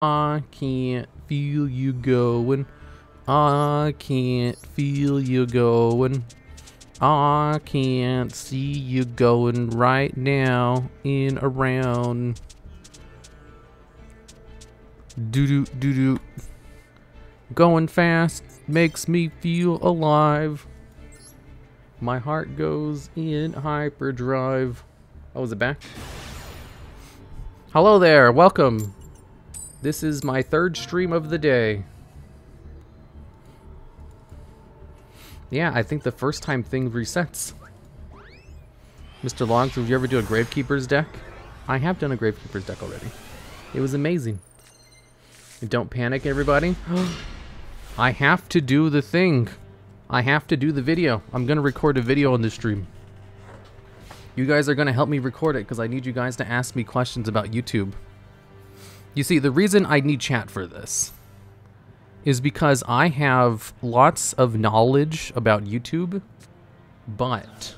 I can't feel you going. I can't feel you going. I can't see you going right now in around. Doo doo doo doo. Going fast makes me feel alive. My heart goes in hyperdrive. Oh, is it back? Hello there, welcome. This is my third stream of the day. Yeah, I think the first time thing resets. Mr. Logs, did you ever do a Gravekeeper's deck? I have done a Gravekeeper's deck already. It was amazing. Don't panic, everybody. I have to do the thing. I have to do the video. I'm gonna record a video on this stream. You guys are gonna help me record it because I need you guys to ask me questions about YouTube. You see, the reason I need chat for this is because I have lots of knowledge about YouTube, but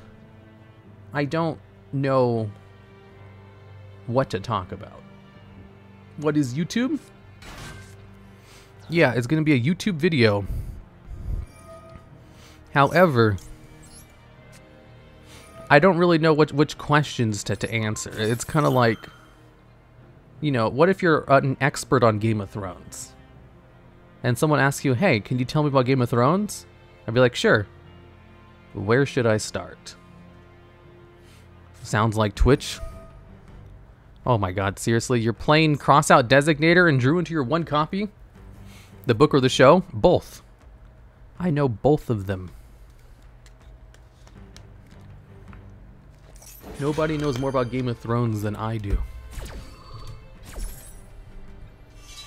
I don't know what to talk about. What is YouTube? Yeah, it's gonna be a YouTube video. However, I don't really know which questions to answer. It's kind of like, you know, what if you're an expert on Game of Thrones? And someone asks you, hey, can you tell me about Game of Thrones? I'd be like, sure. Where should I start? Sounds like Twitch. Oh my god, seriously? You're playing Crossout Designator and drew into your one copy? The book or the show? Both. I know both of them. Nobody knows more about Game of Thrones than I do.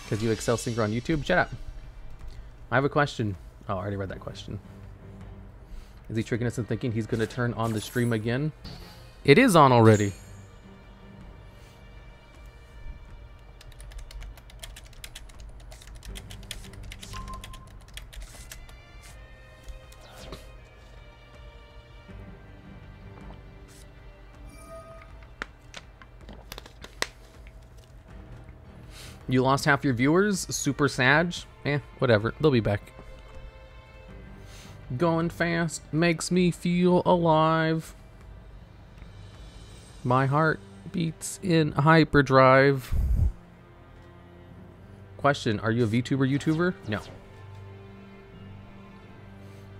Because you excel singer on YouTube? Shut up. I have a question. Oh, I already read that question. Is he tricking us and thinking he's going to turn on the stream again? It is on already. You lost half your viewers? Super sad? Eh, whatever. They'll be back. Going fast makes me feel alive. My heart beats in hyperdrive. Question, are you a VTuber YouTuber? No.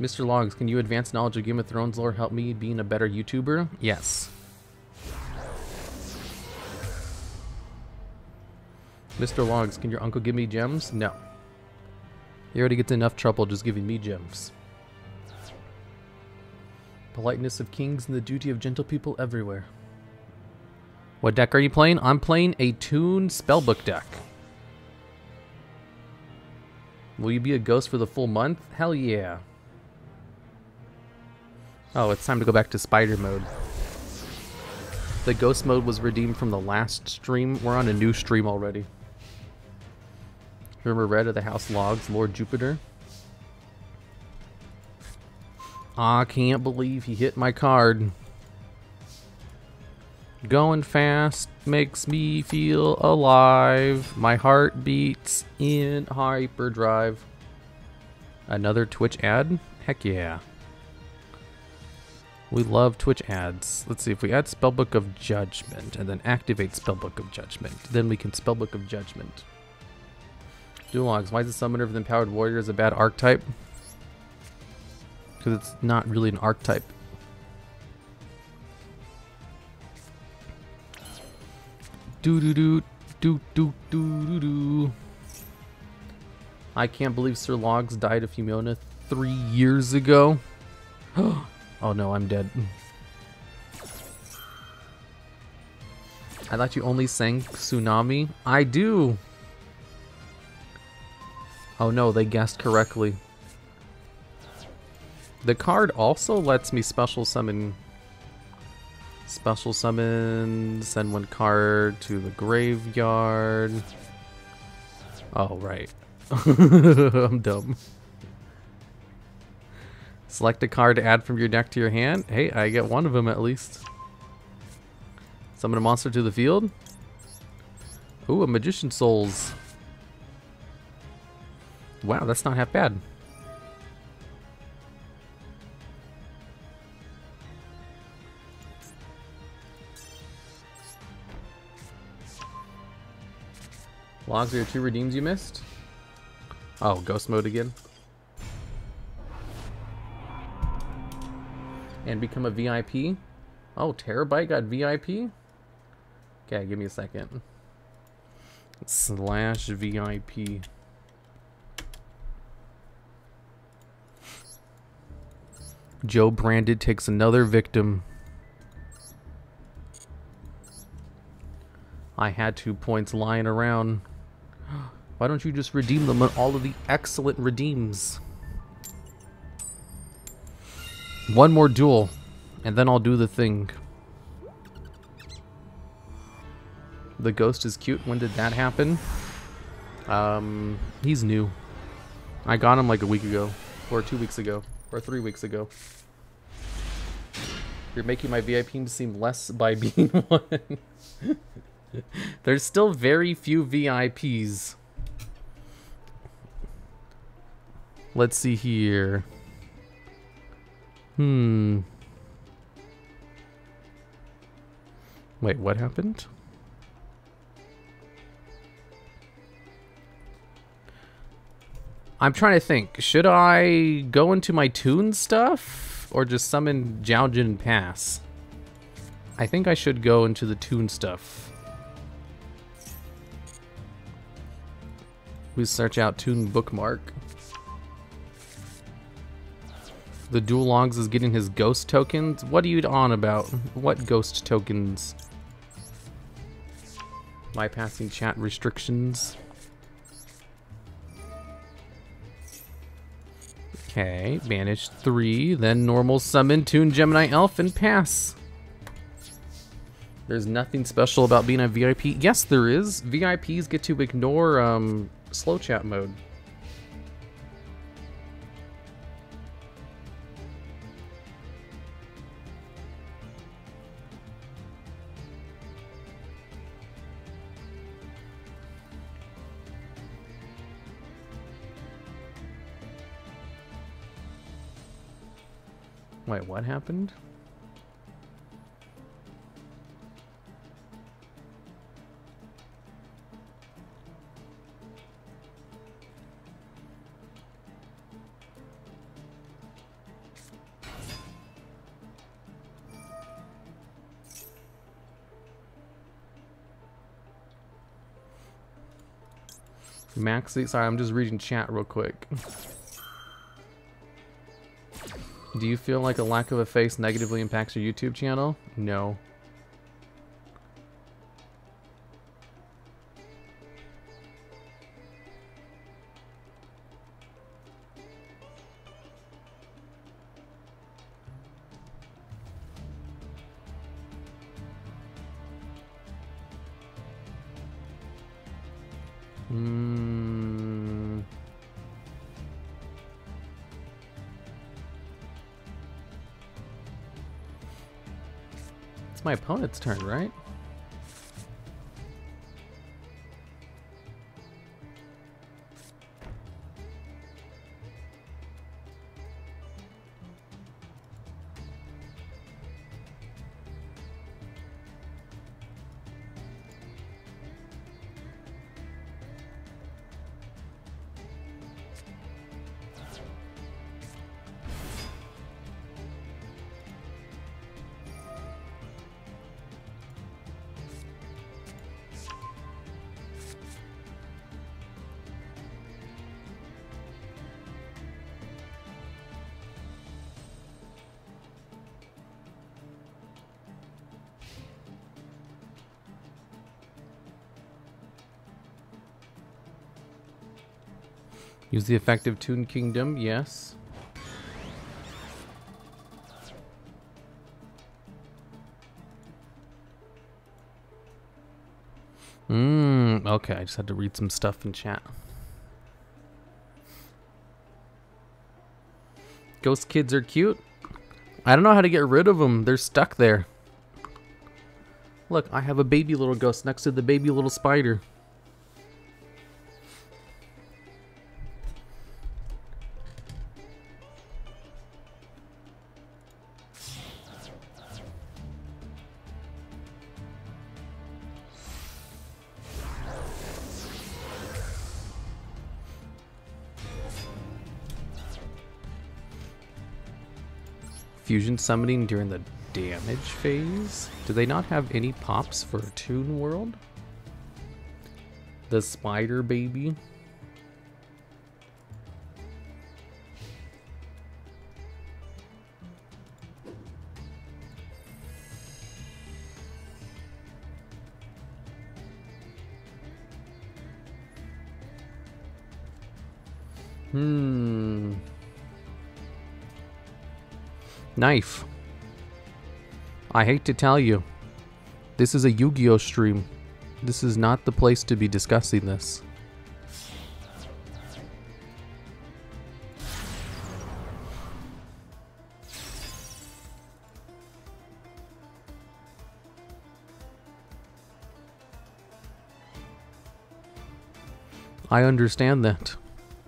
Mr. Logs, can you advance knowledge of Game of Thrones lore help me being a better YouTuber? Yes. Mr. Logs, can your uncle give me gems? No. He already gets enough trouble just giving me gems. Politeness of kings and the duty of gentle people everywhere. What deck are you playing? I'm playing a Toon spellbook deck. Will you be a ghost for the full month? Hell yeah. Oh, it's time to go back to spider mode. The ghost mode was redeemed from the last stream. We're on a new stream already. Remember Red of the House Logs, Lord Jupiter? I can't believe he hit my card. Going fast makes me feel alive. My heart beats in hyperdrive. Another Twitch ad? Heck yeah. We love Twitch ads. Let's see, if we add Spellbook of Judgment and then activate Spellbook of Judgment, then we can Spellbook of Judgment. DuelLogs, why is the Summoner of the Empowered Warriors a bad archetype? Because it's not really an archetype. Do do do do do do do do. I can't believe Sir Logs died of Fiona 3 years ago. Oh no, I'm dead. I thought you only sang Tsunami. I do. Oh no, they guessed correctly. The card also lets me special summon. Special summon, send one card to the graveyard. Oh, right. I'm dumb. Select a card to add from your deck to your hand. Hey, I get one of them at least. Summon a monster to the field. Ooh, a Magician Souls. Wow, that's not half bad. Logs are your 2 redeems you missed? Oh, ghost mode again? And become a VIP? Oh, Terabyte got VIP? Okay, give me a second. / VIP. Joe Branded takes another victim. I had 2 points lying around. Why don't you just redeem them on all of the excellent redeems? One more duel, and then I'll do the thing. The ghost is cute. When did that happen? He's new. I got him like a week ago, or 2 weeks ago, or 3 weeks ago. You're making my VIP seem less by being one. There's still very few VIPs. Let's see here. Wait, what happened? I'm trying to think. Should I go into my Toon stuff or just summon Jiaojin and pass? I think I should go into the Toon stuff. We search out Toon bookmark. The TheDuelLogs is getting his ghost tokens. What are you on about? What ghost tokens? Bypassing chat restrictions. Okay, banish 3, then normal summon Toon Gemini Elf and pass. There's nothing special about being a VIP. Yes, there is. VIPs get to ignore slow chat mode. Wait, what happened? Maxi, sorry, I'm just reading chat real quick. Do you feel like a lack of a face negatively impacts your YouTube channel? No. It's my opponent's turn, right? Use the effective Toon Kingdom, yes. Okay, I just had to read some stuff in chat. Ghost kids are cute. I don't know how to get rid of them. They're stuck there. Look, I have a baby little ghost next to the baby little spider. Fusion summoning during the damage phase? Do they not have any pops for Toon World? The spider baby? Knife. I hate to tell you, this is a Yu-Gi-Oh stream. This is not the place to be discussing this. I understand that.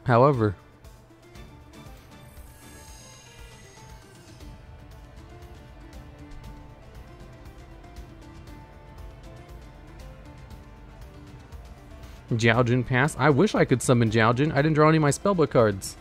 However, Jiaojin pass. I wish I could summon Jiaojin. I didn't draw any of my spellbook cards.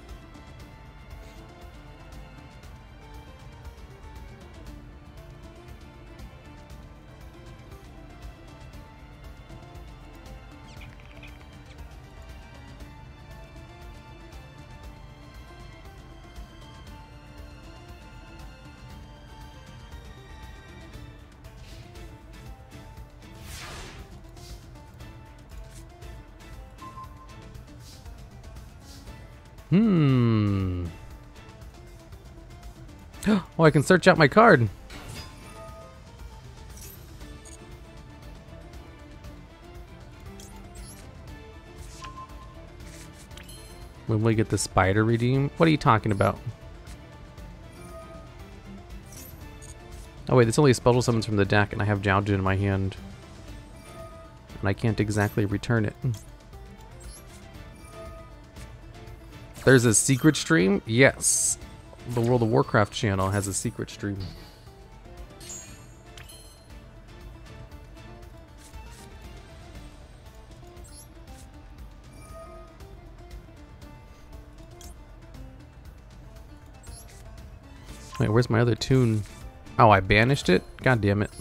Oh, I can search out my card. When we get the spider redeem? What are you talking about? Oh wait, it's only a special summons from the deck and I have Jiaojin in my hand. And I can't exactly return it. There's a secret stream? Yes. The World of Warcraft channel has a secret stream. Wait, where's my other Toon? Oh, I banished it? God damn it.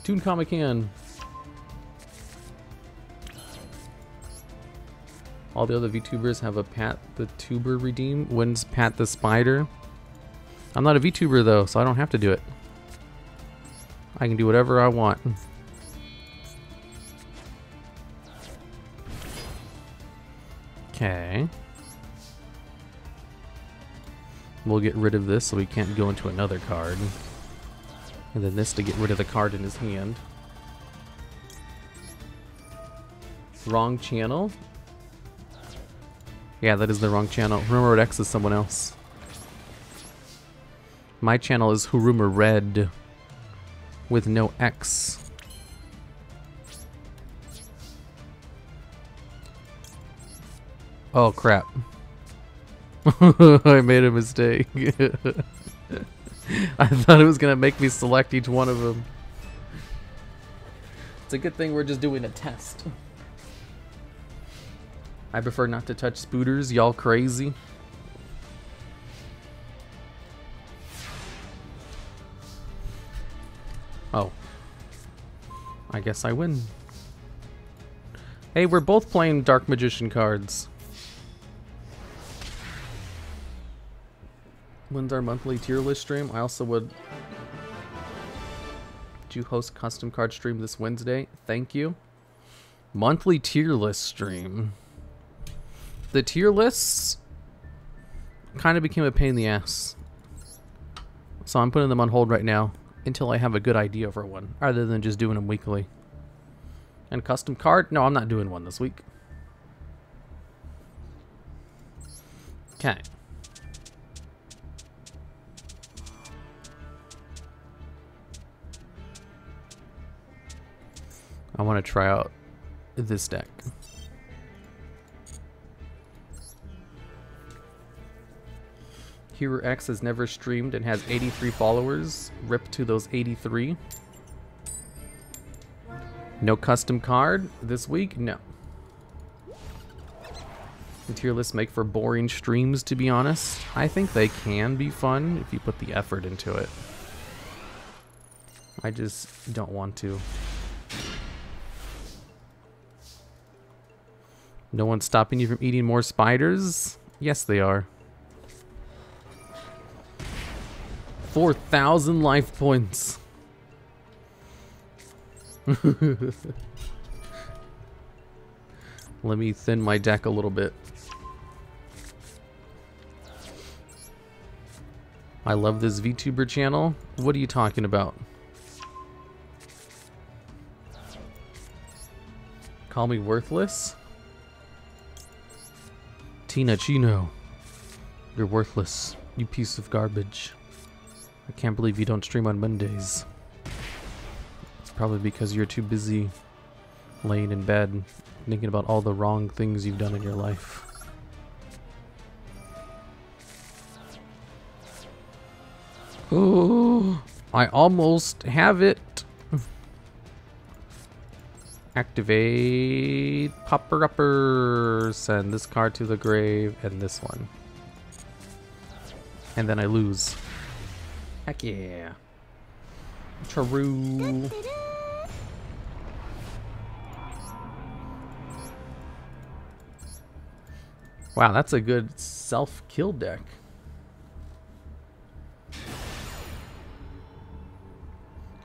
Toon Comic Can. All the other VTubers have a Pat the Tuber redeem. When's Pat the Spider? I'm not a VTuber though, so I don't have to do it. I can do whatever I want. Okay. We'll get rid of this so we can't go into another card. And then this to get rid of the card in his hand. Wrong channel? Yeah, that is the wrong channel. Rumor X is someone else. My channel is Huruma Red with no X. Oh crap. I made a mistake. I thought it was gonna make me select each one of them. It's a good thing we're just doing a test. I prefer not to touch spooters, y'all crazy. Oh. I guess I win. Hey, we're both playing Dark Magician cards. When's our monthly tier list stream? I also would... Did you host custom card stream this Wednesday? Thank you. Monthly tier list stream. The tier lists kind of became a pain in the ass. So I'm putting them on hold right now until I have a good idea for one, rather than just doing them weekly. And custom card? No, I'm not doing one this week. Okay. I want to try out this deck. Hero X has never streamed and has 83 followers. Rip to those 83. No custom card this week? No. Tier lists make for boring streams, to be honest. I think they can be fun if you put the effort into it. I just don't want to. No one's stopping you from eating more spiders? Yes, they are. 4,000 life points. Let me thin my deck a little bit. I love this VTuber channel. What are you talking about? Call me worthless? Tina Chino. You're worthless. You piece of garbage. I can't believe you don't stream on Mondays. It's probably because you're too busy laying in bed thinking about all the wrong things you've done in your life. Oh, I almost have it. Activate Popper Upper. Send this card to the grave and this one. And then I lose. Heck yeah. True. Wow, that's a good self-kill deck.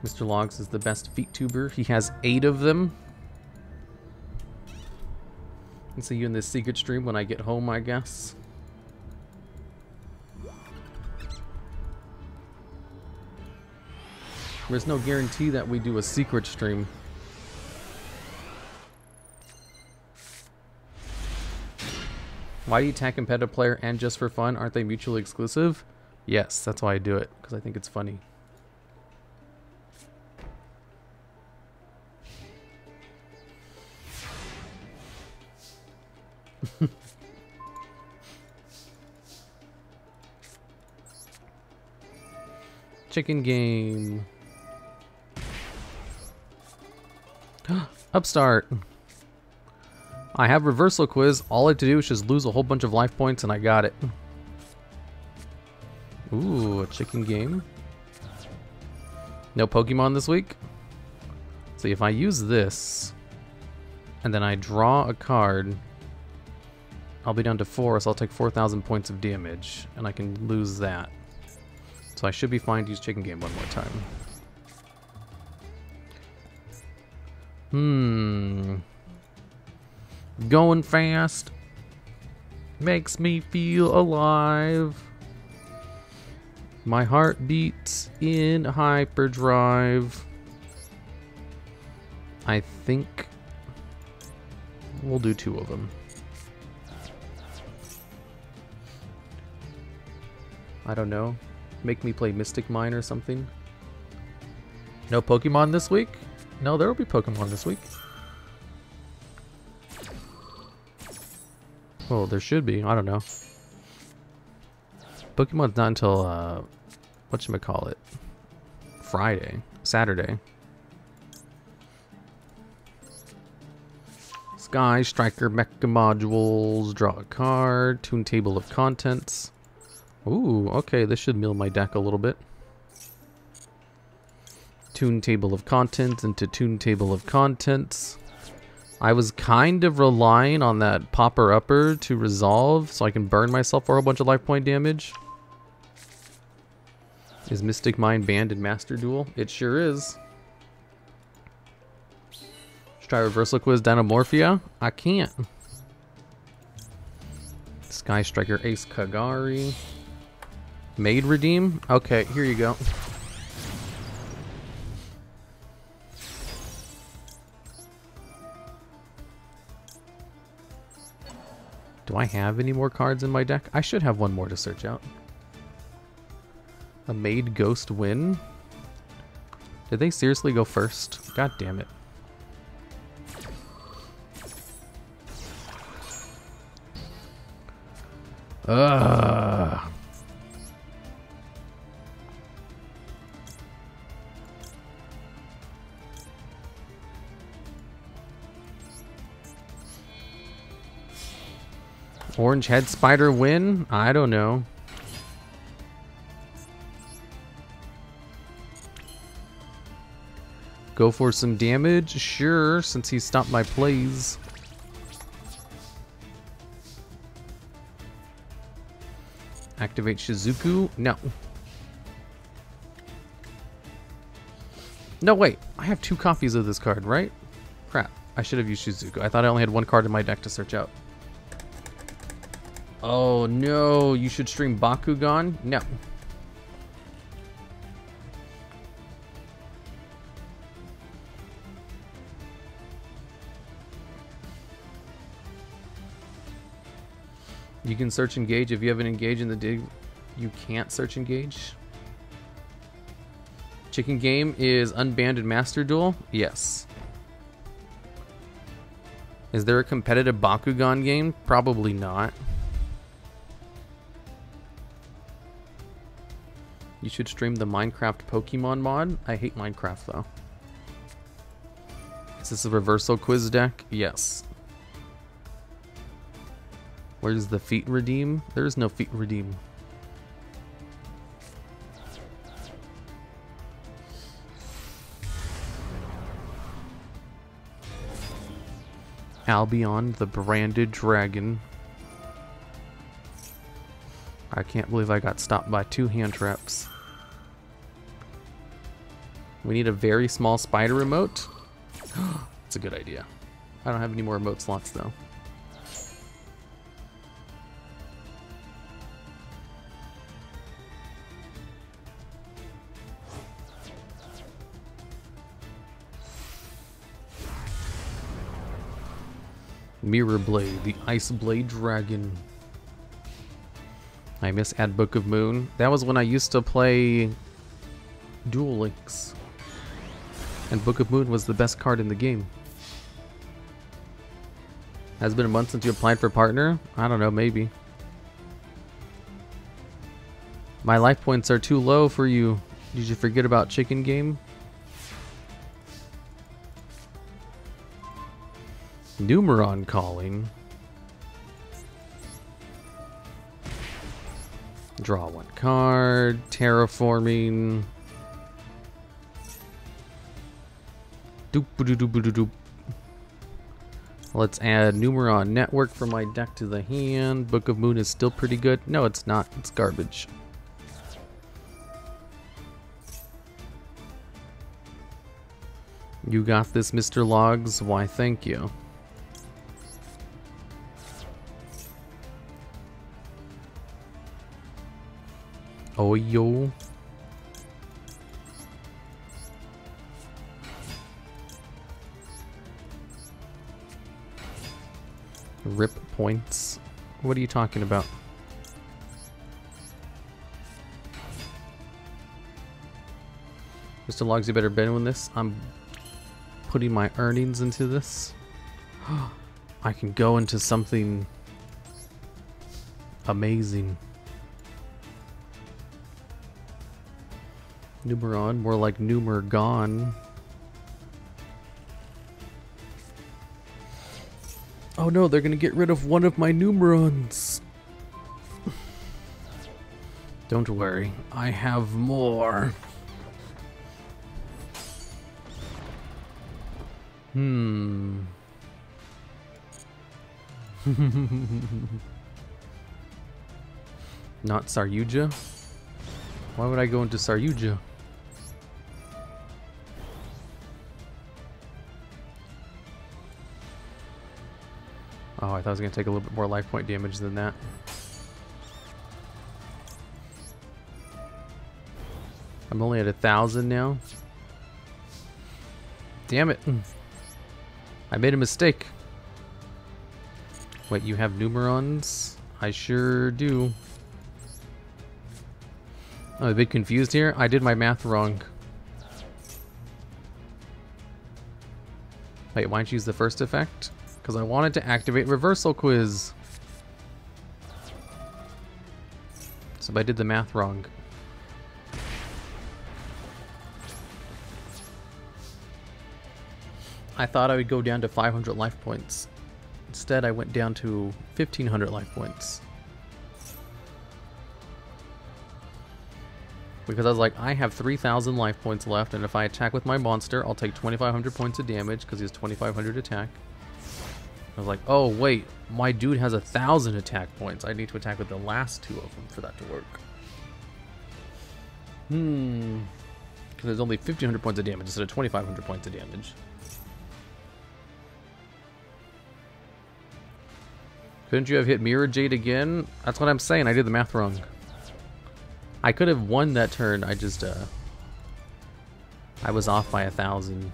Mr. Logs is the best VTuber. He has 8 of them. I'll see you in this secret stream when I get home, I guess. There's no guarantee that we do a secret stream. Why do you tag competitive player and just for fun? Aren't they mutually exclusive? Yes, that's why I do it, because I think it's funny. Chicken game. Upstart. I have reversal quiz. All I had to do is just lose a whole bunch of life points and I got it. Ooh, a chicken game. No Pokemon this week? See, if I use this and then I draw a card, I'll be down to 4, so I'll take 4,000 points of damage and I can lose that. So I should be fine to use chicken game one more time. Going fast makes me feel alive. My heart beats in hyperdrive. I think we'll do 2 of them. I don't know. Make me play Mystic Mine or something. No Pokemon this week? No, there will be Pokemon this week. Well, there should be. I don't know. Pokemon's not until, whatchamacallit? Friday. Saturday. Sky Striker Mecha Modules. Draw a card. Toon Table of Contents. Ooh, okay. This should mill my deck a little bit. Toon Table of Contents into Toon Table of Contents. I was kind of relying on that Popper Upper to resolve so I can burn myself for a bunch of life point damage. Is Mystic Mine banned in Master Duel? It sure is. Let's try Reversal Quiz Dynamorphia. I can't. Sky Striker Ace Kagari. Maid Redeem? Okay, here you go. Do I have any more cards in my deck? I should have one more to search out. A Maid Ghost win? Did they seriously go first? God damn it. Ugh. Orange head spider win? I don't know. Go for some damage? Sure, since he stopped my plays. Activate Shizuku? No. No, wait. I have 2 copies of this card, right? Crap. I should have used Shizuku. I thought I only had 1 card in my deck to search out. Oh, no. You should stream Bakugan? No. You can search engage. If you haven't engaged in the dig, you can't search engage. Chicken game is unbanned in Master Duel? Yes. Is there a competitive Bakugan game? Probably not. You should stream the Minecraft Pokemon mod. I hate Minecraft though. Is this a reversal quiz deck? Yes. Where's the feat redeem? There's no feat redeem. Albion, the branded dragon. I can't believe I got stopped by 2 hand traps. We need a very small spider remote. That's a good idea. I don't have any more remote slots though. Mirror Blade, the Ice Blade Dragon. I miss Add Book of Moon. That was when I used to play Duel Links. And Book of Moon was the best card in the game. Has it been a month since you applied for partner? I don't know, maybe. My life points are too low for you. Did you forget about Chicken Game? Numeron calling. Draw 1 card. Terraforming. Doop doop doop doop doop. Let's add Numeron Network from my deck to the hand. Book of Moon is still pretty good. No, it's not. It's garbage. You got this, Mr. Logs. Why, thank you. Oh, yo. Rip points. What are you talking about? Mr. Logs, you better bet on this. I'm putting my earnings into this. I can go into something amazing. Numeron, more like Numergon. Oh no, they're gonna get rid of one of my Numerons. Don't worry, I have more. Not Saryuja? Why would I go into Saryuja? Oh, I thought I was going to take a little bit more life point damage than that. I'm only at 1,000 now. Damn it. I made a mistake. Wait, you have Numerons? I sure do. I'm a bit confused here. I did my math wrong. Wait, why don't you use the first effect? Because I wanted to activate Reversal Quiz. So I did the math wrong. I thought I would go down to 500 life points. Instead, I went down to 1,500 life points. Because I was like, I have 3,000 life points left, and if I attack with my monster, I'll take 2,500 points of damage because he has 2,500 attack. I was like, oh wait, my dude has 1,000 attack points. I need to attack with the last 2 of them for that to work. Because there's only 1,500 points of damage instead of 2,500 points of damage. Couldn't you have hit Mirror Jade again? That's what I'm saying. I did the math wrong. I could have won that turn. I just, I was off by 1,000.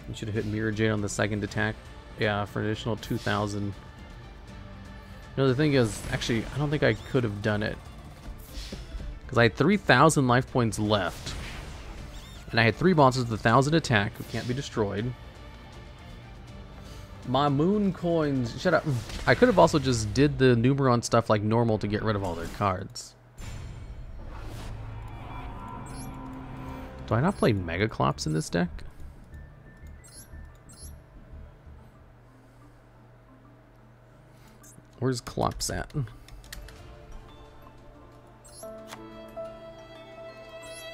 You should have hit Mirror Jade on the second attack. Yeah, for an additional 2,000. You know, the thing is, actually, I don't think I could have done it. Because I had 3,000 life points left. And I had 3 monsters with 1,000 attack who can't be destroyed. My moon coins. Shut up. I could have also just did the Numeron stuff like normal to get rid of all their cards. Do I not play Mega Clops in this deck? Where's Clops at?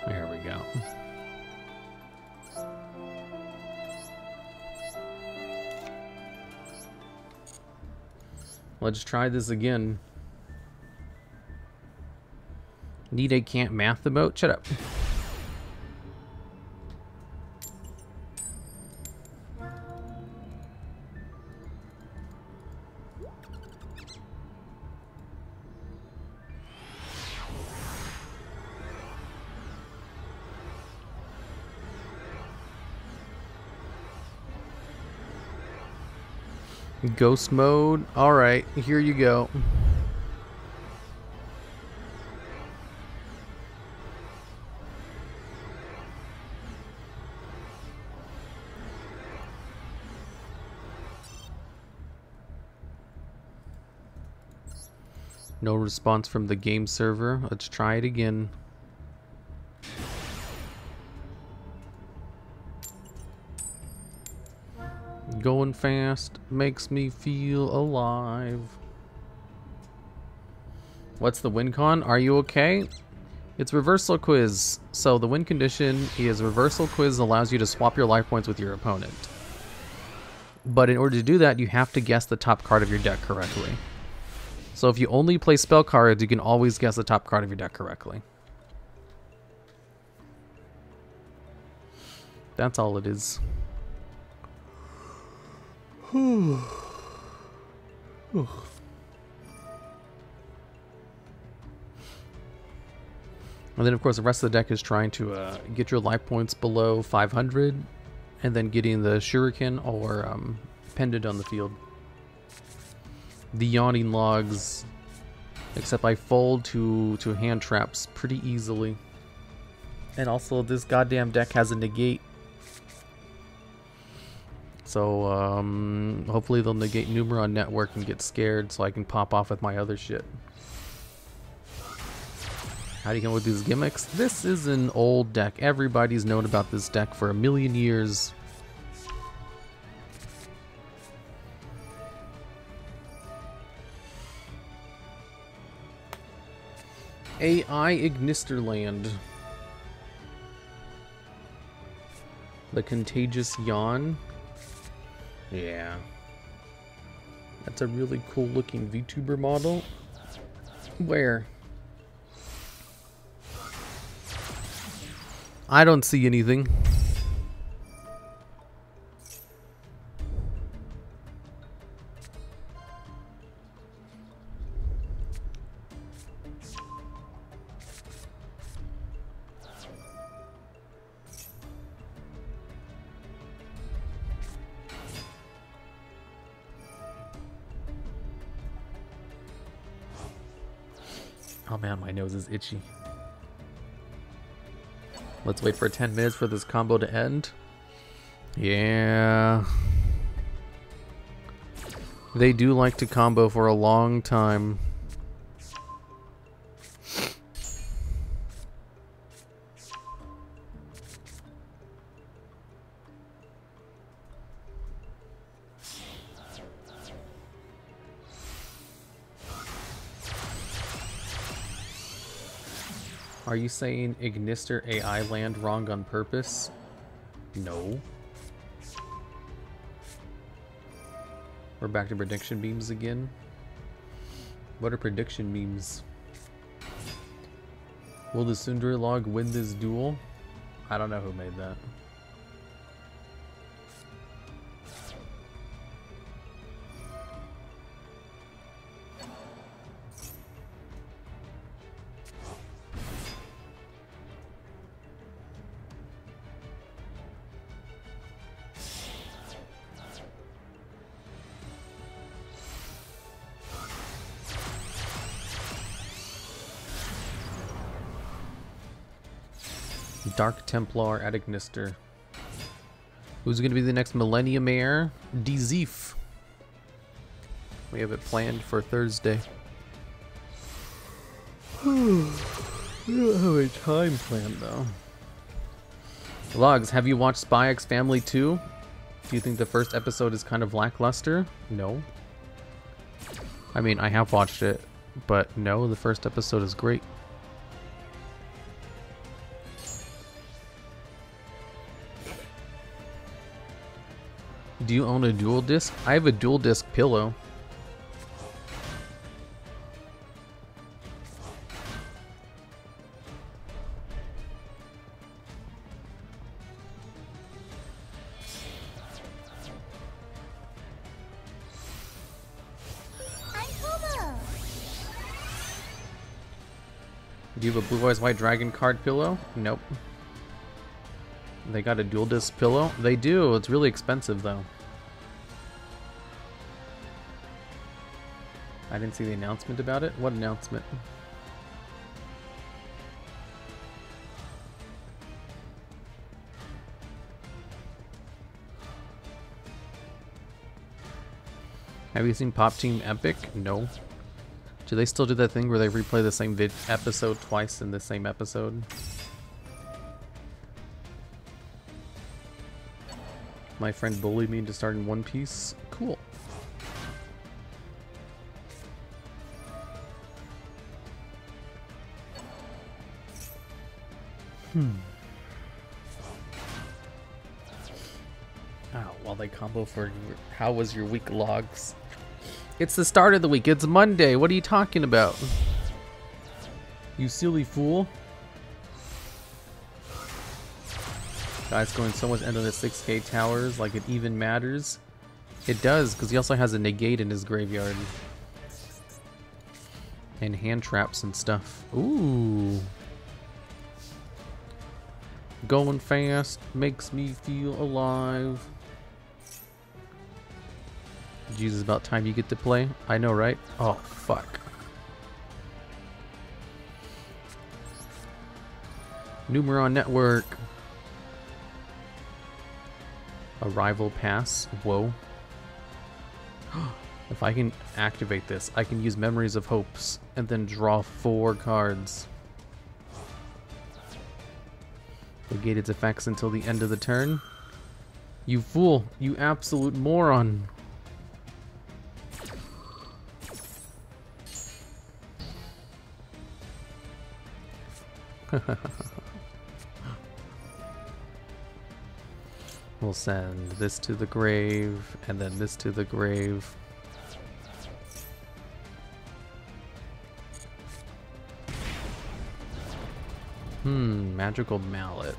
There we go. Let's try this again. Need a can't math emote? Shut up. Ghost mode. Alright, here you go. No response from the game server. Let's try it again. Going fast makes me feel alive. What's the win con? Are you okay? It's reversal quiz. So the win condition is reversal quiz allows you to swap your life points with your opponent. But in order to do that, you have to guess the top card of your deck correctly. So if you only play spell cards, you can always guess the top card of your deck correctly. That's all it is. And then of course the rest of the deck is trying to get your life points below 500 and then getting the shuriken or pendant on the field. The yawning logs, except I fold to hand traps pretty easily. And also this goddamn deck has a negate. So, hopefully they'll negate Numeron Network and get scared so I can pop off with my other shit. How do you come up with these gimmicks? This is an old deck. Everybody's known about this deck for 1,000,000 years. AI Ignisterland. The Contagious Yawn. Yeah. That's a really cool looking VTuber model. Where? I don't see anything. Oh man, my nose is itchy. Let's wait for 10 minutes for this combo to end. Yeah. They do like to combo for a long time. Are you saying Ignister AI land wrong on purpose? No. We're back to prediction memes again. What are prediction memes? Will the TheDuelLog win this duel? I don't know who made that. Dark Templar at Ignister. Who's going to be the next Millennium Heir? Dzif. We have it planned for Thursday. We don't have a time planned though. Logs, have you watched Spy X Family 2? Do you think the first episode is kind of lackluster? No. I mean, I have watched it, but no, the first episode is great. Do you own a dual disc? I have a dual disc pillow. Do you have a Blue Eyes White Dragon card pillow? Nope. They got a dual disc pillow? They do. It's really expensive though. I didn't see the announcement about it. What announcement? Have you seen Pop Team Epic? No. Do they still do that thing where they replay the same episode twice in the same episode? My friend bullied me to start in One Piece. Cool. Oh, while they combo for how was your week, Logs? It's the start of the week. It's Monday. What are you talking about? You silly fool. Guy's going so much into the 6K towers like it even matters. It does, because he also has a negate in his graveyard. And hand traps and stuff. Ooh. Going fast makes me feel alive. Jesus, about time you get to play. I know, right? Oh, fuck. Numeron Network. Arrival pass. Whoa. If I can activate this, I can use Memories of Hopes and then draw 4 cards. Negate its effects until the end of the turn. You fool. You absolute moron. We'll send this to the grave, and then this to the grave. Magical Mallet.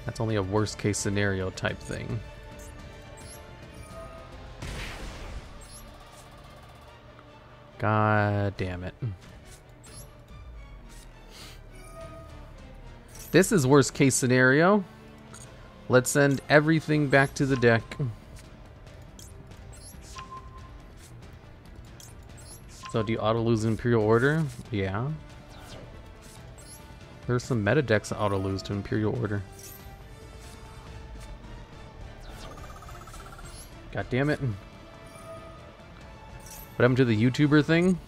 That's only a worst case scenario type thing. God damn it. This is worst case scenario. Let's send everything back to the deck. So do you auto lose Imperial Order? Yeah. There's some meta decks that auto lose to Imperial Order. God damn it. What happened to the YouTuber thing?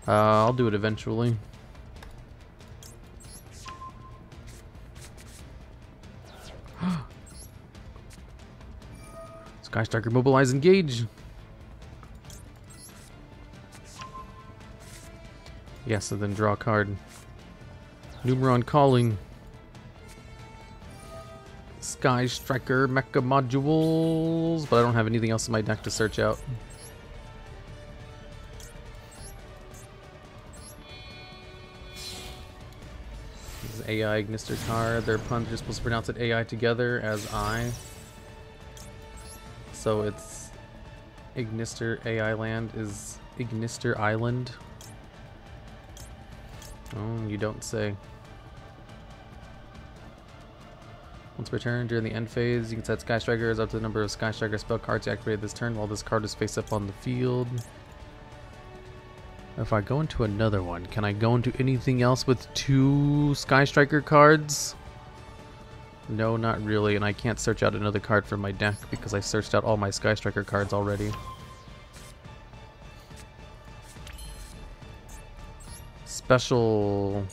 I'll do it eventually. Skystalker, mobilize, engage. Yes, and then draw a card. Numeron calling. Sky Striker Mecha Modules, but I don't have anything else in my deck to search out. This is AI Ignister card. Their puns are supposed to pronounce it AI together as I. So it's Ignister AI Land is Ignister Island. Oh, you don't say. Once per turn, during the end phase, you can set Sky Strikers up to the number of Sky Striker spell cards you activated this turn while this card is face up on the field. If I go into another one, can I go into anything else with 2 Sky Striker cards? No, not really, and I can't search out another card from my deck because I searched out all my Sky Striker cards already. Special...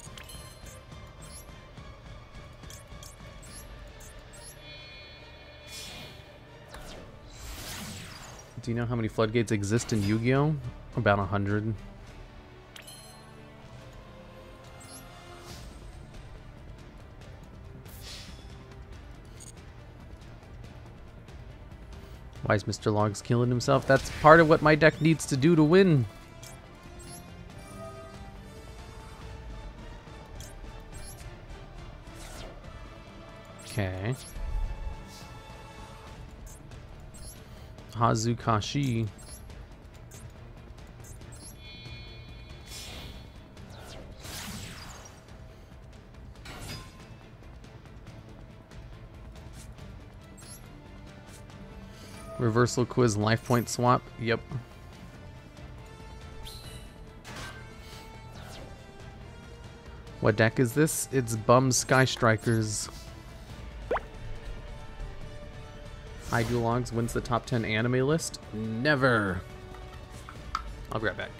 Do you know how many floodgates exist in Yu-Gi-Oh? About 100. Why is Mr. Logs killing himself? That's part of what my deck needs to do to win. Okay. Hazukashi. Reversal quiz life point swap. Yep. What deck is this? It's Bum Sky Strikers. TheDuelLogs wins the top 10 anime list? Never. I'll grab back.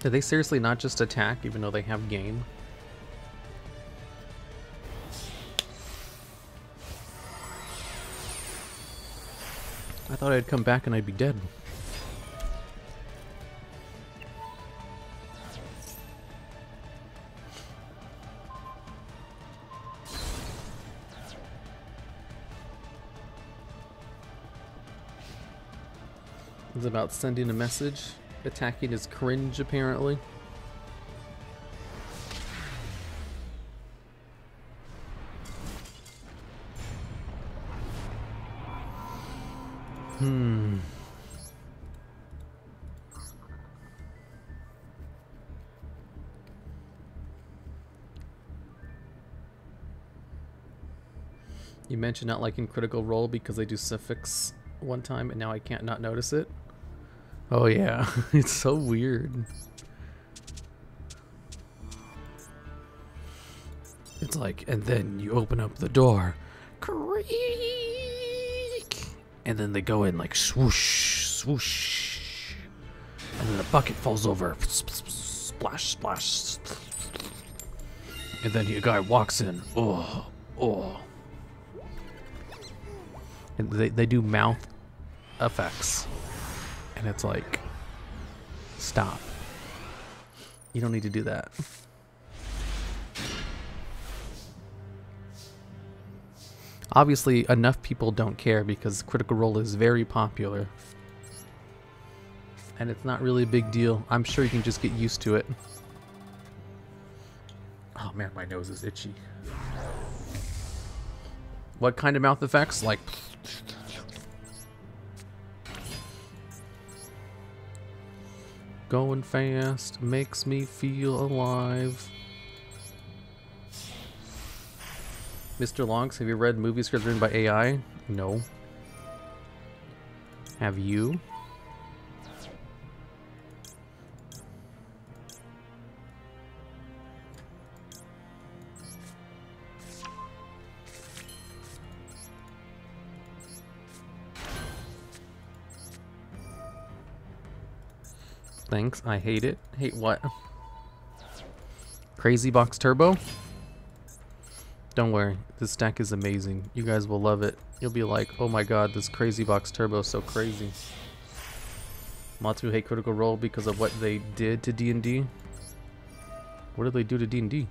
Did they seriously not just attack even though they have game? I thought I'd come back and I'd be dead. It's about sending a message. Attacking is cringe, apparently. You mentioned not liking Critical Role because they do suffix one time and now I can't not notice it. Oh yeah, it's so weird. It's like, and then you open up the door, creak, and then they go in like swoosh, swoosh, and then the bucket falls over, splash, splash, and then your guy walks in, oh, oh, and they do mouth effects, and it's like, stop, you don't need to do that. Obviously, enough people don't care because Critical Role is very popular. And it's not really a big deal. I'm sure you can just get used to it. Oh man, my nose is itchy. What kind of mouth effects? Like... Going fast makes me feel alive. Mr. Longs, have you read movie scripts written by AI? No. Have you? Thanks, I hate it. Hate what? Crazy Box Turbo? Don't worry, this deck is amazing. You guys will love it. You'll be like, oh my god, this Crazy Box Turbo is so crazy. Matsu hate Critical Role because of what they did to D&D. What did they do to D&D?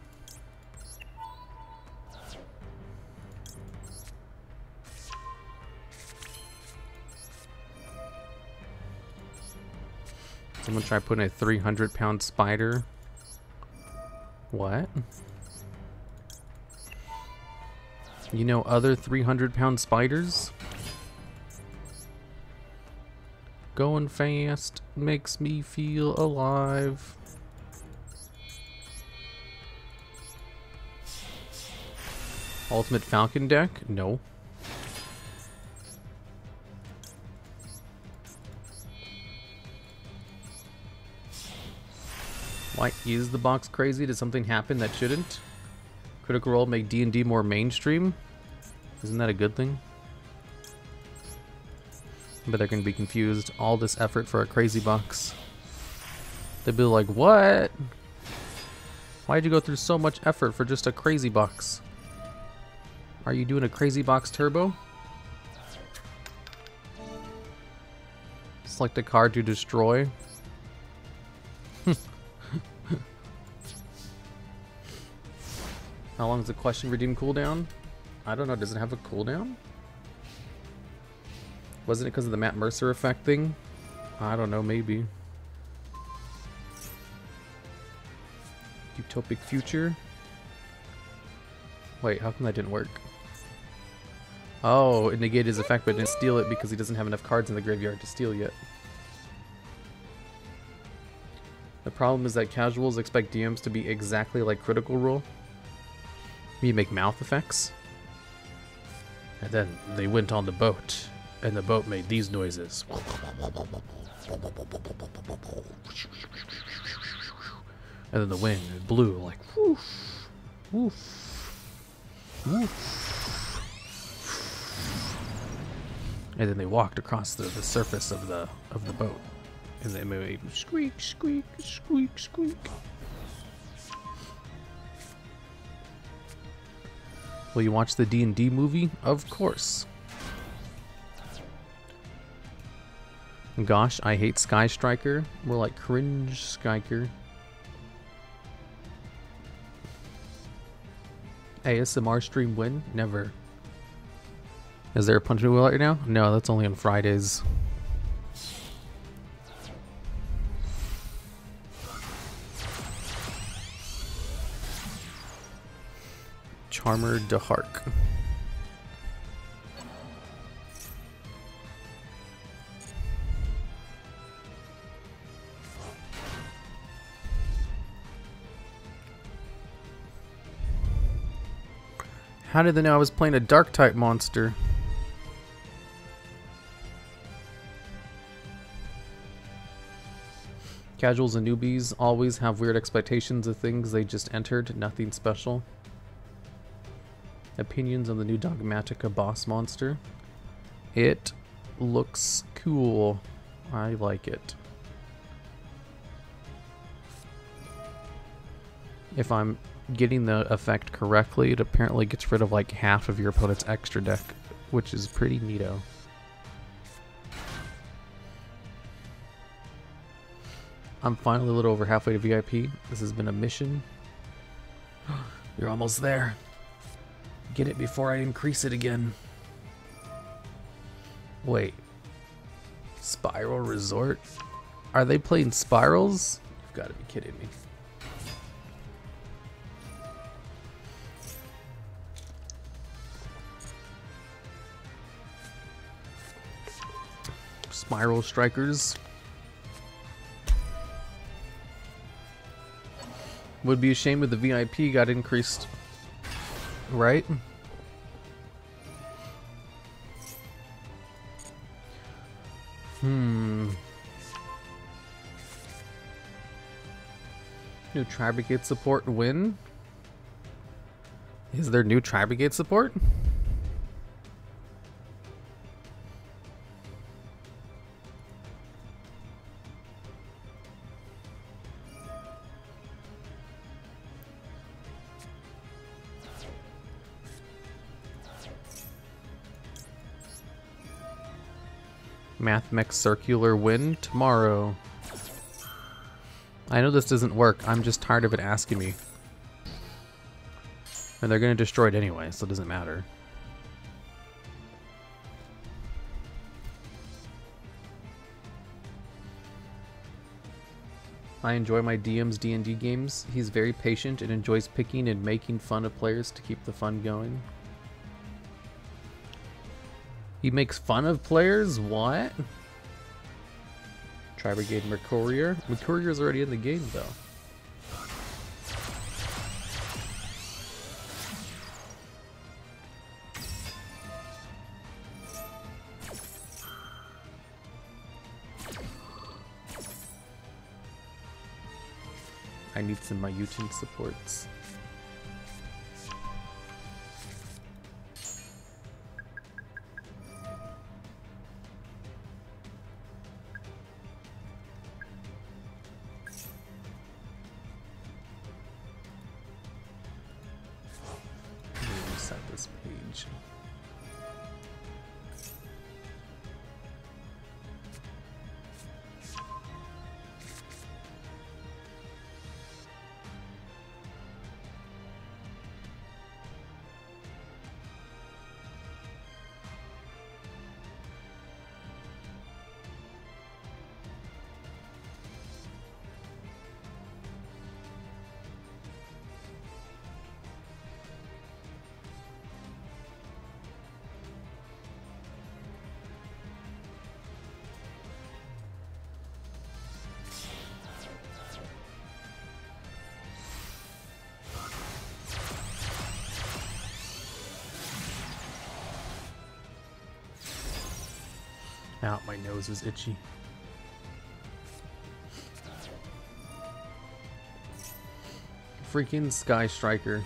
Someone try putting a 300-pound spider. What? You know other 300-pound spiders? Going fast makes me feel alive. Ultimate Falcon deck? No. Why is the box crazy? Did something happen that shouldn't? Critical Role make D&D more mainstream? Isn't that a good thing? But they're going to be confused. All this effort for a crazy box. They'll be like, what? Why'd you go through so much effort for just a crazy box? Are you doing a crazy box turbo? Select a card to destroy. How long is the question redeem cooldown? I don't know, does it have a cooldown? Wasn't it because of the Matt Mercer effect thing? I don't know, maybe. Utopic Future? Wait, how come that didn't work? Oh, it negated his effect but didn't steal it because he doesn't have enough cards in the graveyard to steal yet. The problem is that casuals expect DMs to be exactly like Critical Role. You make mouth effects. And then they went on the boat, and the boat made these noises. And then the wind blew like whoosh, whoosh, whoosh. And then they walked across the surface of the boat, and they made squeak, squeak, squeak, squeak. Will you watch the D&D movie? Of course. Gosh, I hate Sky Striker. More like cringe Striker. ASMR stream win? Never. Is there a punch wheel right now? No, that's only on Fridays. Charmer de Hark. How did they know I was playing a dark type monster? Casuals and newbies always have weird expectations of things they just entered, nothing special. Opinions on the new Dogmatica boss monster. It looks cool. I like it. If I'm getting the effect correctly, it apparently gets rid of like half of your opponent's extra deck, which is pretty neato. I'm finally a little over halfway to VIP. This has been a mission. You're almost there. Get it before I increase it again. Wait. Spiral Resort? Are they playing Spirals? You've got to be kidding me. Spiral Strikers. Would be a shame if the VIP got increased, right? New Tri-Brigade support win? Is there new Tri-Brigade support? Mathmech circular win tomorrow. I know this doesn't work. I'm just tired of it asking me. And they're going to destroy it anyway, so it doesn't matter. I enjoy my DM's D&D games. He's very patient and enjoys picking and making fun of players to keep the fun going. He makes fun of players? What? Tri-Brigade Mercurier? Mercurier's already in the game, though. I need some Mayutin supports. Reset this page. Ow, my nose is itchy. Freaking Sky Striker.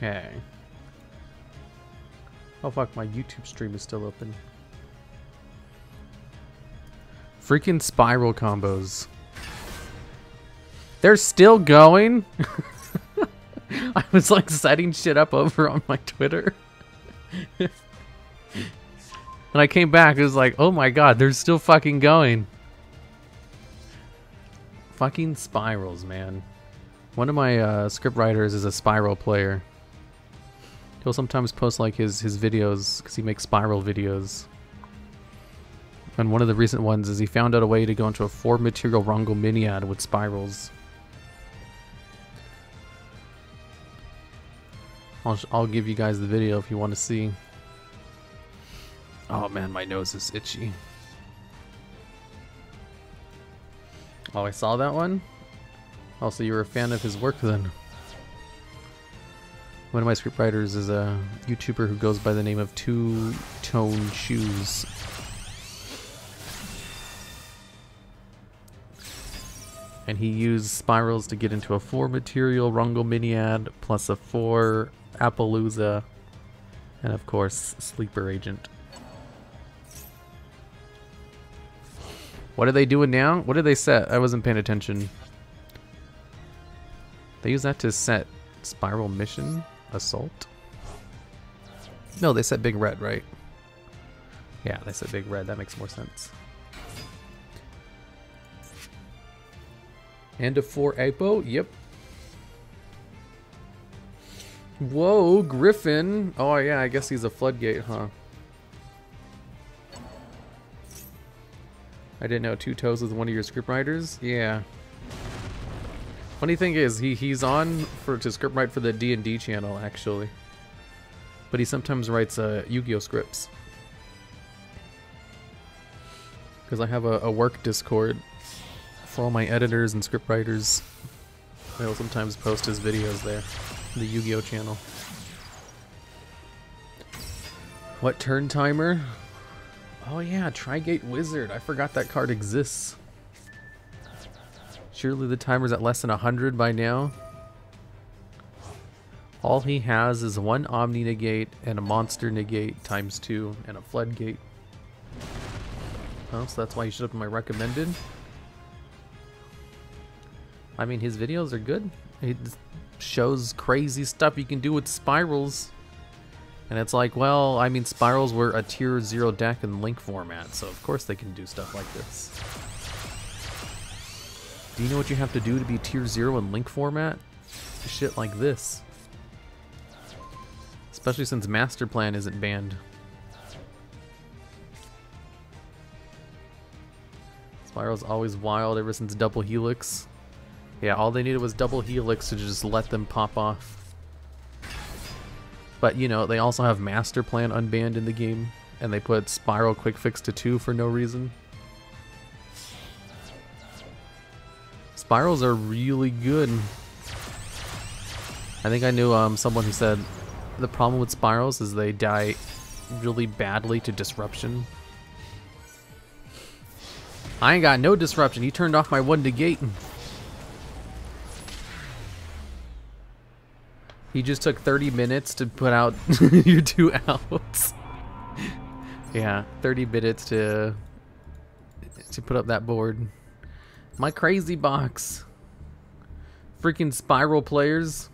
Okay. Oh fuck, my YouTube stream is still open. Freaking spiral combos. They're still going? I was like setting shit up over on my Twitter. When I came back, it was like, oh my god, they're still fucking going. Fucking spirals, man. One of my script writers is a spiral player. He'll sometimes post like his videos because he makes spiral videos. And one of the recent ones is he found out a way to go into a 4-material Rongo Miniad with spirals. I'll give you guys the video if you want to see. Oh man, my nose is itchy. Oh, I saw that one? Oh, so you were a fan of his work then. One of my scriptwriters is a YouTuber who goes by the name of Toon Shoes. And he used spirals to get into a 4-material Rongo Miniad plus a 4 Appaloosa and of course Sleeper Agent. What are they doing now? What did they set? I wasn't paying attention. They use that to set Spiral Mission Assault? No, they set Big Red, right? Yeah, they set Big Red. That makes more sense. And a 4 Apo? Yep. Whoa, Griffin. Oh yeah, I guess he's a Floodgate, huh? I didn't know Two Toes was one of your scriptwriters. Yeah. Funny thing is, he's on to scriptwrite for the D&D channel, actually. But he sometimes writes Yu-Gi-Oh scripts. Because I have a work Discord for all my editors and scriptwriters. They'll sometimes post his videos there. The Yu-Gi-Oh channel. What turn timer? Oh yeah, Trigate Wizard. I forgot that card exists. Surely the timer's at less than 100 by now. All he has is one Omni Negate and a Monster Negate times 2 and a Floodgate. Oh, so that's why you showed up in my recommended. I mean, his videos are good. He shows crazy stuff you can do with spirals. And it's like, well, I mean, spirals were a tier 0 deck in Link format, so of course they can do stuff like this. Do you know what you have to do to be tier 0 in Link format? Shit like this. Especially since Master Plan isn't banned. Spiral's always wild ever since Double Helix. Yeah, all they needed was Double Helix to just let them pop off. But, you know, they also have Master Plan unbanned in the game, and they put Spiral Quick Fix to 2 for no reason. Spirals are really good. I think I knew someone who said the problem with Spirals is they die really badly to Disruption. I ain't got no Disruption. He turned off my 1 negate. He just took 30 minutes to put out your 2 outs. Yeah, 30 minutes to put up that board. My crazy box. Freaking Spiral players.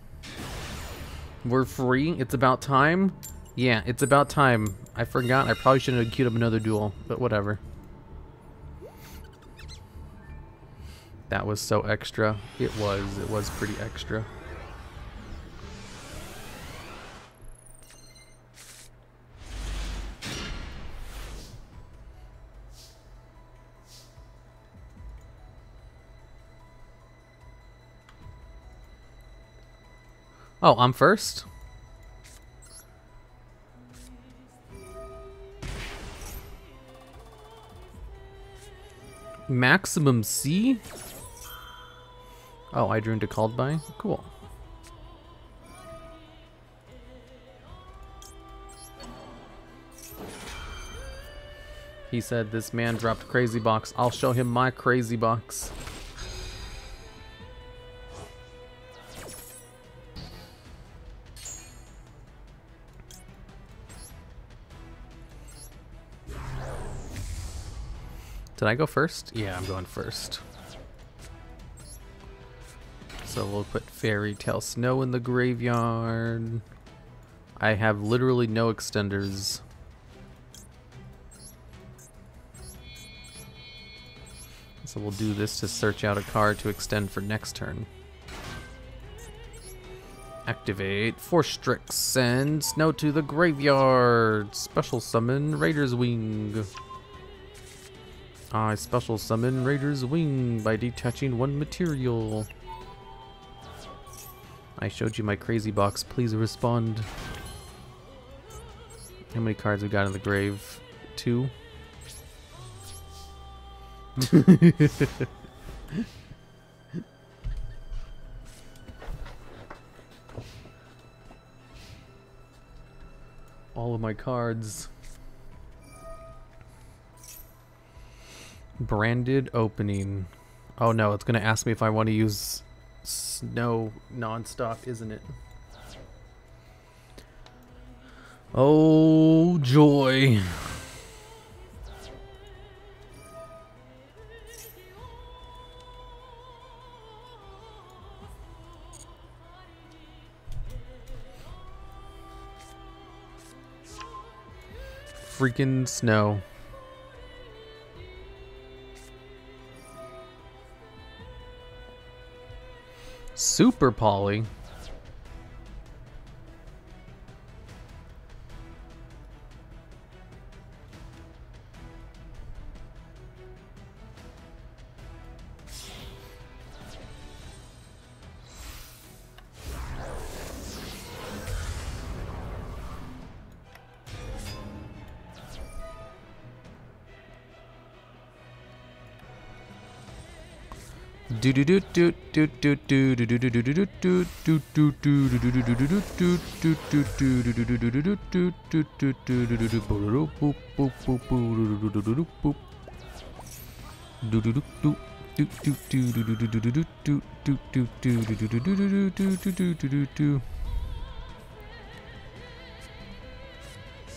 We're free. It's about time. Yeah, it's about time. I forgot. I probably shouldn't have queued up another duel, but whatever. That was so extra. It was pretty extra. Oh, I'm first? Maximum C? Oh, I drew into called by? Cool. He said this man dropped crazy box. I'll show him my crazy box. Did I go first? Yeah, I'm going first. So we'll put Fairy Tale Snow in the graveyard. I have literally no extenders. So we'll do this to search out a card to extend for next turn. Activate Force Strix, send Snow to the graveyard. Special summon Raider's Wing. I special summon Raider's Wing by detaching one material. I showed you my crazy box, please respond. How many cards we got in the grave? 2? All of my cards. Branded opening. Oh no, it's gonna ask me if I want to use Snow non-stop, isn't it? Oh joy. Freaking Snow. Super Poly.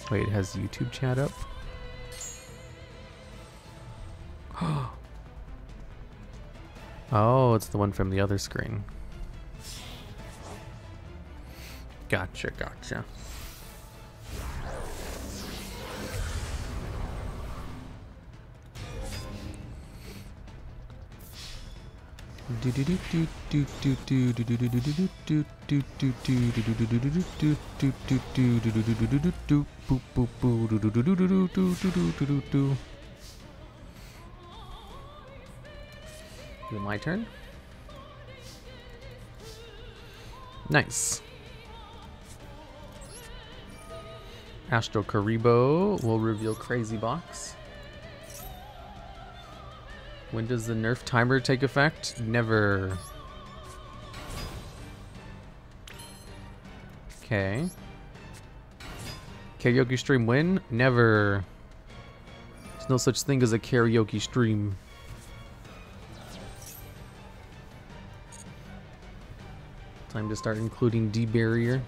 Wait, it has YouTube chat up? Oh, it's the one from the other screen. Gotcha, gotcha. Is it my turn? Nice. Astro Karibo will reveal Crazy Box. When does the nerf timer take effect? Never. Okay. Karaoke stream win? Never. There's no such thing as a karaoke stream. Time to start including D-barrier.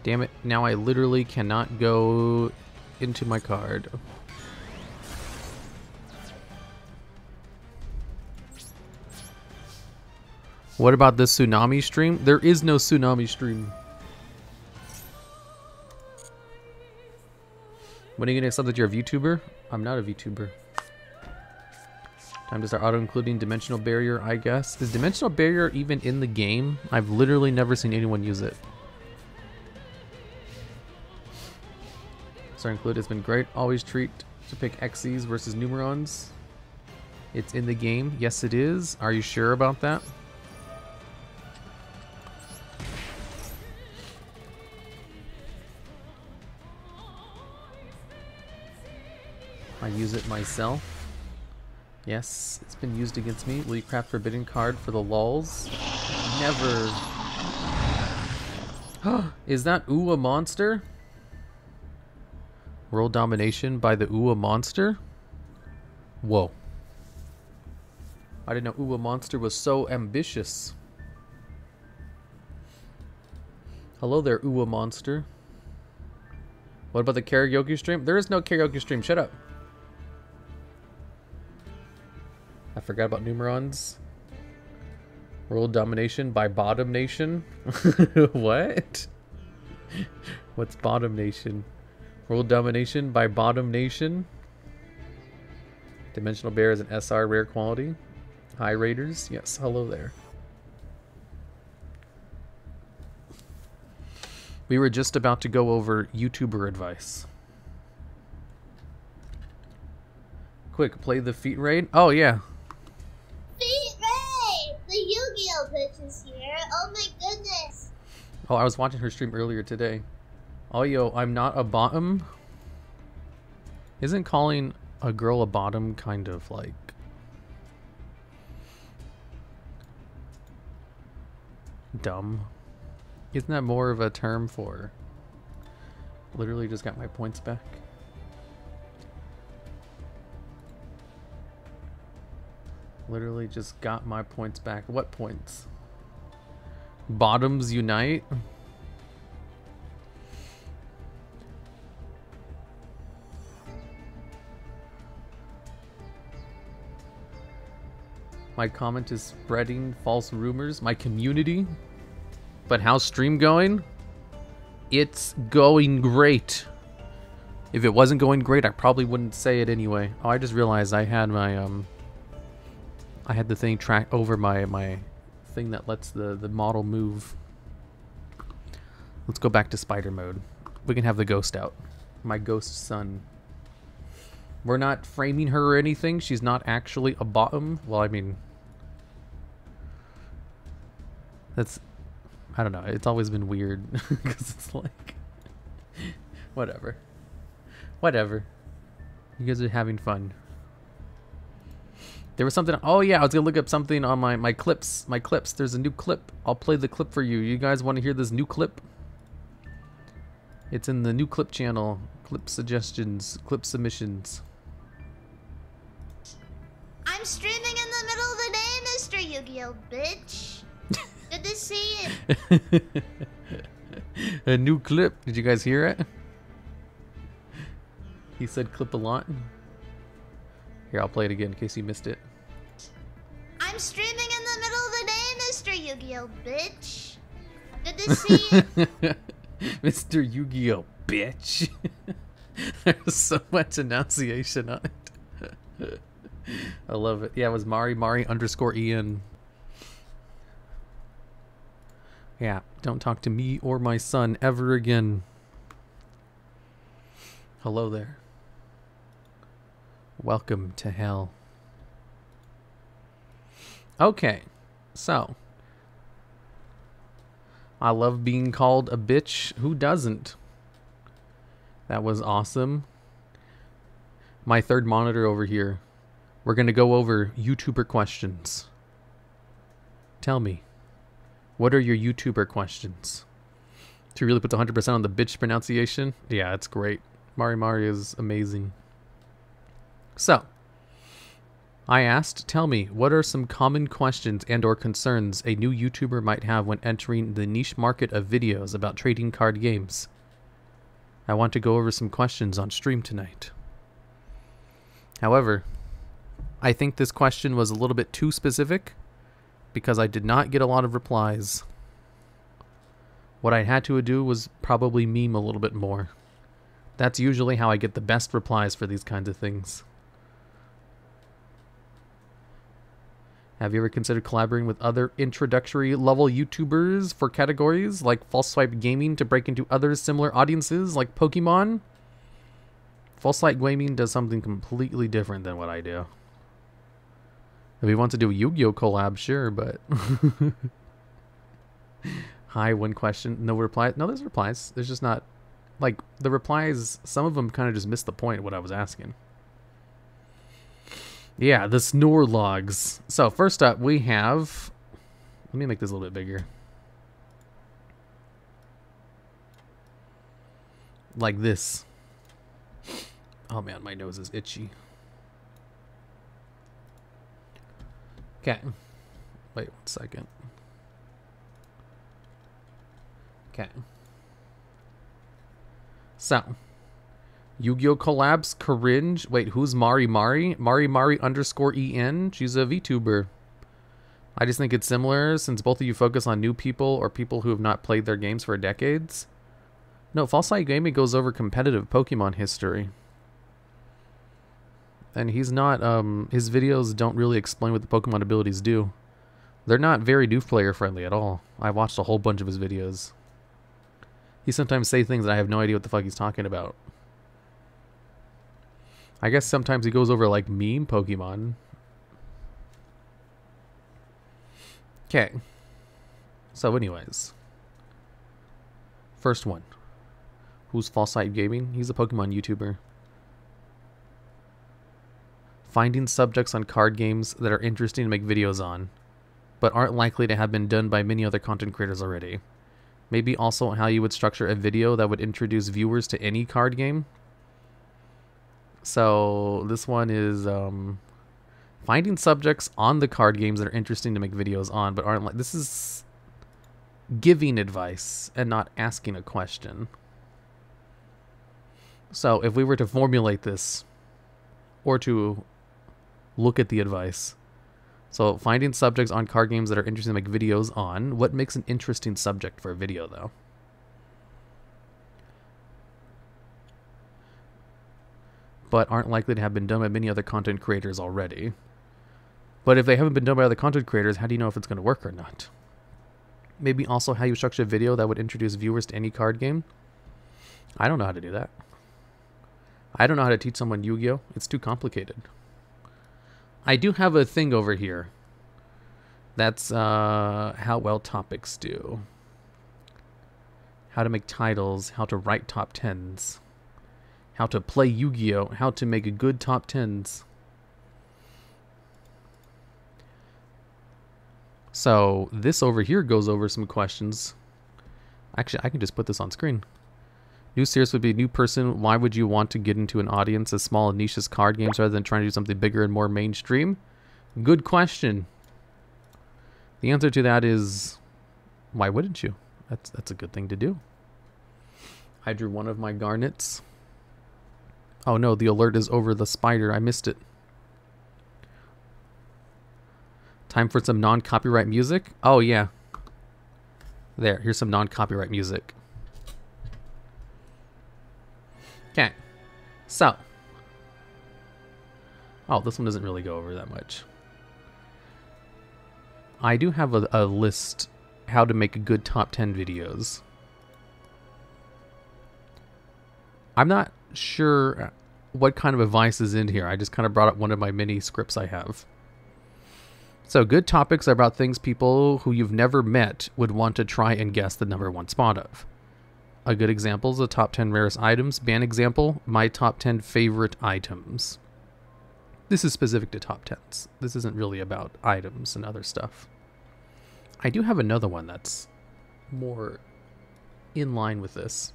Damn it, now I literally cannot go into my card. What about the tsunami stream? There is no tsunami stream. When are you gonna accept that you're a VTuber? I'm not a VTuber. Time to start auto-including Dimensional Barrier, I guess. Is Dimensional Barrier even in the game? I've literally never seen anyone use it. Start include has been great. Always treat to pick Xyz versus Numerons. It's in the game. Yes, it is. Are you sure about that? I use it myself. Yes, it's been used against me. Will you craft Forbidden card for the lulz? Never. Is that a monster? World domination by the monster? Whoa. I didn't know monster was so ambitious. Hello there, monster. What about the karaoke stream? There is no karaoke stream. Shut up. I forgot about Numerons. World domination by bottom nation? What? What's bottom nation? World domination by bottom nation? Dimensional Bear is an SR rare quality. Hi Raiders. Yes, hello there. We were just about to go over YouTuber advice. Quick, play the feet raid. Oh yeah. Feet raid! The Yugioh bitch is here. Oh my goodness. Oh, I was watching her stream earlier today. Oh yo, I'm not a bottom. Isn't calling a girl a bottom kind of like dumb? Isn't that more of a term for literally just got my points back? Literally just got my points back. What points? Bottoms unite? My comment is spreading false rumors. My community? But how's stream going? It's going great. If it wasn't going great, I probably wouldn't say it anyway. Oh, I just realized I had my I had the thing track over my thing that lets the model move. Let's go back to spider mode. We can have the ghost out. My ghost son. We're not framing her or anything. She's not actually a bottom. Well, I mean, that's, I don't know. It's always been weird because it's like, whatever. Whatever. You guys are having fun. There was something. Oh yeah, I was gonna look up something on my clips. My clips. There's a new clip. I'll play the clip for you. You guys want to hear this new clip? It's in the new clip channel. Clip suggestions. Clip submissions. I'm streaming in the middle of the day, Mr. Yugioh, bitch. Good to see you. A new clip. Did you guys hear it? He said clip a lot. Here, I'll play it again in case you missed it. I'm streaming in the middle of the day, Mr. Yugioh, bitch. Good to see you. Mr. Yugioh, bitch. There's so much enunciation on it. I love it. Yeah, it was Mari _ Ian. Yeah, don't talk to me or my son ever again. Hello there. Welcome to hell. Okay, so I love being called a bitch. Who doesn't? That was awesome. My third monitor over here. We're going to go over YouTuber questions. Tell me, what are your YouTuber questions? To really put the 100% on the bitch pronunciation? Yeah, it's great. Mari is amazing. So, I asked, tell me, what are some common questions and or concerns a new YouTuber might have when entering the niche market of videos about trading card games? I want to go over some questions on stream tonight. However, I think this question was a little bit too specific because I did not get a lot of replies. What I had to do was probably meme a little bit more. That's usually how I get the best replies for these kinds of things. Have you ever considered collaborating with other introductory level YouTubers for categories like False Swipe Gaming to break into other similar audiences like Pokemon? False Swipe Gaming does something completely different than what I do. If we want to do a Yu-Gi-Oh collab, sure, but... Hi, one question. No replies. No, there's replies. There's just not... Like, the replies, some of them kind of just missed the point of what I was asking. Yeah, the TheDuelLogs. So, first up, we have... Let me make this a little bit bigger. Like this. Oh man, my nose is itchy. Okay. Wait 1 second. Okay. So, Yu-Gi-Oh collabs, cringe. Wait, who's Mari Mari? Mari Mari underscore EN? She's a VTuber. I just think it's similar since both of you focus on new people or people who have not played their games for decades. No, False Light Gaming goes over competitive Pokemon history. And he's not, his videos don't really explain what the Pokemon abilities do. They're not very new player friendly at all. I watched a whole bunch of his videos. He sometimes say things that I have no idea what the fuck he's talking about. I guess sometimes he goes over like meme Pokemon. Okay. So anyways. First one. Who's False Light Gaming? He's a Pokemon YouTuber. Finding subjects on card games that are interesting to make videos on, but aren't likely to have been done by many other content creators already. Maybe also how you would structure a video that would introduce viewers to any card game. So this one is finding subjects on the card games that are interesting to make videos on, but aren't like... This is giving advice and not asking a question. So if we were to formulate this, or to look at the advice. So finding subjects on card games that are interesting to make videos on. What makes an interesting subject for a video, though? But aren't likely to have been done by many other content creators already. But if they haven't been done by other content creators, how do you know if it's going to work or not? Maybe also how you structure a video that would introduce viewers to any card game. I don't know how to do that. I don't know how to teach someone Yu-Gi-Oh! It's too complicated. I do have a thing over here. That's how well topics do. How to make titles, how to write top 10s. How to play Yu-Gi-Oh! How to make a good top 10s. So this over here goes over some questions. Actually, I can just put this on screen. New series would be a new person. Why would you want to get into an audience as small and niche as card games rather than trying to do something bigger and more mainstream? Good question. The answer to that is, why wouldn't you? That's a good thing to do. I drew one of my garnets. Oh no, the alert is over the spider. I missed it. Time for some non-copyright music? Oh yeah. There, here's some non-copyright music. Okay, so. Oh, this one doesn't really go over that much. I do have a list how to make a good top 10 videos. I'm not sure what kind of advice is in here. I just kind of brought up one of my mini scripts I have. So good topics are about things people who you've never met would want to try and guess the #1 spot of. A good example is the top 10 rarest items. Ban example, my top 10 favorite items. This is specific to top 10s. This isn't really about items and other stuff. I do have another one that's more in line with this.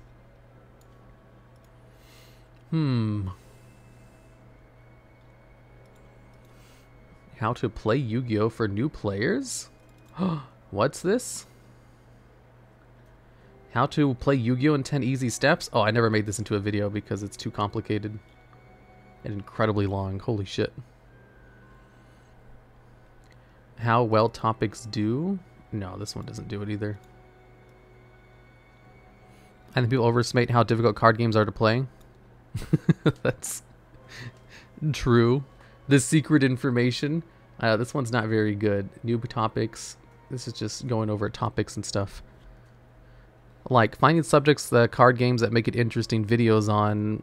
How to play Yu-Gi-Oh! For new players? What's this? How to play Yu-Gi-Oh! In 10 easy steps? Oh, I never made this into a video because it's too complicated and incredibly long. Holy shit. How well topics do? No, this one doesn't do it either. I think people overestimate how difficult card games are to play. That's true. The secret information. This one's not very good. New topics. This is just going over topics and stuff. Like finding subjects, the card games that make it interesting videos on.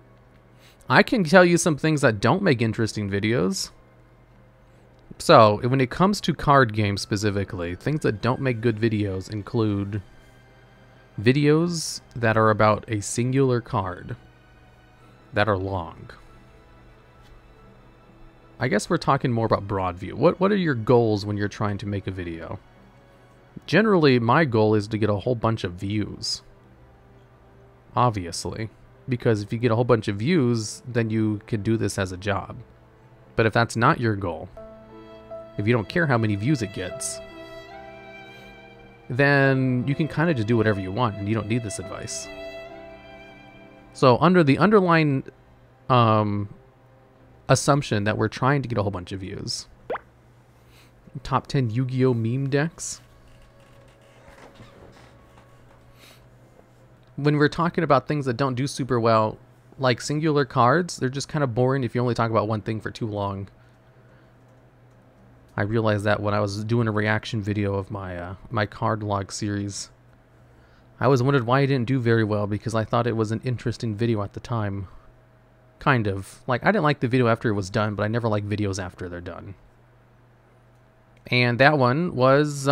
I can tell you some things that don't make interesting videos. So when it comes to card games specifically, things that don't make good videos include videos that are about a singular card that are long. I guess we're talking more about broad view. What are your goals when you're trying to make a video? Generally, my goal is to get a whole bunch of views. Obviously. Because if you get a whole bunch of views, then you can do this as a job. But if that's not your goal, if you don't care how many views it gets, then you can kind of just do whatever you want and you don't need this advice. So under the underlying assumption that we're trying to get a whole bunch of views. Top 10 Yu-Gi-Oh meme decks. When we're talking about things that don't do super well, like singular cards, they're just kind of boring if you only talk about one thing for too long. I realized that when I was doing a reaction video of my my card log series. I always wondered why I didn't do very well because I thought it was an interesting video at the time. Kind of. Like, I didn't like the video after it was done, but I never like videos after they're done. And that one was,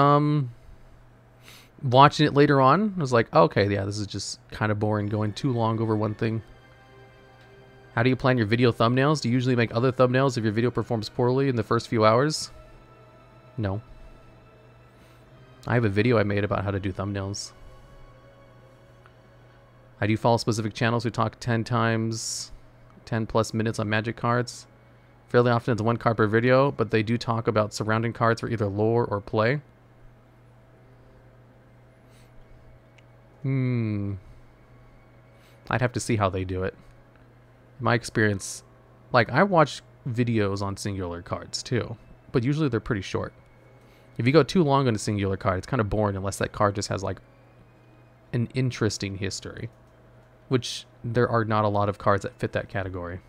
watching it later on, I was like, okay, yeah, this is just kind of boring, going too long over one thing. How do you plan your video thumbnails? Do you usually make other thumbnails if your video performs poorly in the first few hours? No. I have a video I made about how to do thumbnails. I do follow specific channels who talk 10 plus minutes on magic cards. Fairly often it's one card per video, but they do talk about surrounding cards for either lore or play. I'd have to see how they do it. In my experience, like, I watch videos on singular cards too, but usually they're pretty short. If you go too long on a singular card, it's kind of boring unless that card just has like an interesting history. Which there are not a lot of cards that fit that category.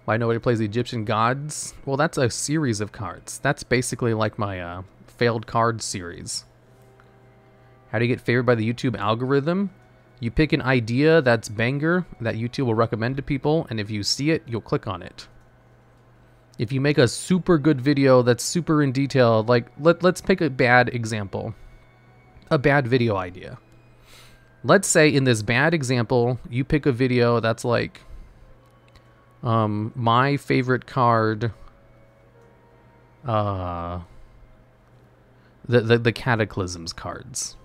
Why nobody plays the Egyptian gods? Well, that's a series of cards. That's basically like my failed card series. How do you get favored by the YouTube algorithm? You pick an idea that's banger that YouTube will recommend to people, and if you see it, you'll click on it. If you make a super good video that's super in detail, like let's pick a bad example. A bad video idea. Let's say in this bad example, you pick a video that's like, my favorite card, the Cataclysms cards.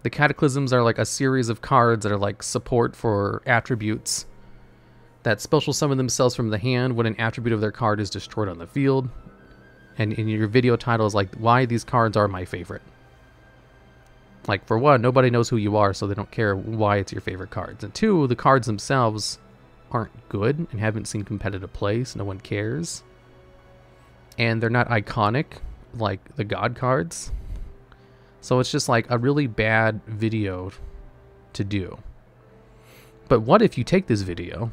The Cataclysms are like a series of cards that are like support for attributes that special summon themselves from the hand when an attribute of their card is destroyed on the field. And in your video title is like, why these cards are my favorite. Like, for one, nobody knows who you are, so they don't care why it's your favorite cards. And two, the cards themselves aren't good and haven't seen competitive play, so no one cares. And they're not iconic, like the God cards. So it's just like a really bad video to do. But what if you take this video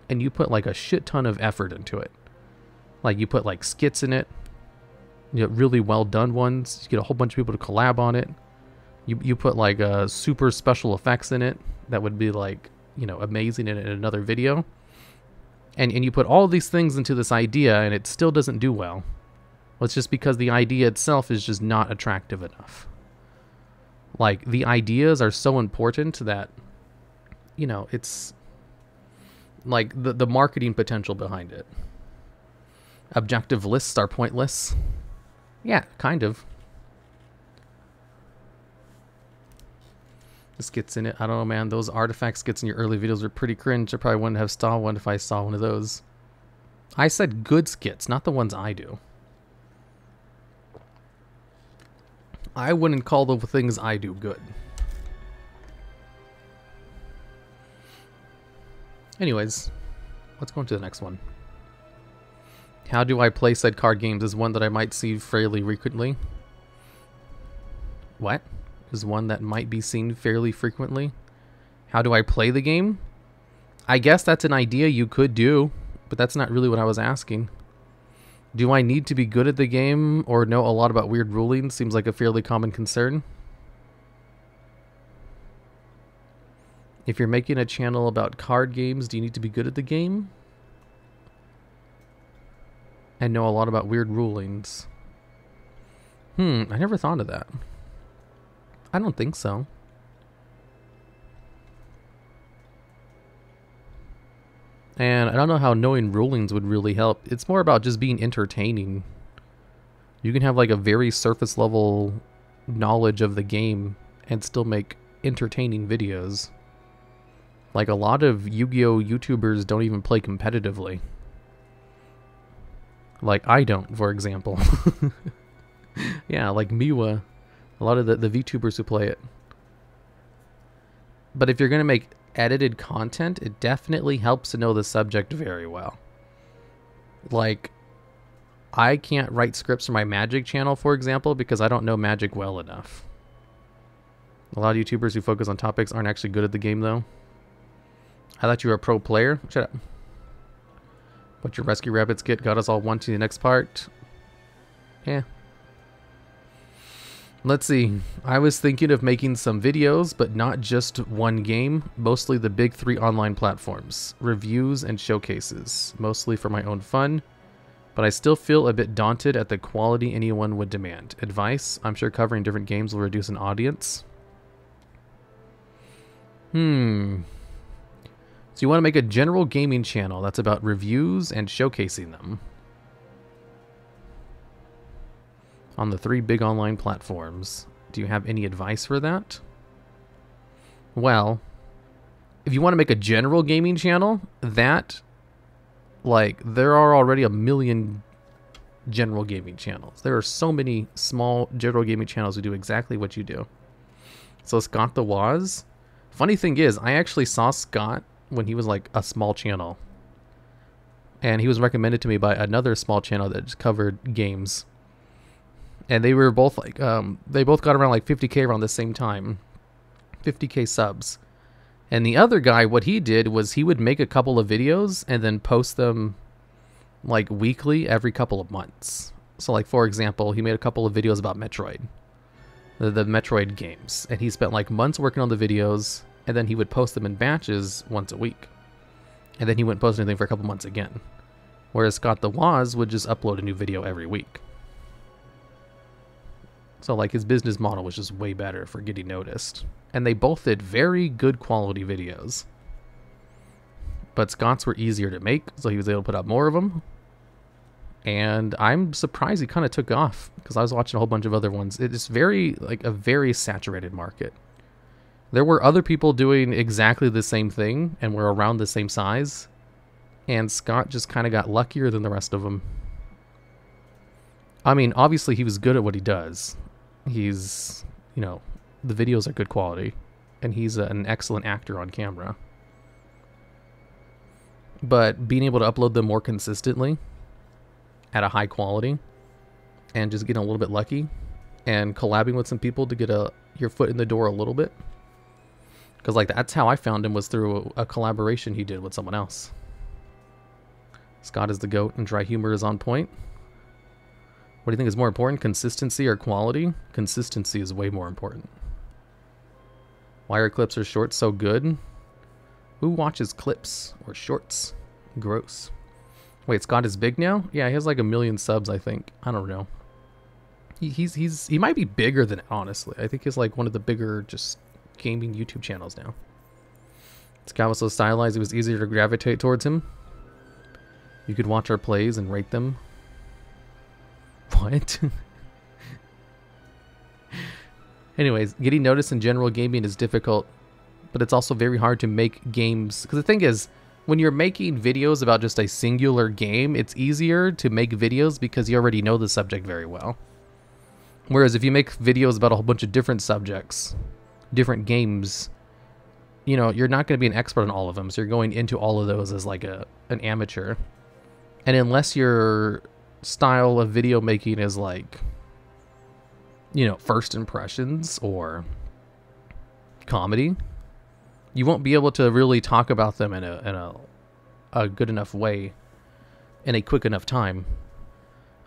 and you put like a shit ton of effort into it? Like, you put like skits in it, you know, really well done ones, you get a whole bunch of people to collab on it. You put like super special effects in it that would be like, you know, amazing in another video. And you put all these things into this idea and it still doesn't do well. Well, it's just because the idea itself is just not attractive enough. Like, the ideas are so important that, you know, it's like the marketing potential behind it. Objective lists are pointless. Yeah, kind of. Skits in it. I don't know, man. Those artifact skits in your early videos are pretty cringe. I probably wouldn't have saw one if I saw one of those. I said good skits, not the ones I do. I wouldn't call the things I do good. Anyways, let's go into the next one. How do I play said card games is one that I might see fairly frequently. What? Is one that might be seen fairly frequently. How do I play the game? I guess that's an idea you could do, but that's not really what I was asking. Do I need to be good at the game or know a lot about weird rulings? Seems like a fairly common concern. If you're making a channel about card games, do you need to be good at the game? And know a lot about weird rulings. I never thought of that. I don't think so. And I don't know how knowing rulings would really help. It's more about just being entertaining. You can have like a very surface level knowledge of the game and still make entertaining videos. Like, a lot of Yu-Gi-Oh YouTubers don't even play competitively. Like, I don't, for example. Yeah, like Miwa. A lot of the VTubers who play it. But if you're going to make edited content, it definitely helps to know the subject very well. Like, I can't write scripts for my Magic channel, for example, because I don't know Magic well enough. A lot of YouTubers who focus on topics aren't actually good at the game, though. I thought you were a pro player. Shut up. But your Rescue Rabbits kit got us all wanting the next part. Yeah. Let's see. I was thinking of making some videos, but not just one game. Mostly the big 3 online platforms. Reviews and showcases. Mostly for my own fun. But I still feel a bit daunted at the quality anyone would demand. Advice? I'm sure covering different games will reduce an audience. So you want to make a general gaming channel that's about reviews and showcasing them on the 3 big online platforms. Do you have any advice for that? Well, if you want to make a general gaming channel, that, like, there are already a million general gaming channels. There are so many small general gaming channels who do exactly what you do. So Scott the Woz. Funny thing is, I actually saw Scott when he was like a small channel. And he was recommended to me by another small channel that just covered games. And they were both like, they both got around like 50K around the same time. 50K subs. And the other guy, what he did was he would make a couple of videos and then post them like weekly every couple of months. So like, for example, he made a couple of videos about Metroid. The Metroid games. And he spent like months working on the videos, and then he would post them in batches once a week. And then he wouldn't post anything for a couple months again. Whereas Scott the Woz would just upload a new video every week. So like his business model was just way better for getting noticed. And they both did very good quality videos. But Scott's were easier to make, so he was able to put out more of them. And I'm surprised he kind of took off, because I was watching a whole bunch of other ones. It's very, like, a very saturated market. There were other people doing exactly the same thing, and were around the same size. And Scott just kind of got luckier than the rest of them. I mean, obviously he was good at what he does. He's, you know, the videos are good quality. And he's an excellent actor on camera. But being able to upload them more consistently at a high quality and just getting a little bit lucky and collabing with some people to get your foot in the door a little bit, because like that's how I found him, was through a collaboration he did with someone else. Scott is the GOAT and dry humor is on point. What do you think is more important, consistency or quality? Consistency is way more important. Why are clips or shorts so good? Who watches clips or shorts? Gross. Wait, Scott is big now? Yeah, he has like 1 million subs, I think. I don't know. He might be bigger than it, honestly. I think he's like one of the bigger just gaming YouTube channels now. Scott was so stylized, it was easier to gravitate towards him. You could watch our plays and rate them. What? Anyways, getting noticed in general gaming is difficult, but it's also very hard to make games. Because the thing is, when you're making videos about just a singular game, it's easier to make videos because you already know the subject very well. Whereas if you make videos about a whole bunch of different subjects, different games, you know, you're not going to be an expert on all of them. So you're going into all of those as like an amateur. And unless your style of video making is like, you know, first impressions or comedy, you won't be able to really talk about them in a good enough way in a quick enough time,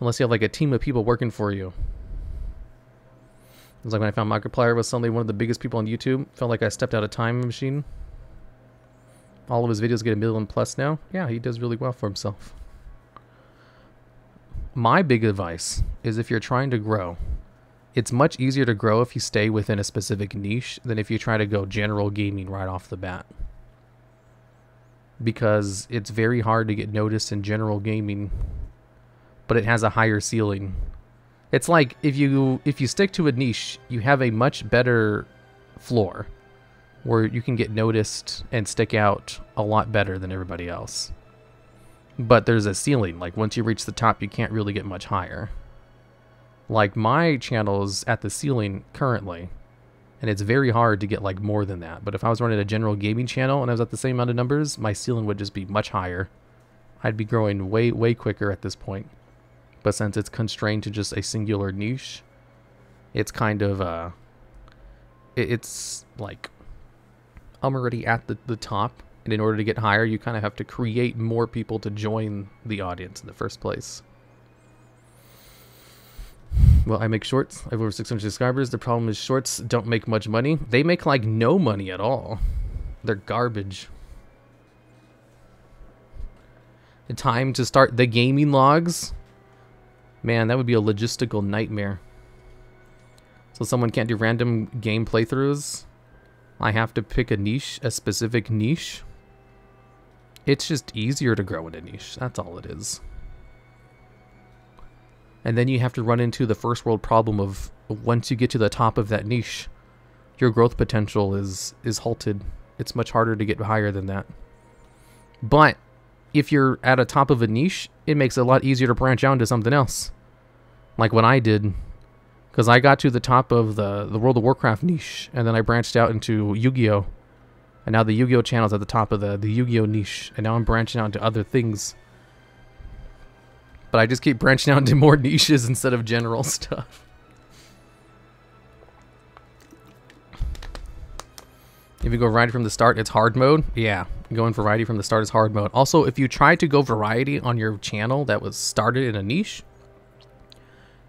unless you have like a team of people working for you. It was like when I found Markiplier was suddenly one of the biggest people on YouTube. Felt like I stepped out of time machine. All of his videos get 1 million plus now. Yeah, he does really well for himself. My big advice is, if you're trying to grow, it's much easier to grow if you stay within a specific niche than if you try to go general gaming right off the bat. Because it's very hard to get noticed in general gaming, but it has a higher ceiling. It's like if you stick to a niche, you have a much better floor where you can get noticed and stick out a lot better than everybody else. But there's a ceiling. Like once you reach the top, you can't really get much higher. Like my channel is at the ceiling currently, And it's very hard to get like more than that. But if I was running a general gaming channel and I was at the same amount of numbers, my ceiling would just be much higher. I'd be growing way quicker at this point. But since it's constrained to just a singular niche, it's kind of it's like I'm already at the top, and in order to get higher, you kind of have to create more people to join the audience in the first place. Well, I make shorts. I have over 600 subscribers. The problem is shorts don't make much money. They make like no money at all. They're garbage. The time to start the gaming logs? Man, that would be a logistical nightmare. So someone can't do random game playthroughs? I have to pick a niche, a specific niche? It's just easier to grow in a niche. That's all it is. And then you have to run into the first world problem of once you get to the top of that niche, your growth potential is halted. It's much harder to get higher than that. But if you're at a top of a niche, it makes it a lot easier to branch out into something else. Like what I did. Because I got to the top of the World of Warcraft niche, and then I branched out into Yugioh. And now the Yu-Gi-Oh channel's at the top of the Yu-Gi-Oh niche, and now I'm branching out into other things. But I just keep branching out into more niches instead of general stuff. If you go variety from the start, it's hard mode. Yeah, going variety from the start is hard mode. Also, if you try to go variety on your channel that was started in a niche,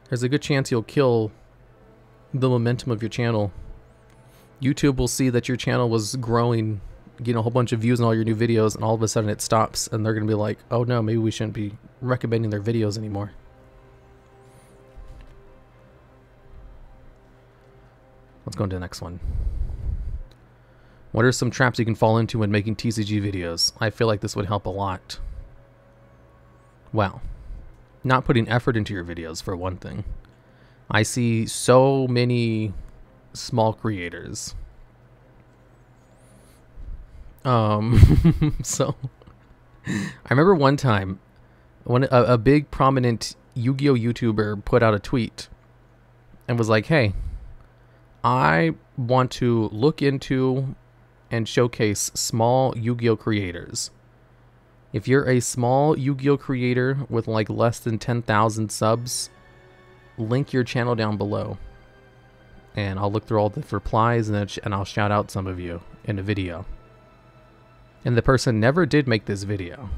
there's a good chance you'll kill the momentum of your channel. YouTube will see that your channel was growing, getting a whole bunch of views on all your new videos, and all of a sudden it stops, and they're going to be like, oh no, maybe we shouldn't be recommending their videos anymore. Let's go into the next one. What are some traps you can fall into when making TCG videos? I feel like this would help a lot. Wow. Not putting effort into your videos, for one thing. I see so many small creators. So I remember one time when a big prominent Yu-Gi-Oh YouTuber put out a tweet and was like, hey, I want to look into and showcase small Yu-Gi-Oh creators. If you're a small Yu-Gi-Oh creator with like less than 10,000 subs, link your channel down below. And I'll look through all the replies and I'll shout out some of you in a video. And the person never did make this video.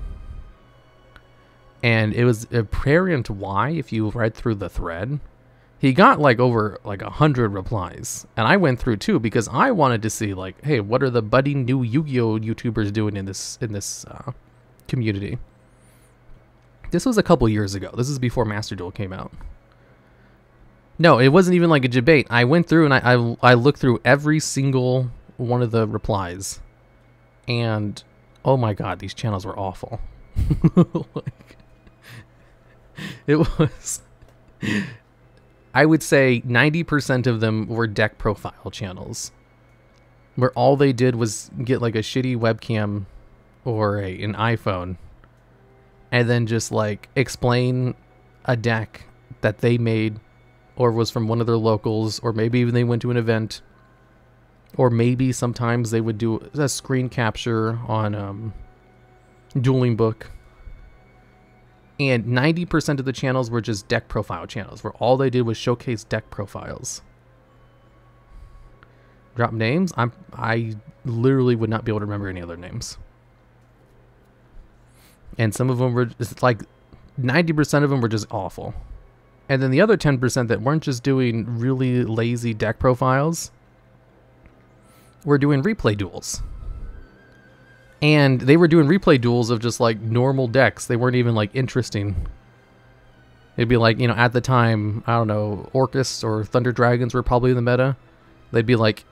And it was apparent why if you read through the thread. He got like over like 100 replies. And I went through too because I wanted to see like, hey, what are the budding new Yu-Gi-Oh YouTubers doing in this community? This was a couple years ago. This is before Master Duel came out. No, it wasn't even like a debate. I went through and I looked through every single one of the replies. And oh my god, these channels were awful. Like, it was... I would say 90% of them were deck profile channels. Where all they did was get like a shitty webcam or an iPhone. And then just like explain a deck that they made or was from one of their locals, or maybe even they went to an event, or maybe sometimes they would do a screen capture on Dueling Book. And 90% of the channels were just deck profile channels, where all they did was showcase deck profiles. Drop names? I literally would not be able to remember any other names. And some of them were just like 90% of them were just awful. And then the other 10% that weren't just doing really lazy deck profiles were doing replay duels. And they were doing replay duels of just like normal decks. They weren't even like interesting. It'd be like, you know, at the time, I don't know, Orcus or Thunder Dragons were probably in the meta. They'd be like,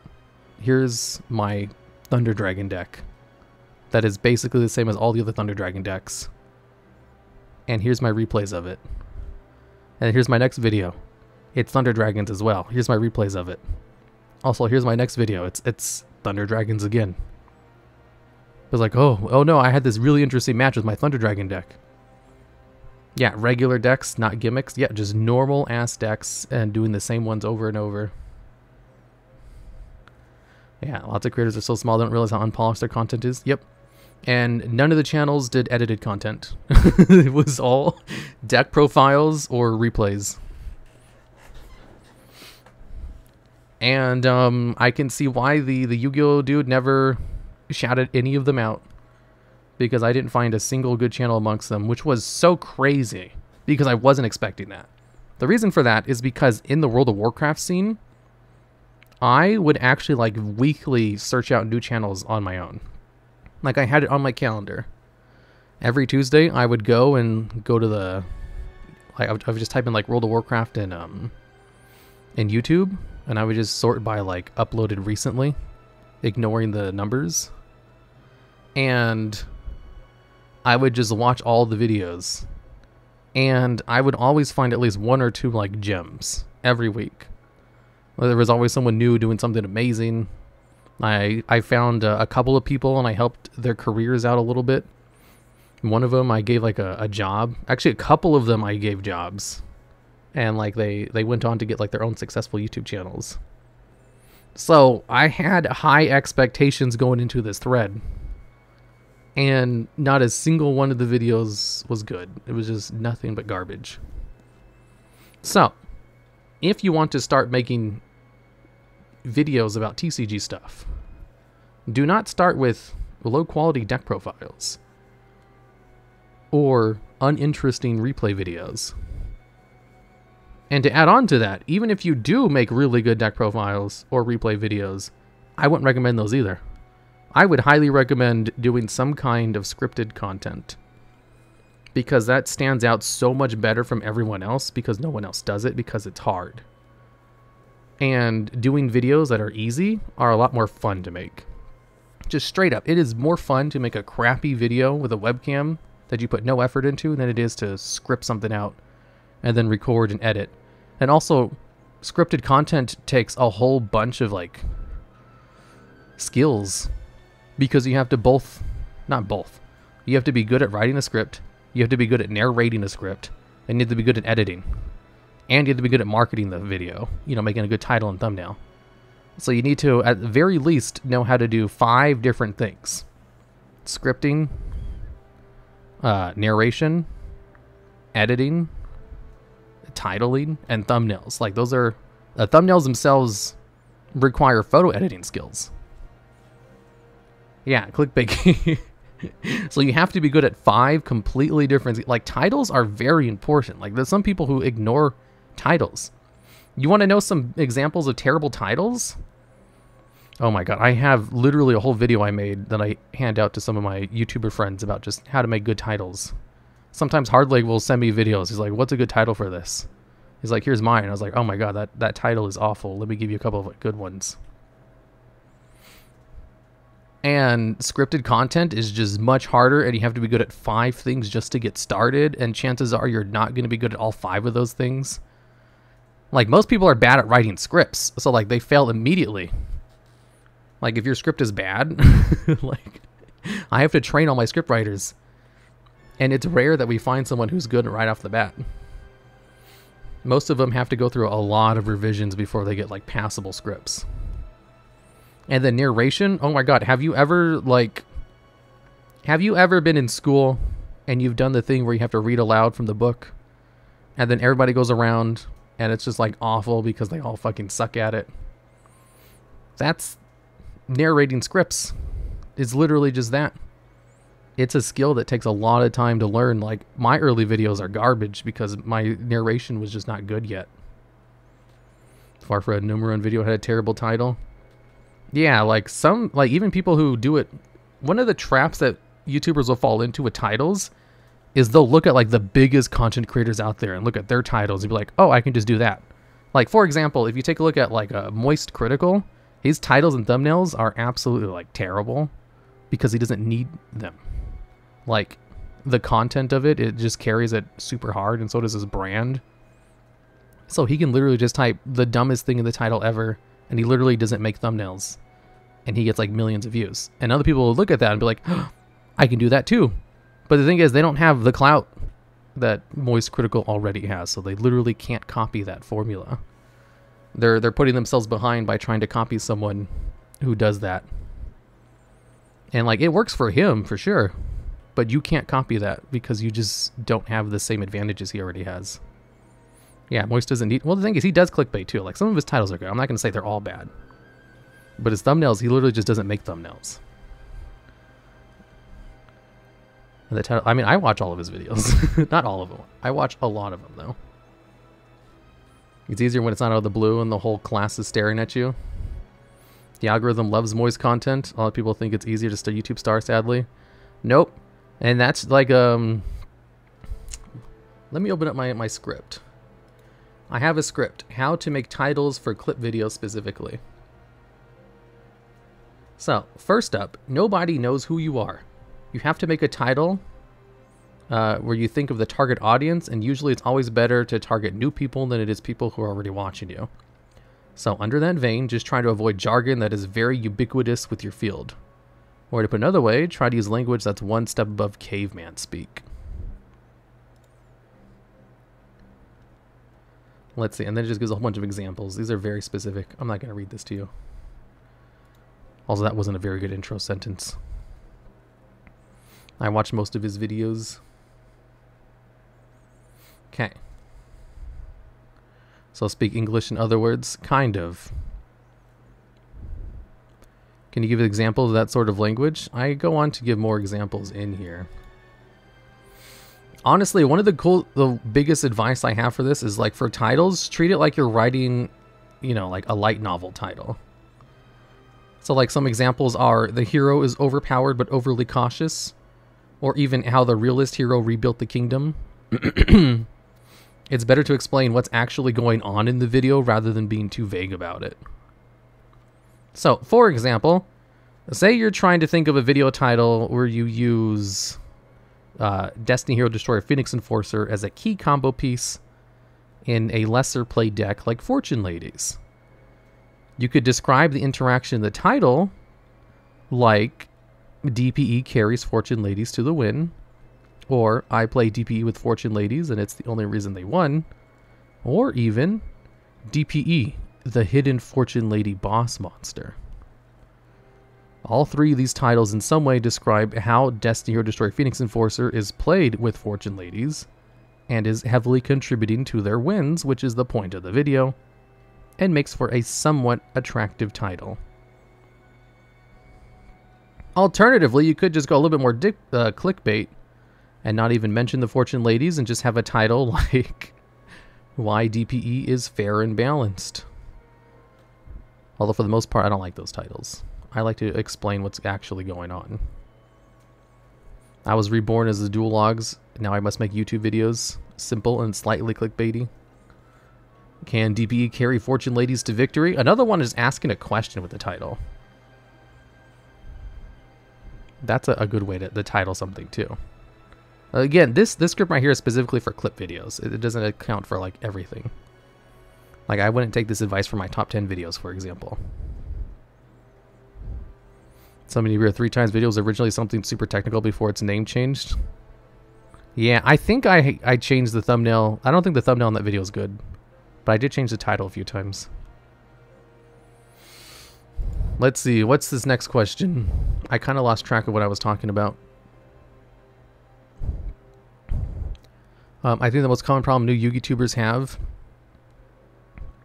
here's my Thunder Dragon deck. That is basically the same as all the other Thunder Dragon decks. And here's my replays of it. And here's my next video. It's Thunder Dragons as well. Here's my replays of it. Also, here's my next video. It's Thunder Dragons again. It was like, oh no, I had this really interesting match with my Thunder Dragon deck. Yeah, regular decks, not gimmicks. Yeah, just normal ass decks and doing the same ones over and over. Yeah, lots of creators are so small they don't realize how unpolished their content is. Yep. And none of the channels did edited content. It was all deck profiles or replays. And I can see why the Yu-Gi-Oh dude never shouted any of them out. Because I didn't find a single good channel amongst them, which was so crazy. Because I wasn't expecting that. The reason for that is because in the World of Warcraft scene, I would actually like weekly search out new channels on my own. Like I had it on my calendar. Every Tuesday I would go to the, like I would just type in like World of Warcraft in YouTube, and I would just sort by like uploaded recently, ignoring the numbers. And I would just watch all the videos. And I would always find at least one or two like gems every week. There was always someone new doing something amazing. I found a couple of people and I helped their careers out a little bit. One of them I gave like a job. Actually, a couple of them I gave jobs. And like they went on to get like their own successful YouTube channels. So I had high expectations going into this thread. And not a single one of the videos was good. It was just nothing but garbage. So, if you want to start making videos about TCG stuff, do not start with low quality deck profiles or uninteresting replay videos. And to add on to that, even if you do make really good deck profiles or replay videos, I wouldn't recommend those either. I would highly recommend doing some kind of scripted content, because that stands out so much better from everyone else, because no one else does it, because it's hard. And doing videos that are easy are a lot more fun to make. Just straight up, it is more fun to make a crappy video with a webcam that you put no effort into than it is to script something out and then record and edit. And also, scripted content takes a whole bunch of like skills. Because you have to you have to be good at writing a script, you have to be good at narrating a script, and you have to be good at editing. And you have to be good at marketing the video, making a good title and thumbnail. So you need to, at the very least, know how to do 5 different things. Scripting, narration, editing, titling, and thumbnails. Like those are, thumbnails themselves require photo editing skills. Yeah, clickbait. So you have to be good at 5 completely different... Like, titles are very important. Like, there's some people who ignore titles. You want to know some examples of terrible titles? Oh my god, I have literally a whole video I made that I hand out to some of my YouTuber friends about just how to make good titles. Sometimes Hardleg will send me videos. He's like, what's a good title for this? He's like, here's mine. I was like, oh my god, that title is awful. Let me give you a couple of good ones. And scripted content is just much harder, and you have to be good at 5 things just to get started, and chances are you're not going to be good at all 5 of those things. Like, most people are bad at writing scripts, so like they fail immediately. Like, if your script is bad, like, I have to train all my script writers, and it's rare that we find someone who's good right off the bat. Most of them have to go through a lot of revisions before they get like passable scripts. And the narration, oh my god, have you ever been in school and you've done the thing where you have to read aloud from the book, and then everybody goes around and it's just like awful because they all fucking suck at it? That's narrating scripts. It's literally just that. It's a skill that takes a lot of time to learn. Like, my early videos are garbage because my narration was just not good yet. Far for a Numeron video had a terrible title. Yeah, like even people who do it, one of the traps that YouTubers will fall into with titles is they'll look at like the biggest content creators out there and look at their titles and be like, oh, I can just do that. Like, for example, if you take a look at like Moist Critical, his titles and thumbnails are absolutely like terrible because he doesn't need them. Like, the content of it just carries it super hard, and so does his brand. So he can literally just type the dumbest thing in the title ever, and he literally doesn't make thumbnails, and he gets like millions of views. And other people will look at that and be like, oh, I can do that too. But the thing is, they don't have the clout that Moist Critical already has, so they literally can't copy that formula. They're putting themselves behind by trying to copy someone who does that. And like, it works for him for sure, but you can't copy that because you just don't have the same advantages he already has. Yeah, Moist doesn't need... Well, the thing is, he does clickbait too. Like, some of his titles are good. I'm not going to say they're all bad. But his thumbnails, he literally just doesn't make thumbnails. And the title... I mean, I watch all of his videos. Not all of them. I watch a lot of them, though. It's easier when it's not out of the blue and the whole class is staring at you. The algorithm loves Moist content. A lot of people think it's easier to stay YouTube star, sadly. Nope. And that's like... Let me open up my script. I have a script. How to make titles for clip videos specifically. So, first up, nobody knows who you are. You have to make a title where you think of the target audience, and usually it's always better to target new people than it is people who are already watching you. So, under that vein, just try to avoid jargon that is very ubiquitous with your field. Or to put another way, try to use language that's one step above caveman speak. Let's see, and then it just gives a whole bunch of examples. These are very specific. I'm not going to read this to you. Also, that wasn't a very good intro sentence. I watched most of his videos. Okay. So speak English in other words? Kind of. Can you give examples of that sort of language? I go on to give more examples in here. Honestly, one of the biggest advice I have for this is, like, for titles, treat it like you're writing, you know, like a light novel title. So, like, some examples are, the hero is overpowered but overly cautious, or even how the realist hero rebuilt the kingdom. It's better to explain what's actually going on in the video rather than being too vague about it. So, for example, say you're trying to think of a video title where you use... Destiny Hero Destroyer Phoenix Enforcer as a key combo piece in a lesser play deck like Fortune Ladies. You could describe the interaction in the title like DPE carries Fortune Ladies to the win, or I play DPE with Fortune Ladies and it's the only reason they won, or even DPE, the hidden Fortune Lady boss monster. All three of these titles in some way describe how Destiny Hero Destroyer Phoenix Enforcer is played with Fortune Ladies and is heavily contributing to their wins, which is the point of the video, and makes for a somewhat attractive title. Alternatively, you could just go a little bit more clickbait and not even mention the Fortune Ladies and just have a title like Why DPE is Fair and Balanced. Although for the most part, I don't like those titles. I like to explain what's actually going on. I was reborn as the TheDuelLogs. Now I must make YouTube videos. Simple and slightly clickbaity. Can DPE carry Fortune Ladies to victory? Another one is asking a question with the title. That's a good way to title something too. Again, this script right here is specifically for clip videos. It doesn't account for like everything. Like, I wouldn't take this advice for my top 10 videos, for example. Somebody Hero 3 times video was originally something super technical before its name changed. Yeah, I think I changed the thumbnail. I don't think the thumbnail in that video is good, but I did change the title a few times. Let's see, what's this next question? I kind of lost track of what I was talking about. I think the most common problem new YouTubers have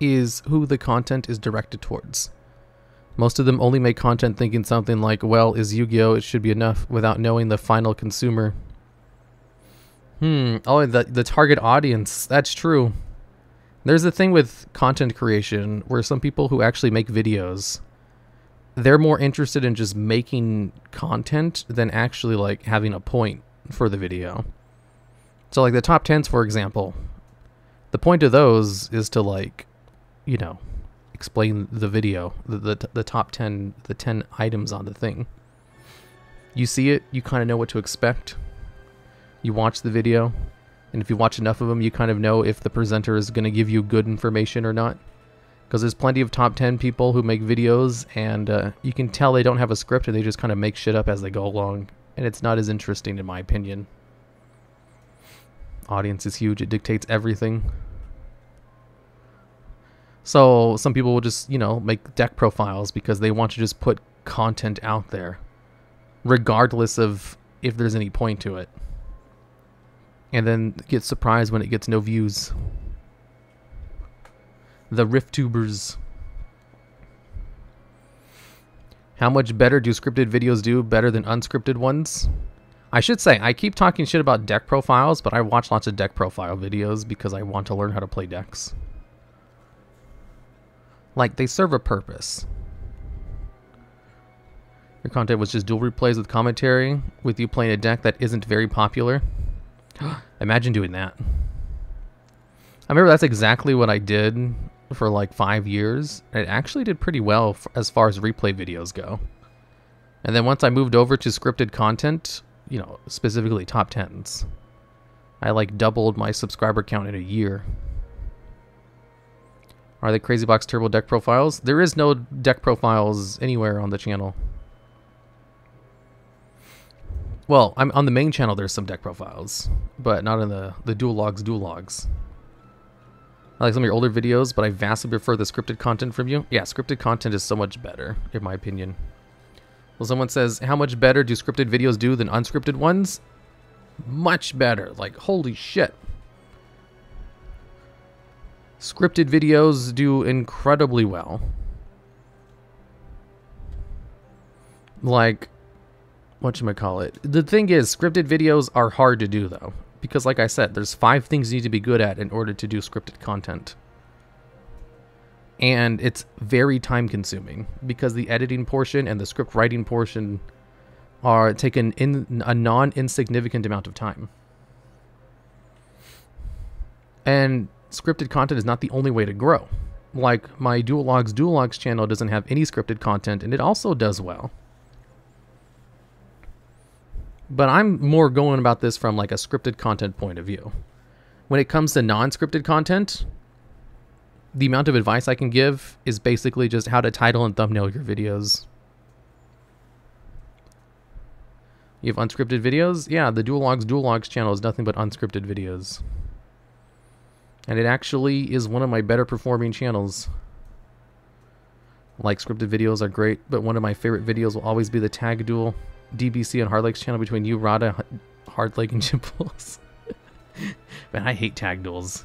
is who the content is directed towards. Most of them only make content thinking something like, well, is Yu-Gi-Oh! It should be enough, without knowing the final consumer. Oh, the target audience. That's true. There's a thing with content creation where some people who actually make videos, they're more interested in just making content than actually like having a point for the video. So like the top 10s, for example, the point of those is to, like, you know, explain the video, the top 10, the 10 items on the thing. You see it, you kind of know what to expect. You watch the video, and if you watch enough of them, you kind of know if the presenter is going to give you good information or not. Because there's plenty of top 10 people who make videos, and you can tell they don't have a script and they just kind of make shit up as they go along. And it's not as interesting, in my opinion. Audience is huge, it dictates everything. So some people will just, you know, make deck profiles because they want to just put content out there, regardless of if there's any point to it. And then get surprised when it gets no views. The RiftTubers. How much better do scripted videos do better than unscripted ones? I should say, I keep talking shit about deck profiles, but I watch lots of deck profile videos because I want to learn how to play decks. Like, they serve a purpose. Your content was just duel replays with commentary, with you playing a deck that isn't very popular. Imagine doing that. I remember that's exactly what I did for like 5 years. It actually did pretty well as far as replay videos go. And then once I moved over to scripted content, you know, specifically top 10s, I like doubled my subscriber count in a year. Are they Crazy Box Turbo deck profiles? There is no deck profiles anywhere on the channel. Well, I'm on the main channel. There's some deck profiles, but not in the TheDuelLogs. I like some of your older videos, but I vastly prefer the scripted content from you. Yeah, scripted content is so much better, in my opinion. Well, someone says, how much better do scripted videos do than unscripted ones? Much better. Like, holy shit. Scripted videos do incredibly well. Like, whatchamacallit. The thing is, scripted videos are hard to do, though. Because, like I said, there's 5 things you need to be good at in order to do scripted content. And it's very time-consuming, because the editing portion and the script writing portion are taken in a non-insignificant amount of time. And scripted content is not the only way to grow. Like, my TheDuelLogs channel doesn't have any scripted content, and it also does well. But I'm more going about this from like a scripted content point of view. When it comes to non-scripted content, the amount of advice I can give is basically just how to title and thumbnail your videos. You have unscripted videos? Yeah, the TheDuelLogs channel is nothing but unscripted videos. And it actually is one of my better performing channels. Like, scripted videos are great, but one of my favorite videos will always be the tag duel DBC and Hardlake's channel between you, Rada, Hardlake, and Jimples. Man, I hate tag duels.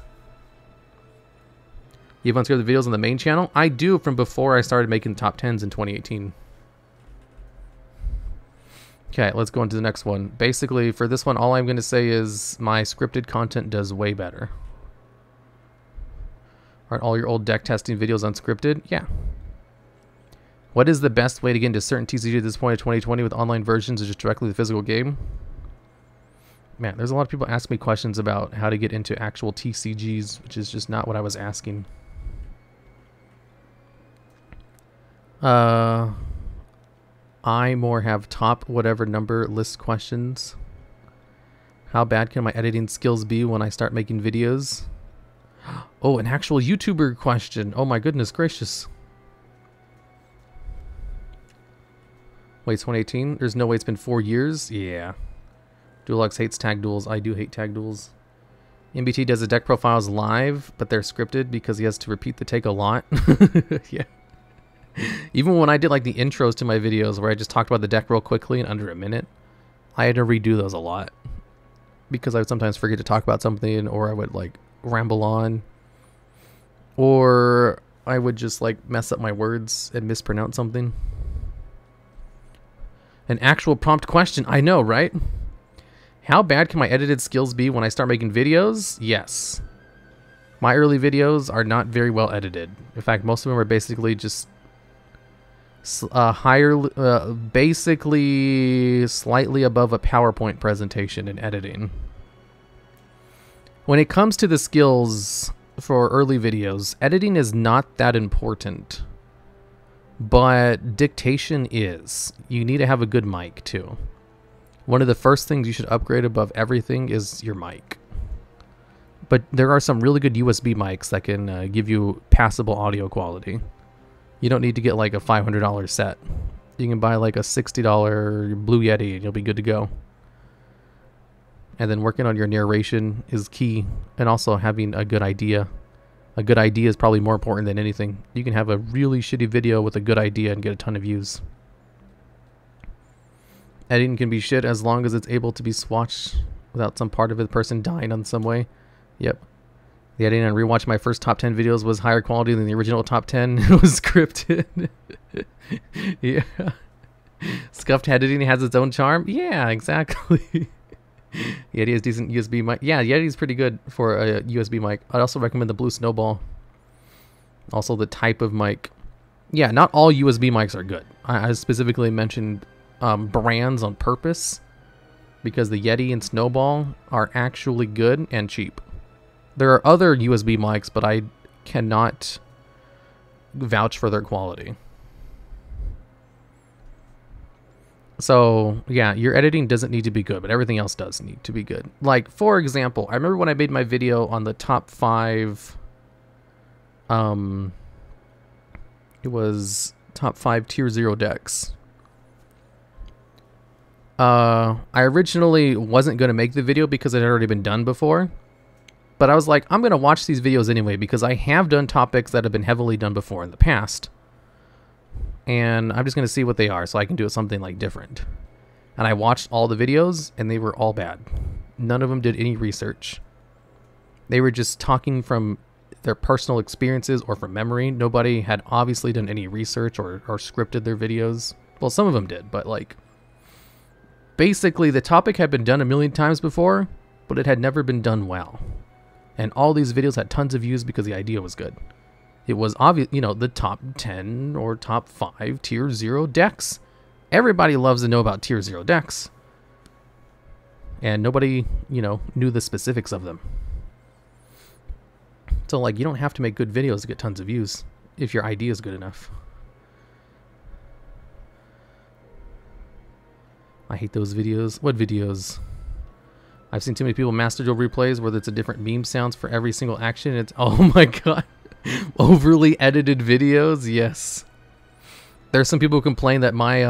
You have unscripted videos on the main channel? I do, from before I started making top 10s in 2018. Okay, let's go into the next one. Basically, for this one, all I'm going to say is my scripted content does way better. Aren't all your old deck testing videos unscripted? Yeah. What is the best way to get into certain TCG at this point of 2020 with online versions or just directly the physical game? Man, there's a lot of people asking me questions about how to get into actual TCGs, which is just not what I was asking. I more have top whatever number list questions. How bad can my editing skills be when I start making videos? Oh, an actual YouTuber question. Oh my goodness gracious. Wait, 2018? There's no way it's been 4 years? Yeah. TheDuelLogs hates tag duels. I do hate tag duels. MBT does the deck profiles live, but they're scripted because he has to repeat the take a lot. Yeah. Even when I did like the intros to my videos where I just talked about the deck real quickly in under a minute, I had to redo those a lot. Because I would sometimes forget to talk about something, or I would like ramble on. Or I would just like mess up my words and mispronounce something. An actual prompt question. I know, right? How bad can my edited skills be when I start making videos? Yes. My early videos are not very well edited. In fact, most of them are basically just basically slightly above a PowerPoint presentation in editing. When it comes to the skills for early videos, editing is not that important. But dictation is. You need to have a good mic too. One of the first things you should upgrade above everything is your mic. But there are some really good USB mics that can give you passable audio quality. You don't need to get like a $500 set. You can buy like a $60 Blue Yeti and you'll be good to go. And then working on your narration is key, and also having a good idea A good idea is probably more important than anything. You can have a really shitty video with a good idea and get a ton of views. Editing can be shit as long as it's able to be swatched without some part of the person dying in some way. Yep. The editing and rewatching my first top 10 videos was higher quality than the original top 10. It was scripted. Yeah. Scuffed editing has its own charm. Yeah, exactly. Yeti has decent USB mic. Yeah, Yeti's pretty good for a USB mic. I'd also recommend the Blue Snowball. Also the type of mic. Yeah, not all USB mics are good. I specifically mentioned brands on purpose because the Yeti and Snowball are actually good and cheap. There are other USB mics, but I cannot vouch for their quality. So, yeah, your editing doesn't need to be good, but everything else does need to be good. Like, for example, I remember when I made my video on the top 5, it was top 5 tier 0 decks. I originally wasn't going to make the video because it had already been done before. But I was like, I'm going to watch these videos anyway because I have done topics that have been heavily done before in the past. And I'm just going to see what they are so I can do something like different. And I watched all the videos and they were all bad. None of them did any research. They were just talking from their personal experiences or from memory. Nobody had obviously done any research or scripted their videos. Well, some of them did, but like basically the topic had been done a million times before, but it had never been done well. And all these videos had tons of views because the idea was good. It was obvious, you know, the top 10 or top 5 tier 0 decks. Everybody loves to know about tier 0 decks. And nobody, you know, knew the specifics of them. So, like, you don't have to make good videos to get tons of views if your idea is good enough. I hate those videos. What videos? I've seen too many people master duel replays where it's a different meme sounds for every single action. It's, oh my god. Overly edited videos, yes. There's some people who complain that my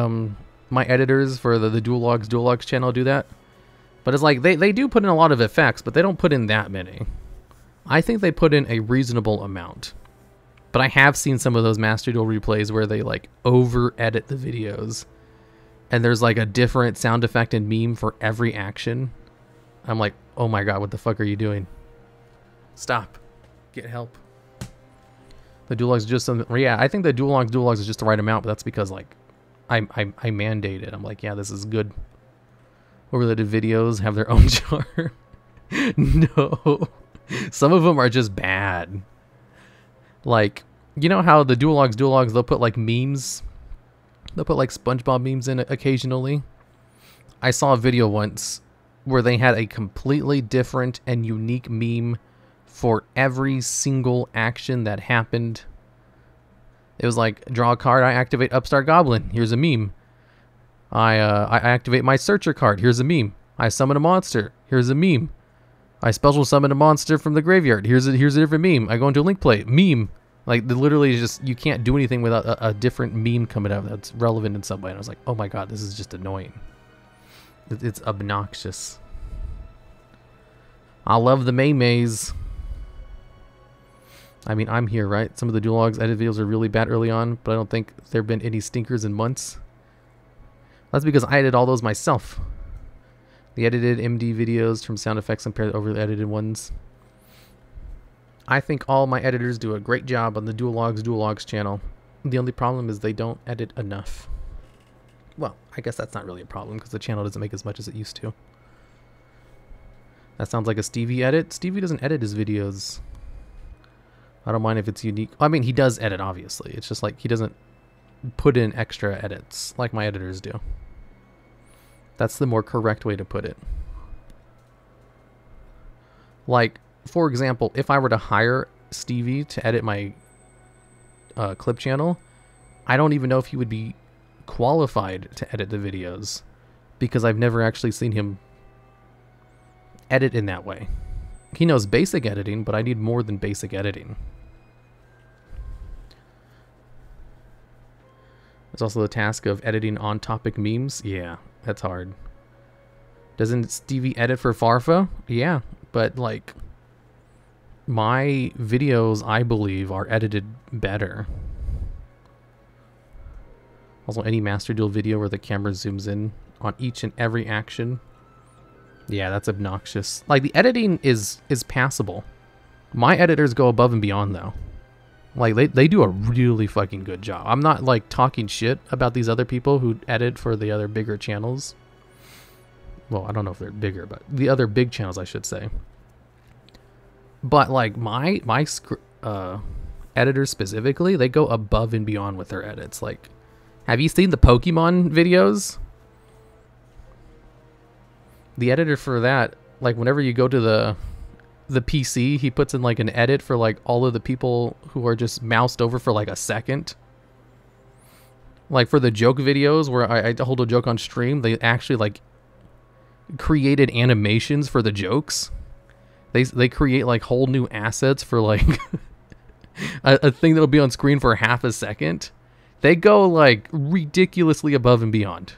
my editors for the DuelLogs channel do that. But it's like, they do put in a lot of effects, but they don't put in that many. I think they put in a reasonable amount. But I have seen some of those Master Duel replays where they like over-edit the videos. And there's like a different sound effect and meme for every action. I'm like, oh my god, what the fuck are you doing? Stop. Get help. The DuelLogs is just something. Yeah, I think the DuelLogs is just the right amount, but that's because like I mandate it. I'm like, yeah, this is good. Overrated videos have their own charm. No. Some of them are just bad. Like, you know how the DuelLogs, they'll put like memes. They'll put like SpongeBob memes in it occasionally. I saw a video once where they had a completely different and unique meme for every single action that happened. It was like, draw a card, I activate Upstart Goblin, here's a meme. I activate my Searcher card, here's a meme. I summon a monster, here's a meme. I special summon a monster from the graveyard, here's a different meme. I go into a link play, meme. Like, literally just, you can't do anything without a different meme coming out that's relevant in some way. And I was like, oh my god, this is just annoying. It's obnoxious. I love the Maymays. I mean, I'm here, right? Some of the DuelLogs edit videos are really bad early on, but I don't think there have been any stinkers in months. That's because I edited all those myself. The edited MD videos from sound effects compared to overly edited ones. I think all my editors do a great job on the DuelLogs channel. The only problem is they don't edit enough. Well, I guess that's not really a problem because the channel doesn't make as much as it used to. That sounds like a Stevie edit. Stevie doesn't edit his videos. I don't mind if it's unique. I mean, he does edit, obviously. It's just like he doesn't put in extra edits like my editors do. That's the more correct way to put it. Like, for example, if I were to hire Stevie to edit my clip channel, I don't even know if he would be qualified to edit the videos because I've never actually seen him edit in that way. He knows basic editing, but I need more than basic editing. There's also the task of editing on-topic memes. Yeah, that's hard. Doesn't Stevie edit for Farfa? Yeah, but like, my videos, I believe, are edited better. Also, any Master Duel video where the camera zooms in on each and every action. Yeah, that's obnoxious. Like, the editing is passable. My editors go above and beyond, though. Like, they do a really fucking good job. I'm not, like, talking shit about these other people who edit for the other bigger channels. Well, I don't know if they're bigger, but the other big channels, I should say. But, like, my editors specifically, they go above and beyond with their edits. Like, have you seen the Pokemon videos? The editor for that, like, whenever you go to the PC, he puts in, like, an edit for, like, all of the people who are just moused over for, like, a second. Like, for the joke videos where I hold a joke on stream, they actually, like, created animations for the jokes. They create, like, whole new assets for, like, a thing that'll be on screen for half a second. They go, like, ridiculously above and beyond.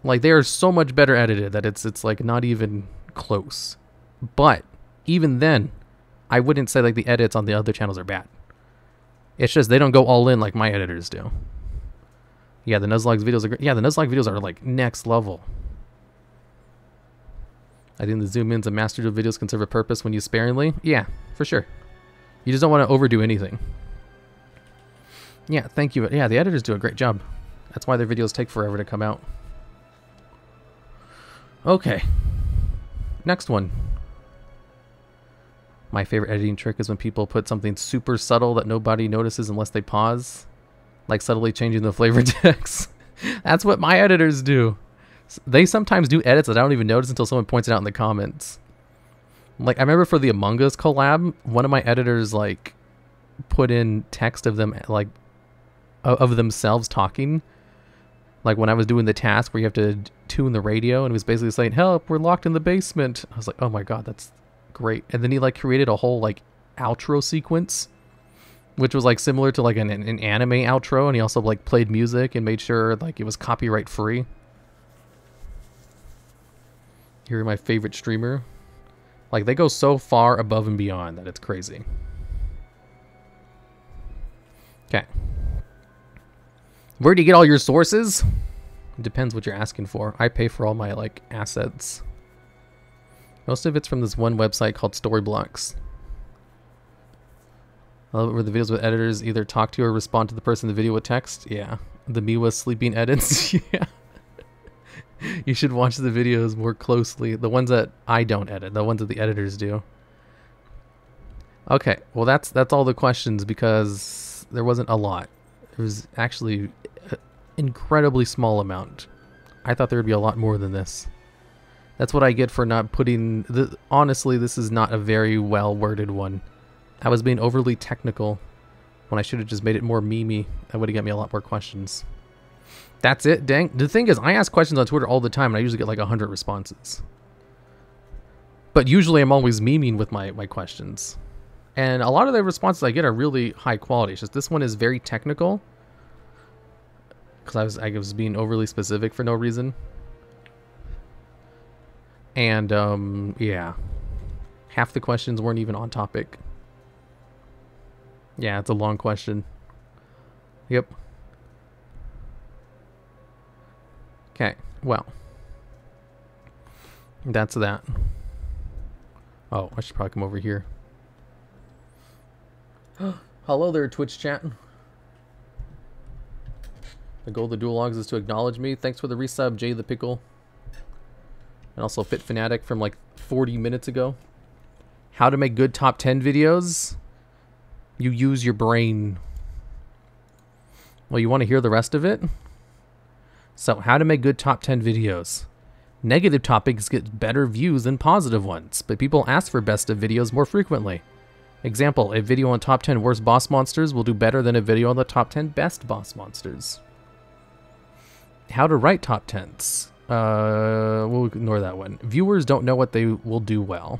Like, they are so much better edited that it's like, not even close. But even then, I wouldn't say, like, the edits on the other channels are bad. It's just they don't go all in like my editors do. Yeah, the TheDuelLogs videos are great. Yeah, the TheDuelLogs videos are, like, next level. I think the zoom ins and Master Duel videos can serve a purpose when used sparingly. Yeah, for sure. You just don't want to overdo anything. Yeah, thank you. Yeah, the editors do a great job. That's why their videos take forever to come out. Okay. Next one. My favorite editing trick is when people put something super subtle that nobody notices unless they pause. Like subtly changing the flavor text. That's what my editors do. They sometimes do edits that I don't even notice until someone points it out in the comments. Like, I remember for the Among Us collab, one of my editors, like, put in text of them, like, of themselves talking. Like, when I was doing the task where you have to tune the radio, and it was basically saying, "Help, we're locked in the basement." I was like, oh my god, that's great. And then he, like, created a whole, like, outro sequence, which was, like, similar to, like, an anime outro, and he also, like, played music and made sure, like, it was copyright free. You're my favorite streamer. Like, they go so far above and beyond that it's crazy. Okay. Where do you get all your sources? It depends what you're asking for. I pay for all my, like, assets. Most of it's from this one website called Storyblocks. I love it where the videos with editors either talk to or respond to the person in the video with text. Yeah. The Miwa sleeping edits. Yeah. You should watch the videos more closely. The ones that I don't edit. The ones that the editors do. Okay. Well, that's all the questions because there wasn't a lot. It was actually an incredibly small amount. I thought there would be a lot more than this. That's what I get for not putting... Honestly, this is not a very well-worded one. I was being overly technical when I should have just made it more memey. That would have got me a lot more questions. That's it, dang. The thing is, I ask questions on Twitter all the time, and I usually get like 100 responses. But usually I'm always memeing with my questions. And a lot of the responses I get are really high quality. It's just this one is very technical. Because I was being overly specific for no reason. And, yeah. Half the questions weren't even on topic. Yeah, it's a long question. Yep. Okay, well. That's that. Oh, I should probably come over here. Hello there, Twitch chat. The goal of the TheDuelLogs is to acknowledge me. Thanks for the resub, Jay the Pickle. And also Fit Fanatic from like 40 minutes ago. How to make good top 10 videos? You use your brain. Well, you want to hear the rest of it? So, how to make good top 10 videos. Negative topics get better views than positive ones, but people ask for best of videos more frequently. Example, a video on top 10 worst boss monsters will do better than a video on the top 10 best boss monsters. How to write top 10s. We'll ignore that one. Viewers don't know what they will do well.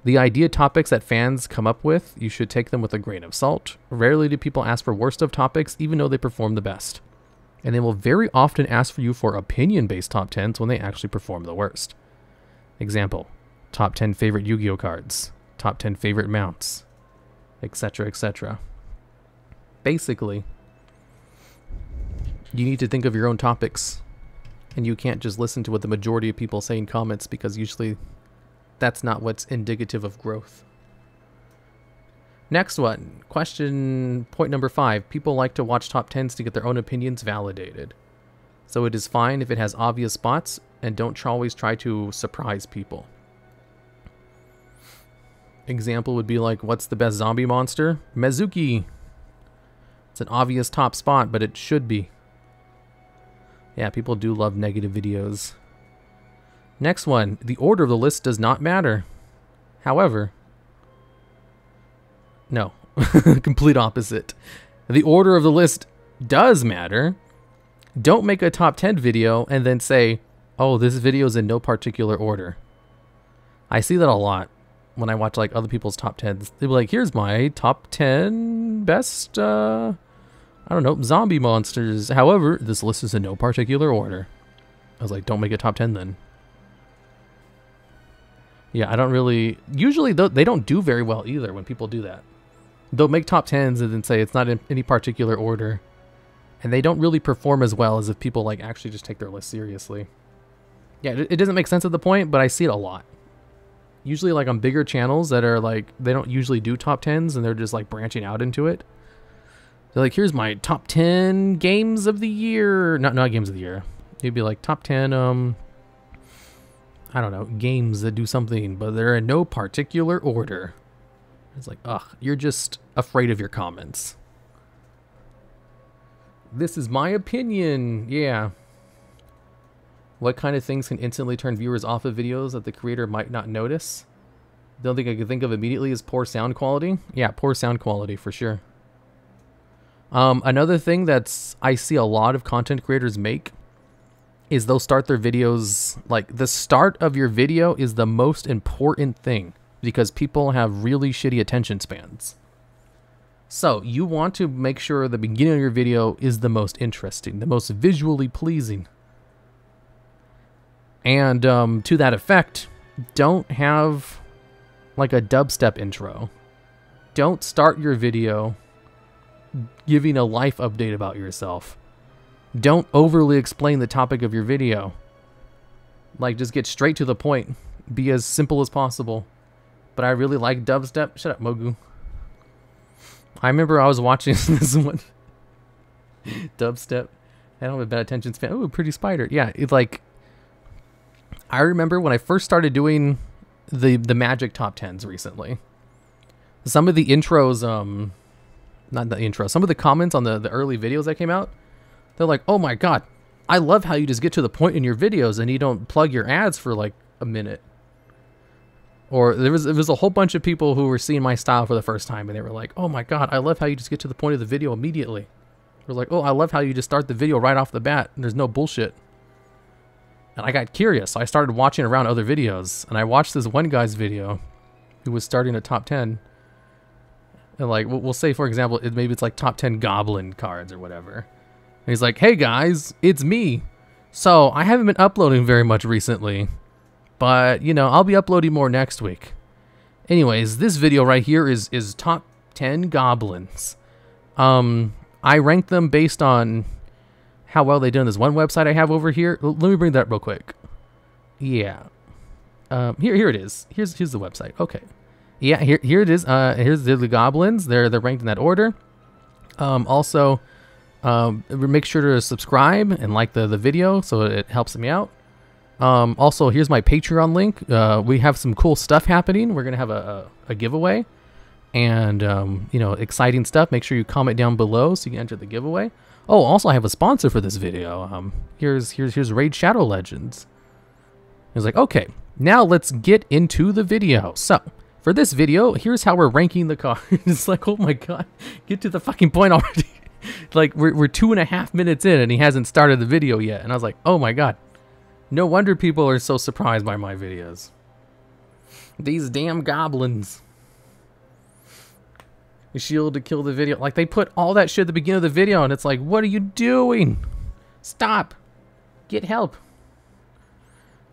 The idea topics that fans come up with, you should take them with a grain of salt. Rarely do people ask for worst of topics, even though they perform the best. And they will very often ask for you for opinion-based top 10s when they actually perform the worst. Example, top 10 favorite Yu-Gi-Oh cards, top 10 favorite mounts, etc., etc. Basically, you need to think of your own topics, and you can't just listen to what the majority of people say in comments, because usually that's not what's indicative of growth. Next one, question point number 5. People like to watch top 10s to get their own opinions validated. So it is fine if it has obvious spots, and don't always try to surprise people. Example would be like, what's the best zombie monster? Mezuki. It's an obvious top spot, but it should be. Yeah, people do love negative videos. Next one, the order of the list does not matter. However, no, complete opposite. The order of the list does matter. Don't make a top 10 video and then say, oh, this video is in no particular order. I see that a lot when I watch like other people's top 10s. They'll be like, here's my top 10 best, I don't know, zombie monsters. However, this list is in no particular order. I was like, don't make a top 10 then. Yeah, I don't really... Usually, they don't do very well either when people do that. They'll make top 10s and then say it's not in any particular order. And they don't really perform as well as if people like actually just take their list seriously. Yeah, it doesn't make sense at the point, but I see it a lot. Usually like on bigger channels that are like, they don't usually do top 10s and they're just like branching out into it. They're like, here's my top 10 games of the year. Not games of the year. It'd be like top 10, I don't know, games that do something, but they're in no particular order. It's like, ugh, you're just afraid of your comments. This is my opinion. Yeah. What kind of things can instantly turn viewers off of videos that the creator might not notice? The only thing I can think of immediately is poor sound quality. Yeah, poor sound quality for sure. Another thing that's I see a lot of content creators make is they'll start their videos, like the start of your video is the most important thing because people have really shitty attention spans. So you want to make sure the beginning of your video is the most interesting, the most visually pleasing. And to that effect, don't have like a dubstep intro. Don't start your video giving a life update about yourself. Don't overly explain the topic of your video. Like, just get straight to the point. Be as simple as possible. But I really like dubstep. Shut up, Mogu. I remember I was watching this one. Dubstep. I don't have a bad attention span. Oh, pretty spider. Yeah, it's like... I remember when I first started doing the Magic Top 10s recently. Some of the intros, not the intro, some of the comments on the early videos that came out, they're like, oh my god, I love how you just get to the point in your videos and you don't plug your ads for like a minute. Or there was a whole bunch of people who were seeing my style for the first time and they were like, oh my god, I love how you just get to the point of the video immediately. They're like, oh, I love how you just start the video right off the bat and there's no bullshit. And I got curious, so I started watching around other videos and I watched this one guy's video who was starting a top 10. And like, we'll say, for example, maybe it's like top 10 goblin cards or whatever. And he's like, hey guys, it's me. So I haven't been uploading very much recently, but you know, I'll be uploading more next week. Anyways, this video right here is top 10 goblins. I ranked them based on how well they did on this one website I have over here. Let me bring that up real quick. Yeah. Here it is. Here's the website. Okay. Yeah, here it is. Here's the goblins. They're ranked in that order. Also, make sure to subscribe and like the video so it helps me out. Also, here's my Patreon link. We have some cool stuff happening. We're gonna have a giveaway, and you know, exciting stuff. Make sure you comment down below so you can enter the giveaway. Oh, also I have a sponsor for this video. Here's Raid Shadow Legends. He's like, okay, now let's get into the video. So for this video, here's how we're ranking the cards. It's like, oh my god, get to the fucking point already. Like we're 2.5 minutes in and he hasn't started the video yet. And I was like, oh my god, no wonder people are so surprised by my videos. These damn goblins. The shield to kill the video. Like they put all that shit at the beginning of the video and it's like, what are you doing? Stop. Get help.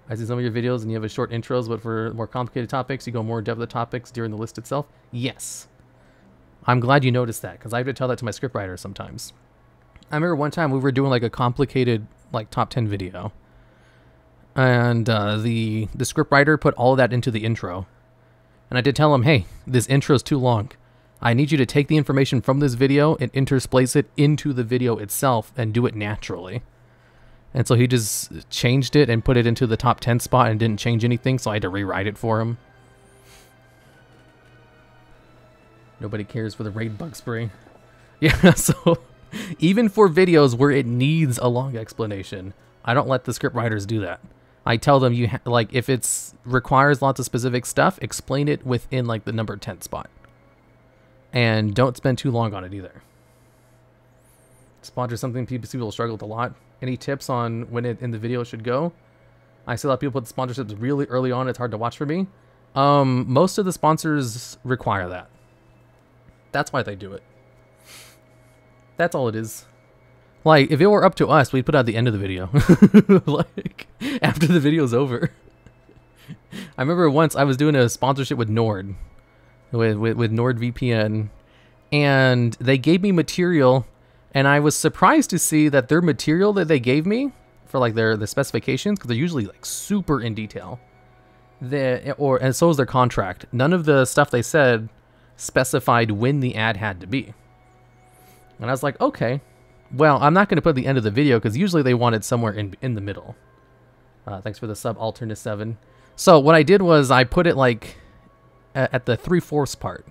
I see some of your videos and you have a short intros, but for more complicated topics, you go more in depth with the topics during the list itself. Yes. I'm glad you noticed that, because I have to tell that to my scriptwriter sometimes. I remember one time we were doing like a complicated like top 10 video. And the scriptwriter put all of that into the intro. And I did tell him, hey, this intro is too long. I need you to take the information from this video and intersplice it into the video itself and do it naturally. And so he just changed it and put it into the top 10 spot and didn't change anything, so I had to rewrite it for him. Nobody cares for the raid bug spray. Yeah, so even for videos where it needs a long explanation, I don't let the script writers do that. I tell them, like, if it's requires lots of specific stuff, explain it within like the number 10 spot. And don't spend too long on it either. Sponsor something people struggle with a lot. Any tips on when it in the video should go? I see a lot of people put sponsorships really early on. It's hard to watch for me. Most of the sponsors require that. That's why they do it. That's all it is. Like, if it were up to us, we'd put it at the end of the video. Like, after the video's over. I remember once I was doing a sponsorship with Nord. With NordVPN. And they gave me material. And I was surprised to see that their material that they gave me for like the specifications, because they're usually like super in detail. And so is their contract. None of the stuff they said specified when the ad had to be. And I was like, okay, well, I'm not going to put the end of the video because usually they want it somewhere in the middle. Thanks for the sub, Alternate7. So what I did was I put it like at the 3/4 part,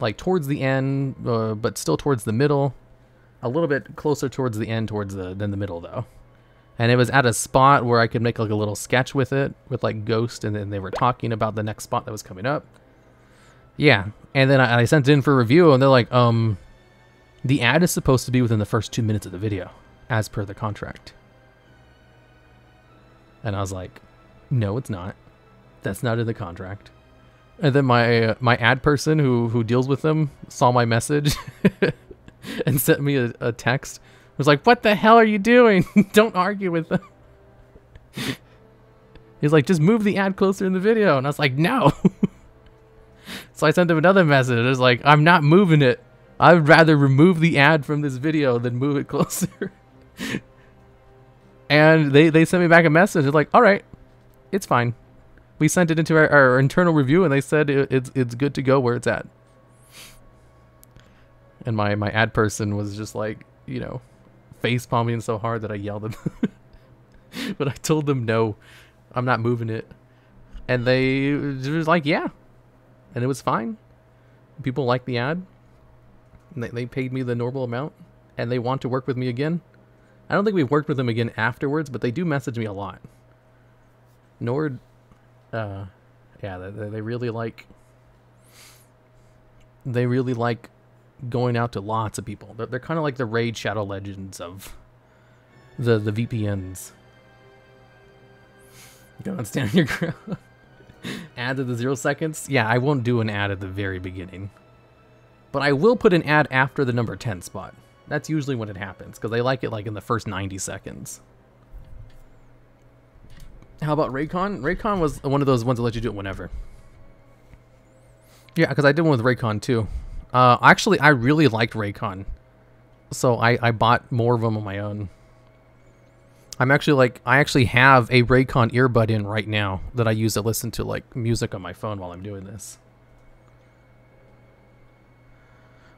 like towards the end, but still towards the middle. A little bit closer towards the end, than the middle though. And it was at a spot where I could make like a little sketch with it, with like Ghost, and then they were talking about the next spot that was coming up. Yeah, and then I sent it in for review, and they're like, the ad is supposed to be within the first 2 minutes of the video, as per the contract. And I was like, no, it's not. That's not in the contract. And then my ad person who deals with them saw my message and sent me a text. It was like, what the hell are you doing? Don't argue with them. He's like, just move the ad closer in the video. And I was like, no. So I sent him another message. It was like, I'm not moving it. I would rather remove the ad from this video than move it closer. And they sent me back a message. They're like, all right, it's fine. We sent it into our internal review, and they said it's good to go where it's at. And my ad person was just like, you know, face palming so hard that I yelled at them. But I told them, no, I'm not moving it. And they was like, yeah. And it was fine. People liked the ad. And they paid me the normal amount. And they want to work with me again. I don't think we've worked with them again afterwards, but they do message me a lot. Nord, yeah, they really like... They really like going out to lots of people. They're kind of like the Raid Shadow Legends of the VPNs. Don't stand on your ground. Ad at the 0 seconds? Yeah, I won't do an ad at the very beginning. But I will put an ad after the number 10 spot. That's usually when it happens, because they like it like in the first 90 seconds. How about Raycon? Raycon was one of those ones that let you do it whenever. Yeah, because I did one with Raycon too. Actually, I really liked Raycon. So I bought more of them on my own. I actually have a Raycon earbud in right now that I use to listen to like music on my phone while I'm doing this.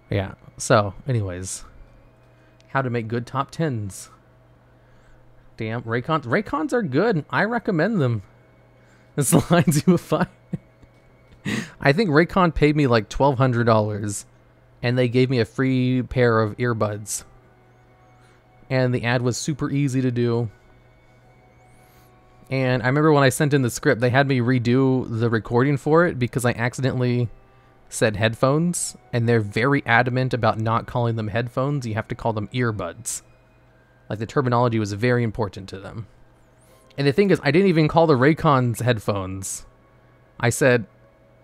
Yeah, so anyways, how to make good top 10s. Damn, Raycons are good. I recommend them. This lines you a fine. I think Raycon paid me like $1,200 and they gave me a free pair of earbuds. And the ad was super easy to do. And I remember when I sent in the script, they had me redo the recording for it because I accidentally said headphones, and they're very adamant about not calling them headphones. You have to call them earbuds. Like, the terminology was very important to them. And the thing is, I didn't even call the Raycons headphones. I said,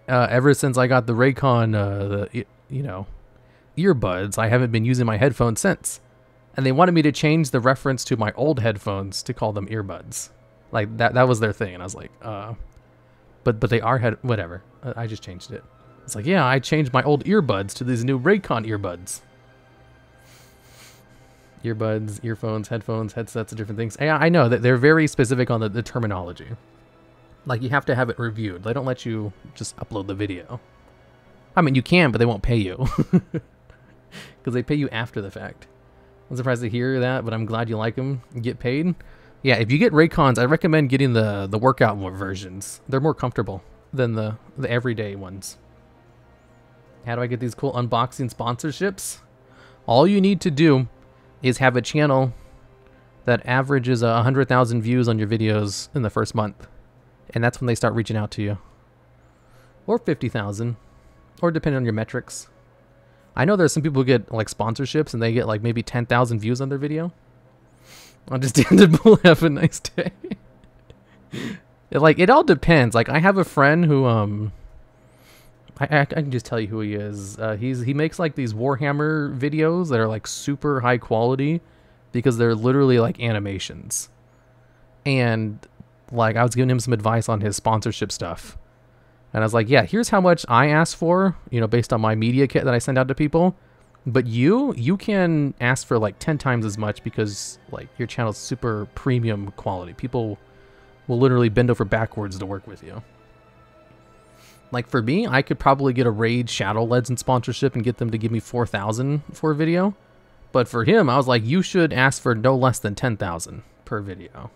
ever since I got the Raycon, earbuds, I haven't been using my headphones since. And they wanted me to change the reference to my old headphones to call them earbuds. Like that was their thing, and I was like, but they are whatever. I just changed it. It's like, yeah, I changed my old earbuds to these new Raycon earbuds. Earbuds, earphones, headphones, headsets, and different things. Yeah, I know that they're very specific on the terminology. Like, you have to have it reviewed. They don't let you just upload the video. I mean, you can, but they won't pay you. Because they pay you after the fact. I'm surprised to hear that, but I'm glad you like them and get paid. Yeah, if you get Raycons, I recommend getting the workout versions. They're more comfortable than the everyday ones. How do I get these cool unboxing sponsorships? All you need to do is have a channel that averages 100,000 views on your videos in the first month. And that's when they start reaching out to you. Or 50,000. Or depending on your metrics. I know there's some people who get like sponsorships and they get like maybe 10,000 views on their video. Understandable. Have a nice day. It all depends. Like, I have a friend who I can just tell you who he is. He makes like these Warhammer videos that are like super high quality because they're literally like animations. And like, I was giving him some advice on his sponsorship stuff. And I was like, yeah, here's how much I ask for, you know, based on my media kit that I send out to people. But you can ask for like 10 times as much because like your channel's super premium quality. People will literally bend over backwards to work with you. Like, for me, I could probably get a Raid Shadow Legends sponsorship and get them to give me 4,000 for a video. But for him, I was like, you should ask for no less than 10,000 per video.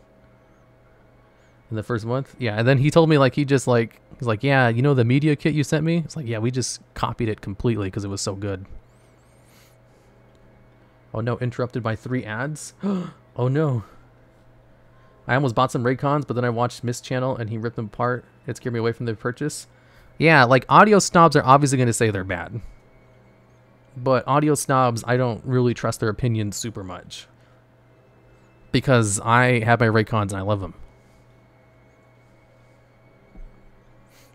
In the first month? Yeah, and then he told me, like, he's like, yeah, you know the media kit you sent me? It's like, yeah, we just copied it completely because it was so good. Oh no, interrupted by 3 ads? Oh no. I almost bought some Raycons, but then I watched Mist Channel and he ripped them apart. It scared me away from the purchase. Yeah, like, audio snobs are obviously going to say they're bad. But audio snobs, I don't really trust their opinions super much. Because I have my Raycons and I love them.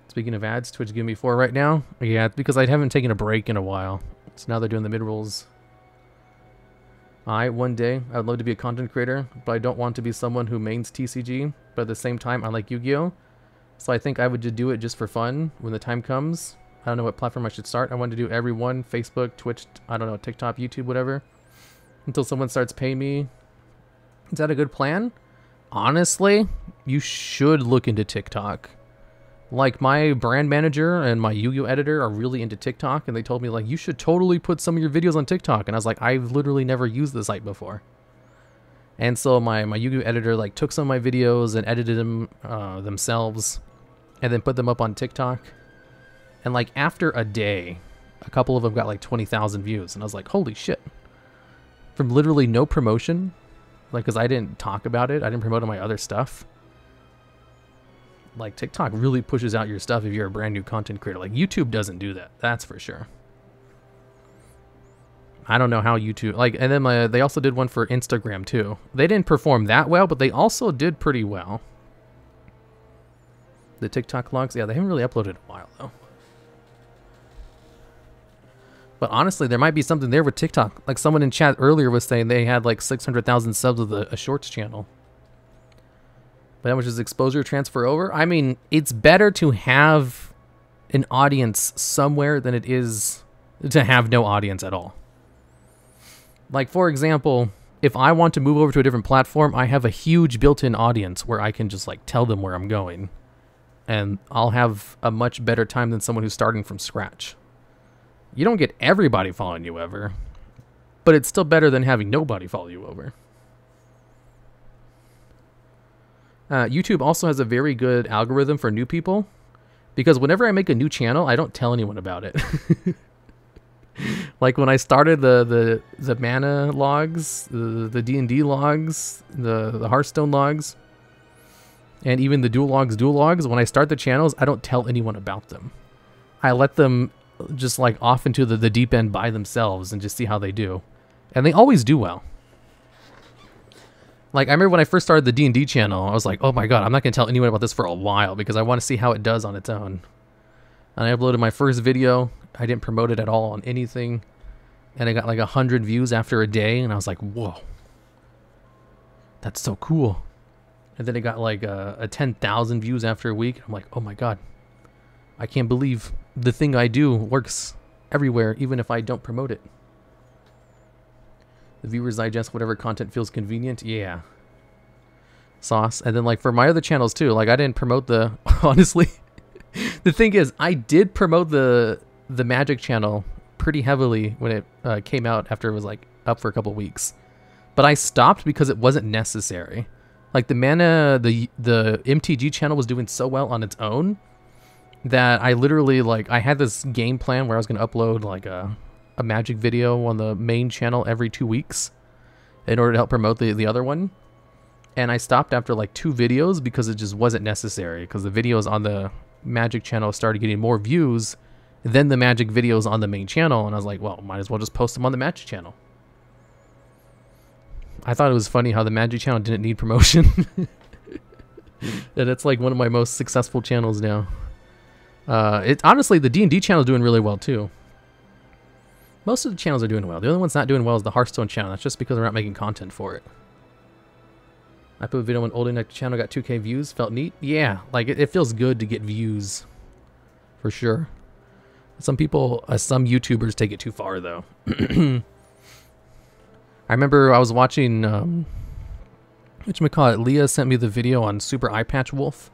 Speaking of ads, Twitch giving me 4 right now. Yeah, it's because I haven't taken a break in a while. So now they're doing the mid-rolls. One day, I would love to be a content creator, but I don't want to be someone who mains TCG. But at the same time, I like Yu-Gi-Oh! So I think I would just do it just for fun when the time comes. I don't know what platform I should start. I want to do every one. Facebook, Twitch, I don't know, TikTok, YouTube, whatever. Until someone starts paying me. Is that a good plan? Honestly, you should look into TikTok. Like, my brand manager and my Yugioh editor are really into TikTok, and they told me, like, you should totally put some of your videos on TikTok. And I was like, I've literally never used the site before. And so my Yugioh editor, like, took some of my videos and edited them themselves, and then put them up on TikTok. And, like, after a day, a couple of them got, like, 20,000 views. And I was like, holy shit. From literally no promotion, like, because I didn't talk about it. I didn't promote my other stuff. Like, TikTok really pushes out your stuff if you're a brand new content creator. Like, YouTube doesn't do that. That's for sure. I don't know how YouTube... Like, and then they also did one for Instagram, too. They didn't perform that well, but they also did pretty well. The TikTok logs? Yeah, they haven't really uploaded in a while, though. But honestly, there might be something there with TikTok. Like, someone in chat earlier was saying they had, like, 600,000 subs with a Shorts channel. But how much does exposure transfer over? I mean, it's better to have an audience somewhere than it is to have no audience at all. Like, for example, if I want to move over to a different platform, I have a huge built-in audience where I can just, like, tell them where I'm going. And I'll have a much better time than someone who's starting from scratch. You don't get everybody following you ever, but it's still better than having nobody follow you over. YouTube also has a very good algorithm for new people, because whenever I make a new channel, I don't tell anyone about it. Like, when I started the mana logs, the D&D logs, the Hearthstone logs, and even the duel logs, when I start the channels, I don't tell anyone about them. I let them just, like, off into the deep end by themselves and just see how they do. And they always do well. Like, I remember when I first started the D&D channel, I was like, oh my god, I'm not going to tell anyone about this for a while because I want to see how it does on its own. And I uploaded my first video. I didn't promote it at all on anything. And I got like 100 views after a day, and I was like, whoa. That's so cool. And then it got like a 10,000 views after a week. I'm like, oh my god, I can't believe the thing I do works everywhere, even if I don't promote it. The viewers digest whatever content feels convenient. Yeah. Sauce. And then like for my other channels too, like I didn't promote the, honestly, the thing is I did promote the Magic channel pretty heavily when it came out after it was like up for a couple weeks. But I stopped because it wasn't necessary. Like the MTG channel was doing so well on its own that I literally like I had this game plan where I was going to upload like a Magic video on the main channel every 2 weeks in order to help promote the other one. And I stopped after like 2 videos because it just wasn't necessary, because the videos on the Magic channel started getting more views than the Magic videos on the main channel, and I was like, well, might as well just post them on the Magic channel. I thought it was funny how the Magic channel didn't need promotion. And it's like one of my most successful channels now. Honestly, the D&D channel is doing really well too. Most of the channels are doing well. The only one's not doing well is the Hearthstone channel. That's just because we're not making content for it. I put a video when Old Enough channel got 2K views. Felt neat. Yeah, like it feels good to get views. For sure. Some people, some YouTubers take it too far though. I remember I was watching, whatchamacallit, Leah sent me the video on Super Eye Patch Wolf,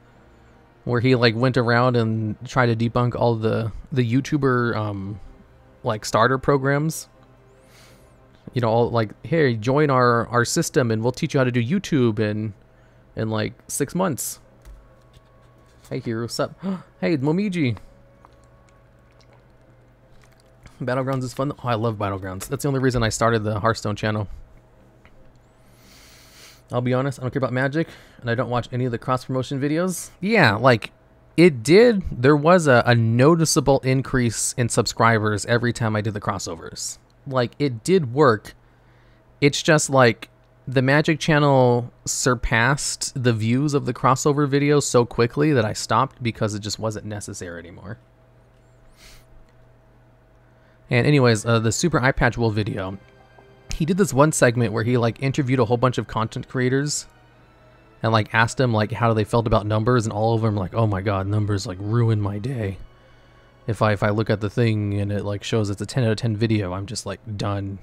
where he like went around and tried to debunk all the YouTuber like starter programs. You know, all like, hey, join our system and we'll teach you how to do YouTube in like 6 months. Hey here, what's up? Hey, Momiji. Battlegrounds is fun. Oh, I love Battlegrounds. That's the only reason I started the Hearthstone channel. I'll be honest, I don't care about Magic, and I don't watch any of the cross-promotion videos. Yeah, like, it did. There was a noticeable increase in subscribers every time I did the crossovers. Like, it did work. It's just, like, the Magic channel surpassed the views of the crossover videos so quickly that I stopped because it just wasn't necessary anymore. And anyways, the Super Eye Patch Wolf video, he did this one segment where he like interviewed a whole bunch of content creators and like asked them like how they felt about numbers, and all of them like, oh my god, numbers like ruin my day. If I look at the thing and it like shows it's a 10 out of 10 video, I'm just like done.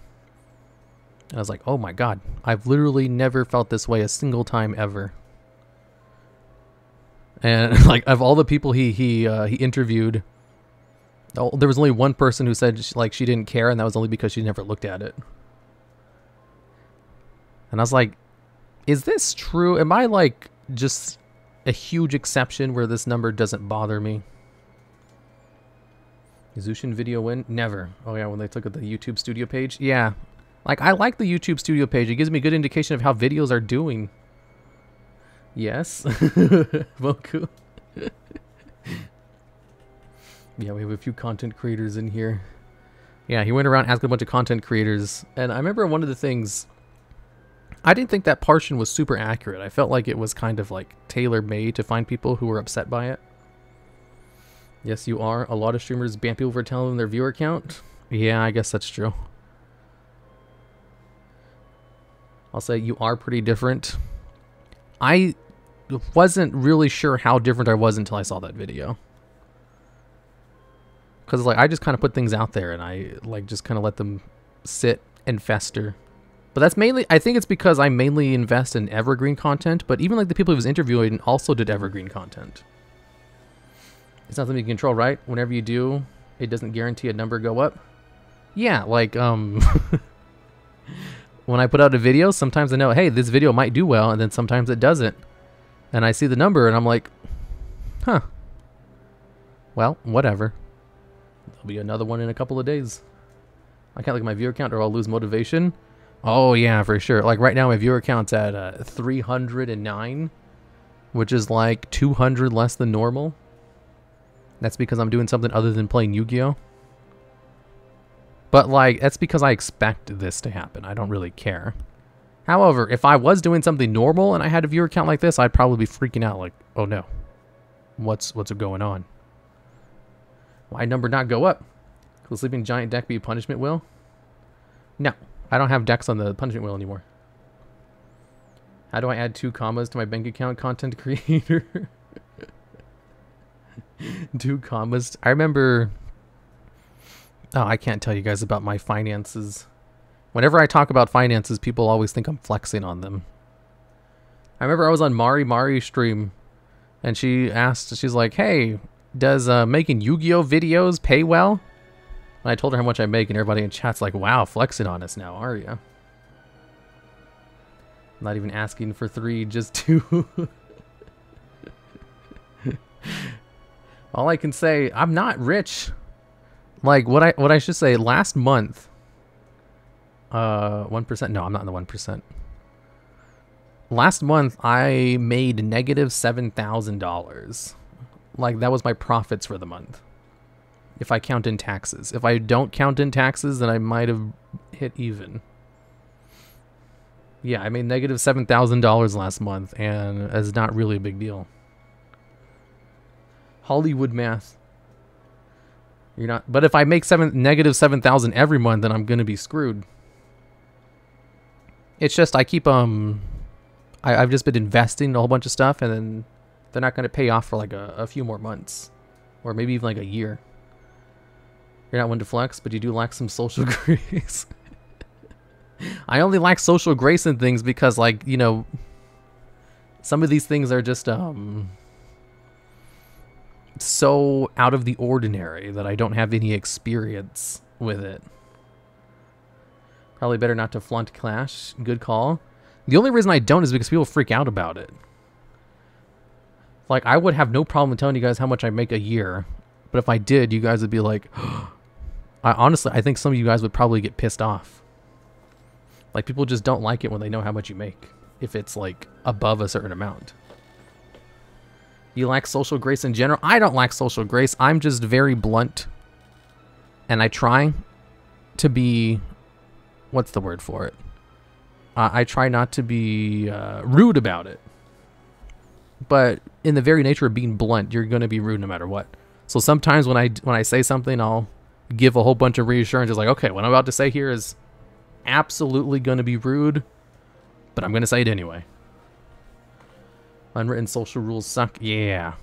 And I was like, oh my god, I've literally never felt this way a single time ever. And like of all the people he interviewed, there was only one person who said she didn't care, and that was only because she never looked at it. And I was like, is this true? Am I like just a huge exception where this number doesn't bother me? Is Zushin video win? Never. Oh yeah, when they took at the YouTube studio page? Yeah. Like, I like the YouTube studio page. It gives me a good indication of how videos are doing. Yes. Boku. Yeah, we have a few content creators in here. Yeah, he went around asking a bunch of content creators. And I remember one of the things, I didn't think that portion was super accurate. I felt like it was kind of like tailor-made to find people who were upset by it. Yes, you are. A lot of streamers ban people for telling them their viewer count. Yeah, I guess that's true. I'll say you are pretty different. I wasn't really sure how different I was until I saw that video. Because like I just kind of put things out there and I like just kind of let them sit and fester. But that's mainly, I think it's because I mainly invest in evergreen content, but even like the people he was interviewing also did evergreen content. It's not something you can control, right? Whenever you do, it doesn't guarantee a number go up. Yeah, like when I put out a video, sometimes I know, hey, this video might do well, and then sometimes it doesn't. And I see the number and I'm like, huh. Well, whatever. There'll be another one in a couple of days. I can't look at my viewer count or I'll lose motivation. Oh yeah, for sure. Like right now my viewer count's at 309, which is like 200 less than normal. That's because I'm doing something other than playing Yu-Gi-Oh! But like, that's because I expect this to happen. I don't really care. However, if I was doing something normal and I had a viewer count like this, I'd probably be freaking out like, oh no, what's going on? Why number not go up? Will Sleeping Giant deck be a punishment wheel? No, I don't have decks on the punishment wheel anymore. How do I add 2 commas to my bank account? Content creator. 2 commas. I remember... Oh, I can't tell you guys about my finances. Whenever I talk about finances, people always think I'm flexing on them. I remember I was on Mari's stream, and she asked, she's like, hey, does making Yu-Gi-Oh videos pay well? And I told her how much I make, and everybody in chat's like, wow, flexing on us now, are you? Not even asking for 3, just 2. All I can say, I'm not rich. Like, what I should say, last month, 1%, no, I'm not in the 1%. Last month, I made negative $7,000. Like, that was my profits for the month. If I count in taxes. If I don't count in taxes, then I might have hit even. Yeah, I made negative $7,000 last month, and it's not really a big deal. Hollywood math. You're not, but if I make negative 7,000 every month, then I'm gonna be screwed. It's just I keep I've just been investing in a whole bunch of stuff, and then they're not gonna pay off for like a few more months, or maybe even like a year. You're not one to flex, but you do lack some social grace. I only lack social grace in things because, like, you know, some of these things are just so out of the ordinary that I don't have any experience with it. Probably better not to flaunt Clash. Good call. The only reason I don't is because people freak out about it. Like, I would have no problem telling you guys how much I make a year, but if I did, you guys would be like, honestly, I think some of you guys would probably get pissed off. Like, people just don't like it when they know how much you make, if it's like above a certain amount. You lack social grace in general? I don't lack social grace. I'm just very blunt. And I try to be... What's the word for it? I try not to be rude about it. But in the very nature of being blunt, you're going to be rude no matter what. So sometimes when I say something, I'll give a whole bunch of reassurance. It's like, okay, what I'm about to say here is absolutely going to be rude, but I'm going to say it anyway. Unwritten social rules suck. Yeah.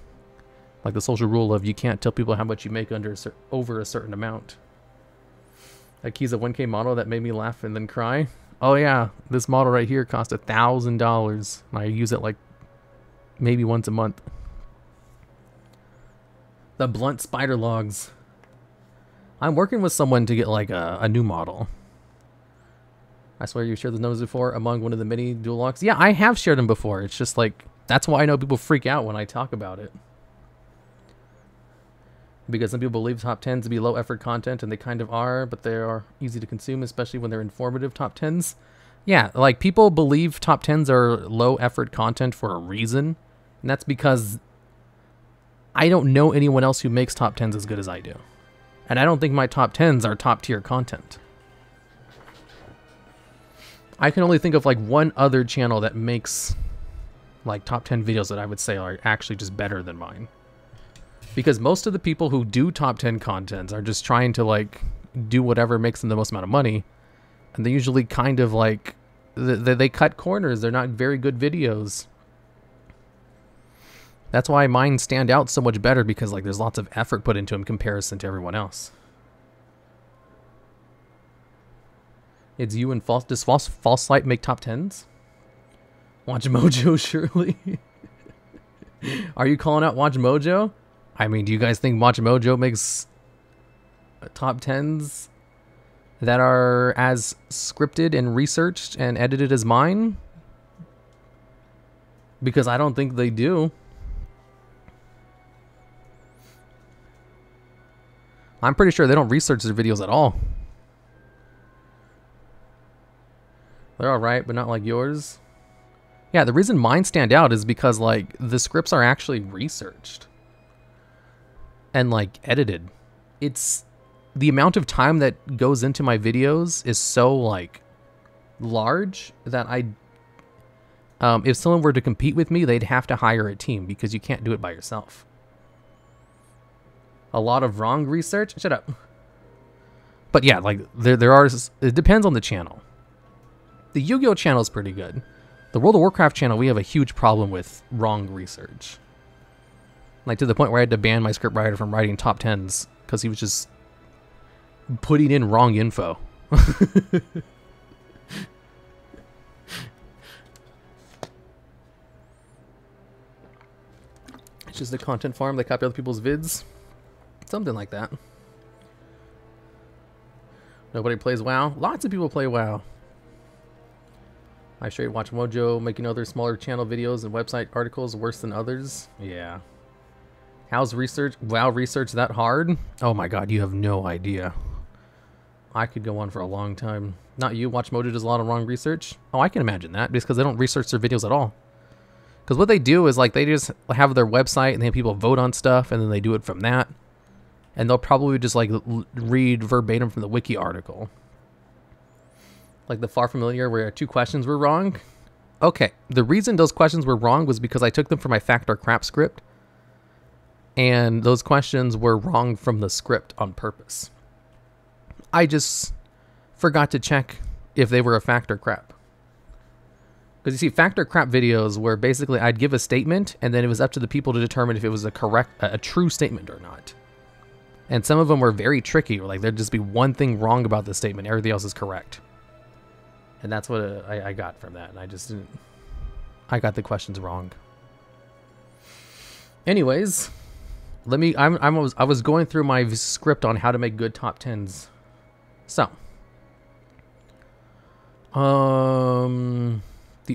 Like the social rule of you can't tell people how much you make over a certain amount. That key's a 1K model that made me laugh and then cry. Oh yeah, this model right here cost $1,000. I use it like maybe once a month. The blunt spider logs. I'm working with someone to get like a new model. I swear you shared those numbers before among one of the many dual locks. Yeah, I have shared them before. It's just like, that's why I know people freak out when I talk about it. Because some people believe top 10s to be low effort content, and they kind of are, but they are easy to consume, especially when they're informative top 10s. Yeah, like people believe top 10s are low effort content for a reason, and that's because I don't know anyone else who makes top 10s as good as I do. And I don't think my top 10s are top tier content. I can only think of like one other channel that makes like top 10 videos that I would say are actually just better than mine. Because most of the people who do top 10 contents are just trying to like do whatever makes them the most amount of money. And they usually kind of like, they cut corners. They're not very good videos. That's why mine stand out so much better, because like there's lots of effort put into them in comparison to everyone else. It's you and false. Does false light make top 10s? Watch Mojo, surely. Are you calling out Watch Mojo? I mean, do you guys think Watch Mojo makes top 10s that are as scripted and researched and edited as mine? Because I don't think they do. I'm pretty sure they don't research their videos at all. They're alright, but not like yours. Yeah, the reason mine stand out is because like the scripts are actually researched and like edited. It's the amount of time that goes into my videos is so like large that if someone were to compete with me, they'd have to hire a team, because you can't do it by yourself. A lot of wrong research. Shut up. But yeah, like there are. It depends on the channel. The Yu-Gi-Oh channel is pretty good. The World of Warcraft channel, we have a huge problem with wrong research. Like, to the point where I had to ban my scriptwriter from writing top 10s because he was just putting in wrong info. It's just a content farm. They copy other people's vids. Something like that. Nobody plays WoW. Lots of people play WoW. I straight watch Mojo making other smaller channel videos and website articles worse than others. Yeah. How's research? WoW research that hard? Oh my god, you have no idea. I could go on for a long time. Not you. Watch Mojo does a lot of wrong research. Oh, I can imagine that. Just because they don't research their videos at all. Because what they do is, like, they just have their website and they have people vote on stuff and then they do it from that. And they'll probably just, like, read verbatim from the wiki article. Like the Far Familiar where 2 questions were wrong. Okay, the reason those questions were wrong was because I took them from my fact or crap script. And those questions were wrong from the script on purpose. I just forgot to check if they were a fact or crap. Because you see, fact or crap videos where basically I'd give a statement and then it was up to the people to determine if it was a true statement or not. And some of them were very tricky. Or like there'd just be one thing wrong about the statement, everything else is correct. And that's what I got from that. And I just didn't. I got the questions wrong. Anyways, I was going through my script on how to make good top 10s. So, the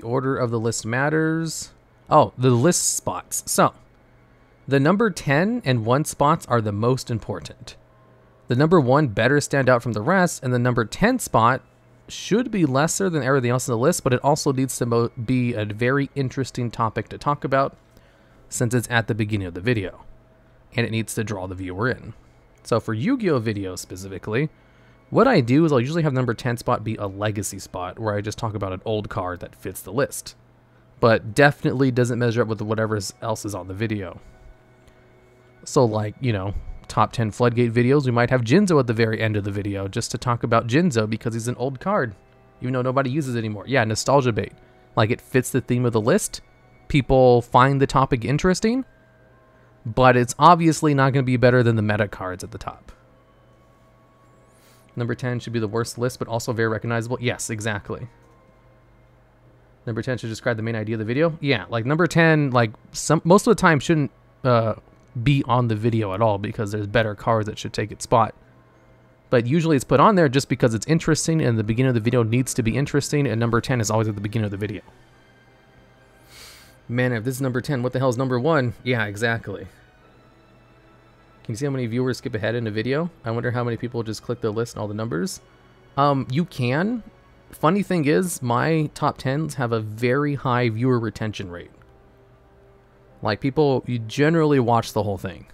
order of the list matters. Oh, the list spots. So, the number 10 and 1 spots are the most important. The number 1 better stand out from the rest, and the number 10 spot should be lesser than everything else in the list, but it also needs to be a very interesting topic to talk about since it's at the beginning of the video, and it needs to draw the viewer in. So for Yu-Gi-Oh videos specifically, what I do is I'll usually have number 10 spot be a legacy spot where I just talk about an old card that fits the list, but definitely doesn't measure up with whatever else is on the video. So like, you know, top 10 Floodgate videos, we might have Jinzo at the very end of the video just to talk about Jinzo because he's an old card, even though nobody uses it anymore. Yeah, nostalgia bait. Like, it fits the theme of the list. People find the topic interesting, but it's obviously not going to be better than the meta cards at the top. Number 10 should be the worst list, but also very recognizable. Yes, exactly. Number 10 should describe the main idea of the video. Yeah, like number 10, like most of the time shouldn't be on the video at all because there's better cards that should take its spot. But usually it's put on there just because it's interesting and the beginning of the video needs to be interesting, and number 10 is always at the beginning of the video. Man, if this is number 10, what the hell is number 1? Yeah, exactly. Can you see how many viewers skip ahead in a video? I wonder how many people just click the list and all the numbers. You can. Funny thing is, my top 10s have a very high viewer retention rate. Like, people, you generally watch the whole thing.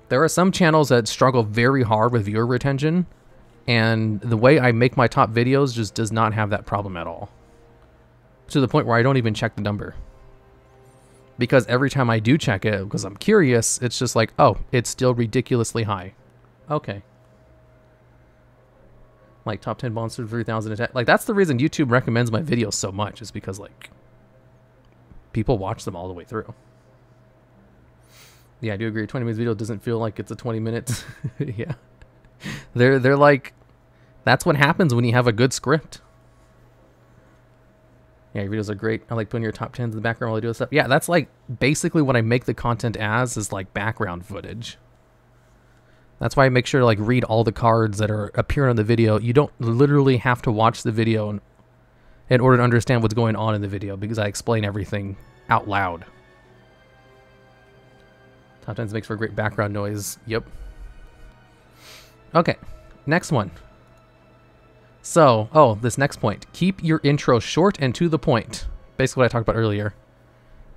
There are some channels that struggle very hard with viewer retention, and the way I make my top videos just does not have that problem at all. To the point where I don't even check the number. Because every time I do check it, because I'm curious, it's just like, oh, it's still ridiculously high. Okay. Like, top 10 monsters, 3,000 attack. Like, that's the reason YouTube recommends my videos so much, is because, like, people watch them all the way through. Yeah, I do agree. 20 minutes video doesn't feel like it's a 20 minutes. Yeah. They're like, that's what happens when you have a good script. Yeah, your videos are great. I like putting your top 10s in the background while I do this stuff. Yeah, that's like basically what I make the content as, is like background footage. That's why I make sure to like read all the cards that are appearing on the video. You don't literally have to watch the video in order to understand what's going on in the video, because I explain everything out loud. Top 10s makes for great background noise. Yep. Okay, next one. So, oh, this next point. Keep your intro short and to the point. Basically what I talked about earlier.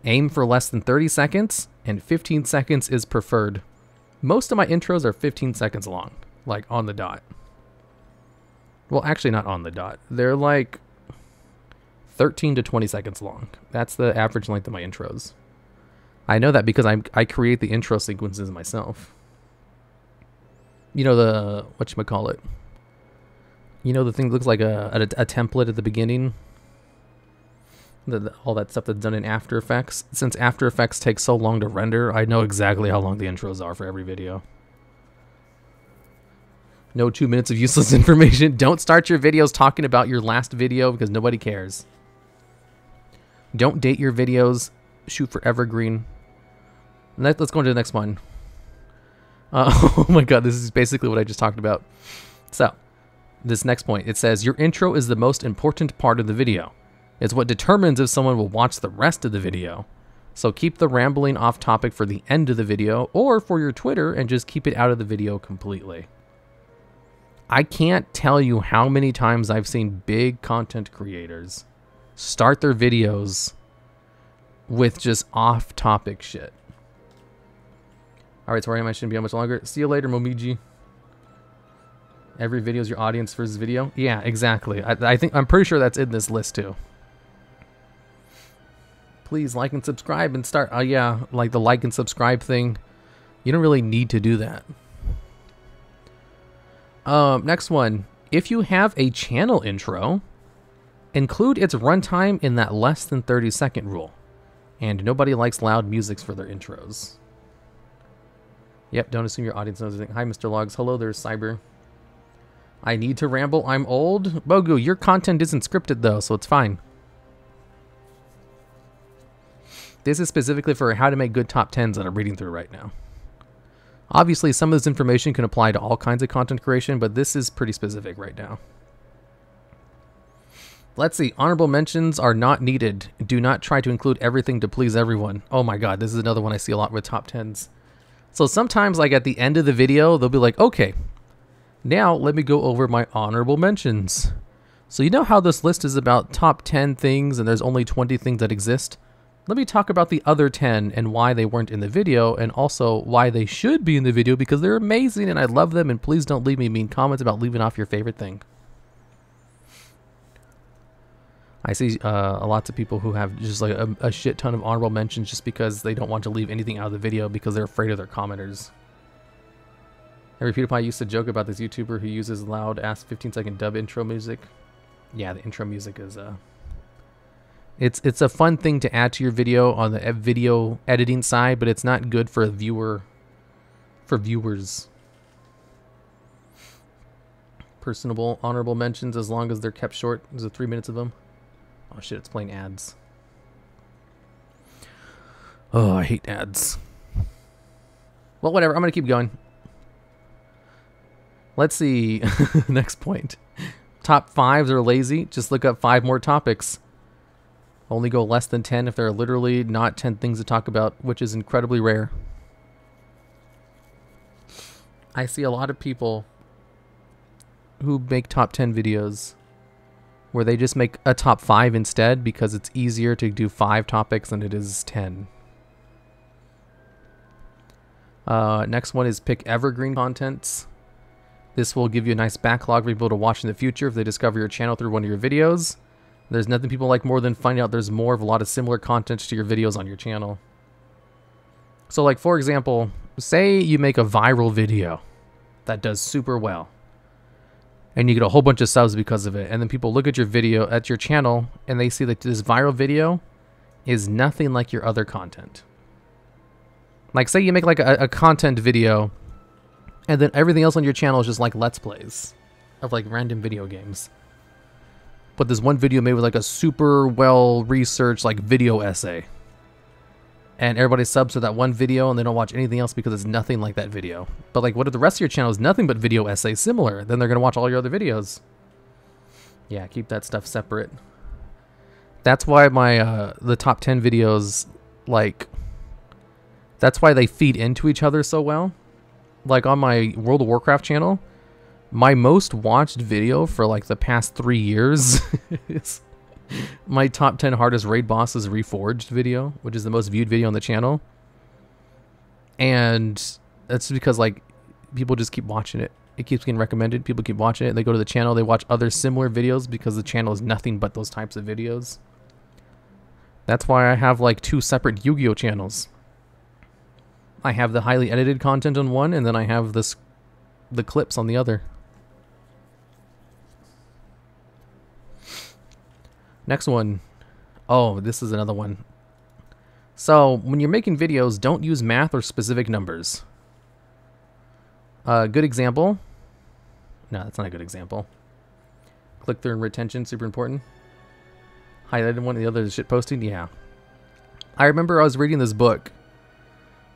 Aim for less than 30 seconds, and 15 seconds is preferred. Most of my intros are 15 seconds long, like on the dot. Well, actually not on the dot. They're like 13 to 20 seconds long. That's the average length of my intros. I know that because I create the intro sequences myself. You know the, whatchamacallit? You know the thing that looks like a template at the beginning? All that stuff that's done in After Effects. Since After Effects takes so long to render, I know exactly how long the intros are for every video. No 2 minutes of useless information. Don't start your videos talking about your last video because nobody cares. Don't date your videos. Shoot for evergreen. Let's go into the next one. Oh my god, this is basically what I just talked about. So, this next point, it says, your intro is the most important part of the video. It's what determines if someone will watch the rest of the video. So keep the rambling off topic for the end of the video or for your Twitter and just keep it out of the video completely. I can't tell you how many times I've seen big content creators start their videos with just off-topic shit. Alright, sorry, I shouldn't be on much longer. See you later, Momiji. Every video is your audience versus video? Yeah, exactly. I'm pretty sure that's in this list too. Please like and subscribe and start. Yeah, like the like and subscribe thing. You don't really need to do that. Next one. If you have a channel intro, include its runtime in that less than 30-second rule. And nobody likes loud musics for their intros. Yep, don't assume your audience knows anything. Hi, Mr. Logs. Hello there, Cyber. I need to ramble. I'm old. Bogu, your content isn't scripted, though, so it's fine. This is specifically for how to make good top 10s that I'm reading through right now. Obviously, some of this information can apply to all kinds of content creation, but this is pretty specific right now. Let's see. Honorable mentions are not needed. Do not try to include everything to please everyone. Oh my god, this is another one I see a lot with top 10s. So sometimes, like at the end of the video, they'll be like, okay, now let me go over my honorable mentions. So you know how this list is about top 10 things and there's only 20 things that exist? Let me talk about the other 10 and why they weren't in the video, and also why they should be in the video because they're amazing and I love them, and please don't leave me mean comments about leaving off your favorite thing. I see lots of people who have just like a shit ton of honorable mentions just because they don't want to leave anything out of the video because they're afraid of their commenters. Every PewDiePie used to joke about this YouTuber who uses loud-ass 15-second dub intro music. Yeah, the intro music is It's a fun thing to add to your video on the video editing side, but it's not good for a viewer, for viewers. Personable honorable mentions as long as they're kept short. There's 3 minutes of them. Oh shit, it's playing ads. Oh, I hate ads. Well, whatever, I'm gonna keep going. Let's see. Next point. Top 5s are lazy. Just look up 5 more topics. Only go less than 10 if there are literally not 10 things to talk about, which is incredibly rare. I see a lot of people who make top 10 videos where they just make a top 5 instead because it's easier to do 5 topics than it is 10. Next one is pick evergreen contents. This will give you a nice backlog for people to watch in the future if they discover your channel through one of your videos. There's nothing people like more than finding out there's more of a lot of similar content to your videos on your channel. So like, for example, say you make a viral video that does super well and you get a whole bunch of subs because of it, and then people look at your video, at your channel, and they see that this viral video is nothing like your other content. Like, say you make like a content video and then everything else on your channel is just like Let's Plays of like random video games. But there's one video made with like a super well researched like video essay, and everybody subs to that one video and they don't watch anything else because it's nothing like that video. But like, what if the rest of your channel is nothing but video essays similar? Then they're gonna watch all your other videos. Yeah, keep that stuff separate. That's why my the top 10 videos, like, that's why they feed into each other so well. Like on my World of Warcraft channel, my most watched video for like the past 3 years is my top 10 hardest raid bosses reforged video, which is the most viewed video on the channel. And that's because like people just keep watching it. It keeps getting recommended. People keep watching it. They go to the channel, they watch other similar videos because the channel is nothing but those types of videos. That's why I have like 2 separate Yu-Gi-Oh channels. I have the highly edited content on one, and then I have the clips on the other. Next one. Oh, this is another one. So, when you're making videos, don't use math or specific numbers. Good example. No, that's not a good example. Click-through and retention, super important. Highlighted one, the other is shit posting, yeah. I remember I was reading this book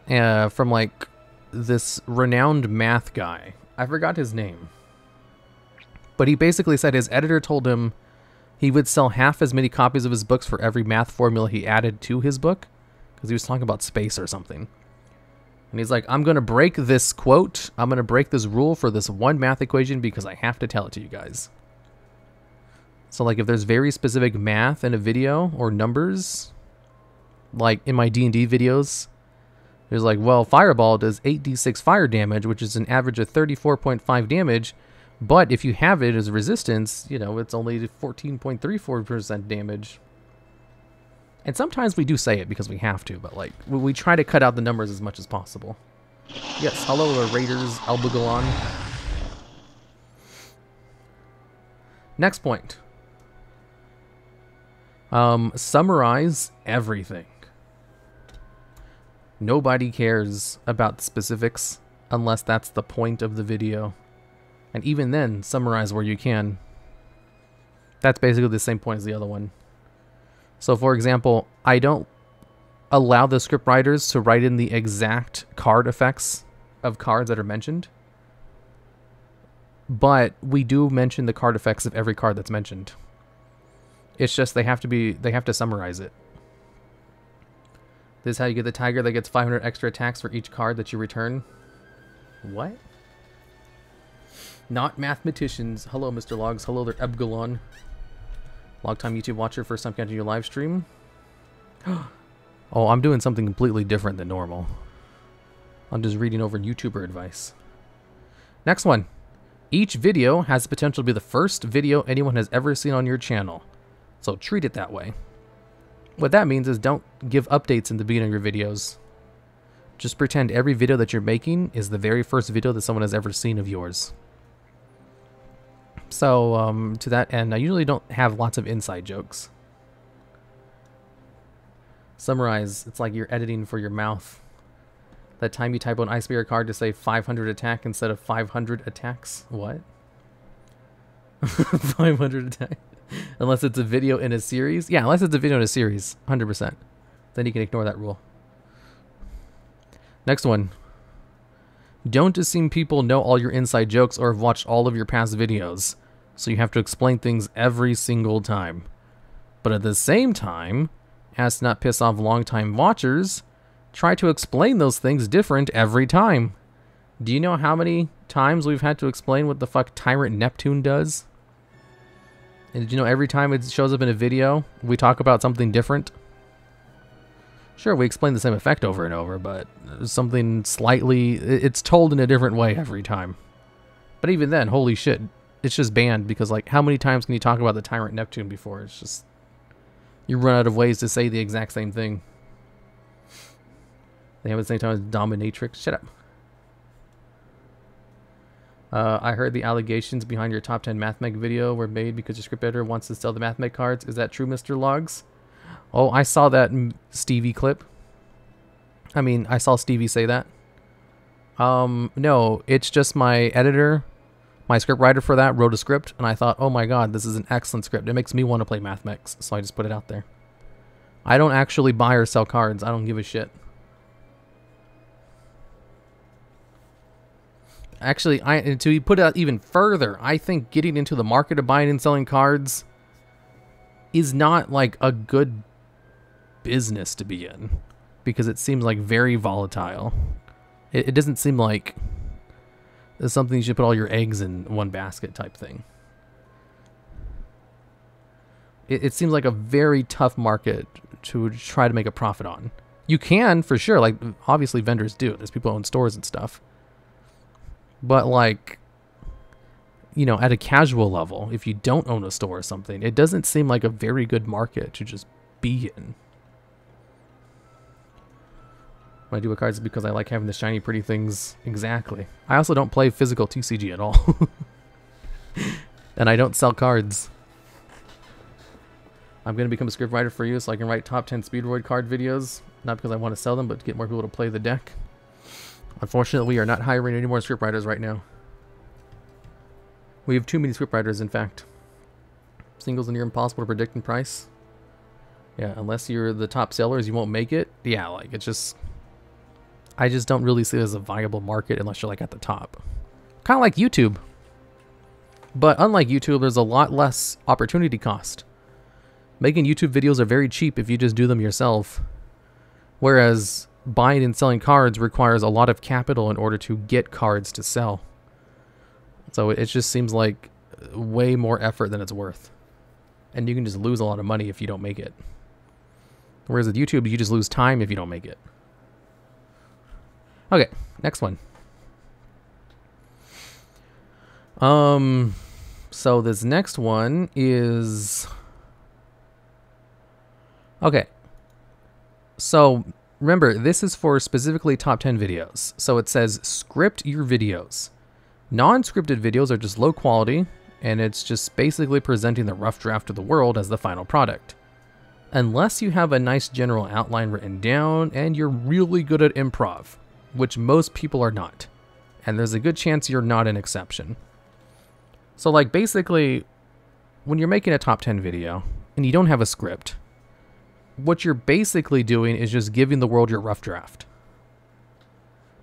from, like, this renowned math guy. I forgot his name. But he basically said his editor told him he would sell half as many copies of his books for every math formula he added to his book. Because he was talking about space or something. And he's like, I'm going to break this quote. I'm going to break this rule for this one math equation because I have to tell it to you guys. So, like, if there's very specific math in a video or numbers, like in my D&D videos, there's like, well, Fireball does 8d6 fire damage, which is an average of 34.5 damage. But if you have it as resistance, you know, it's only 14.34% damage. And sometimes we do say it because we have to, but like, we try to cut out the numbers as much as possible. Yes, hello, Raiders, Albugalon. Next point. Summarize everything. Nobody cares about the specifics unless that's the point of the video. And even then, summarize where you can. That's basically the same point as the other one. So, for example, I don't allow the script writers to write in the exact card effects of cards that are mentioned. But we do mention the card effects of every card that's mentioned. It's just they have to summarize it. This is how you get the tiger that gets 500 extra attacks for each card that you return. What? Not mathematicians. Hello, Mr. Logs. Hello there, Ebgalon. Long-time YouTube watcher, first time catching your live stream. Oh, I'm doing something completely different than normal. I'm just reading over YouTuber advice. Next one. Each video has the potential to be the first video anyone has ever seen on your channel. So treat it that way. What that means is don't give updates in the beginning of your videos. Just pretend every video that you're making is the very first video that someone has ever seen of yours. So, to that end, I usually don't have lots of inside jokes. Summarize, it's like you're editing for your mouth. That time you type on Ice Bear card to say 500 attack instead of 500 attacks. What? 500 attack. Unless it's a video in a series. Yeah, unless it's a video in a series. 100%. Then you can ignore that rule. Next one. Don't assume people know all your inside jokes or have watched all of your past videos. So you have to explain things every single time. But at the same time, as to not piss off long-time watchers, try to explain those things different every time. Do you know how many times we've had to explain what the fuck Tyrant Neptune does? And did you know every time it shows up in a video, we talk about something different? Sure, we explain the same effect over and over, but something slightly... It's told in a different way every time. But even then, holy shit, it's just banned because, like, how many times can you talk about the Tyrant Neptune before? It's just... You run out of ways to say the exact same thing. They have the same time as Dominatrix. Shut up. I heard the allegations behind your top 10 MathMech video were made because your script editor wants to sell the MathMech cards. Is that true, Mr. Logs? Oh, I saw that Stevie clip. I mean, I saw Stevie say that. No, it's just my editor, my script writer for that, wrote a script, and I thought, oh my god, this is an excellent script. It makes me want to play MathMechs, so I just put it out there. I don't actually buy or sell cards. I don't give a shit. Actually, to put it out even further, I think getting into the market of buying and selling cards is not like a good business to be in, because it seems like very volatile. It doesn't seem like it's something you should put all your eggs in one basket type thing. It seems like a very tough market to try to make a profit on. You can, for sure, like obviously vendors do. There's people who own stores and stuff. But like, you know, at a casual level, if you don't own a store or something, it doesn't seem like a very good market to just be in. When I do with cards, it's because I like having the shiny, pretty things. Exactly. I also don't play physical TCG at all. And I don't sell cards. I'm going to become a scriptwriter for you so I can write top 10 Speedroid card videos. Not because I want to sell them, but to get more people to play the deck. Unfortunately, we are not hiring any more scriptwriters right now. We have too many scriptwriters, in fact. Singles are near impossible to predict in price. Yeah, unless you're the top sellers, you won't make it. Yeah, like, it's just... I just don't really see it as a viable market unless you're, like, at the top. Kind of like YouTube. But unlike YouTube, there's a lot less opportunity cost. Making YouTube videos are very cheap if you just do them yourself. Whereas buying and selling cards requires a lot of capital in order to get cards to sell. So it just seems like way more effort than it's worth. And you can just lose a lot of money if you don't make it. Whereas with YouTube, you just lose time if you don't make it. Okay, next one. So this next one is... Okay. So remember, this is for specifically top 10 videos. So it says script your videos. Non-scripted videos are just low quality, and it's just basically presenting the rough draft of the world as the final product. Unless you have a nice general outline written down and you're really good at improv, which most people are not. And there's a good chance you're not an exception. So like basically, when you're making a top 10 video and you don't have a script, what you're basically doing is just giving the world your rough draft.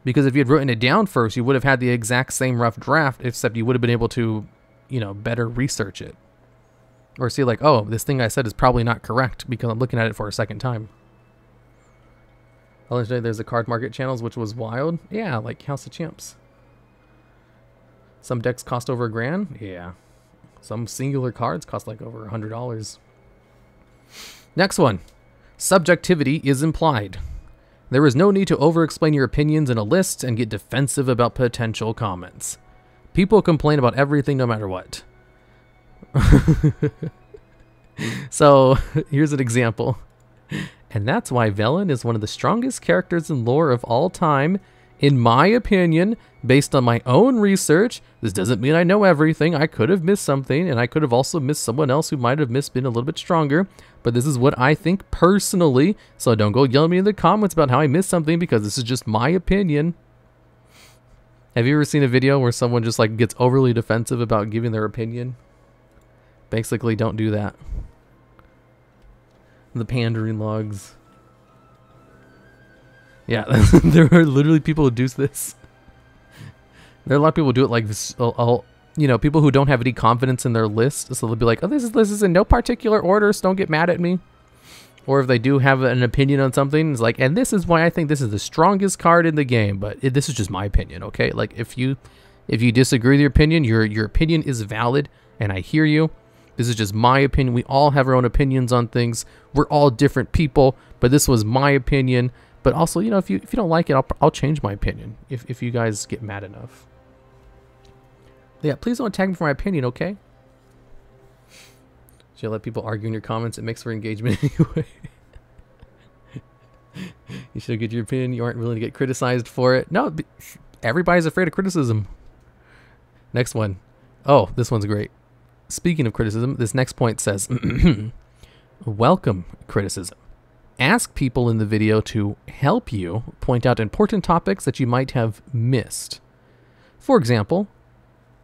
Because if you had written it down first, you would have had the exact same rough draft, except you would have been able to, you know, better research it. Or see like, oh, this thing I said is probably not correct because I'm looking at it for a second time. Allegedly, there's the card market channels, which was wild. Yeah, like House of Champs. Some decks cost over $1,000. Yeah. Some singular cards cost like over $100. Next one. Subjectivity is implied. There is no need to over-explain your opinions in a list and get defensive about potential comments. People complain about everything no matter what. So, here's an example. And that's why Velen is one of the strongest characters in lore of all time, in my opinion, based on my own research. This doesn't mean I know everything. I could have missed something, and I could have also missed someone else who might have been a little bit stronger. But this is what I think personally, so don't go yell at me in the comments about how I missed something, because this is just my opinion. Have you ever seen a video where someone just like gets overly defensive about giving their opinion? Basically, don't do that. The pandering logs. Yeah, there are literally people who do this. There are a lot of people who do it like this. You know, people who don't have any confidence in their list, so they'll be like, "Oh, this is in no particular order, so don't get mad at me." Or if they do have an opinion on something, it's like, "And this is why I think this is the strongest card in the game." But this is just my opinion, okay? Like if you disagree with your opinion, your opinion is valid, and I hear you. This is just my opinion. We all have our own opinions on things. We're all different people, but this was my opinion. But also, you know, if you don't like it, I'll change my opinion if you guys get mad enough. Yeah, please don't attack me for my opinion, okay? Should I let people argue in your comments? It makes for engagement anyway. You should get your opinion. You aren't willing to get criticized for it. No, everybody's afraid of criticism. Next one. Oh, this one's great. Speaking of criticism, this next point says, welcome criticism. Ask people in the video to help you point out important topics that you might have missed. For example,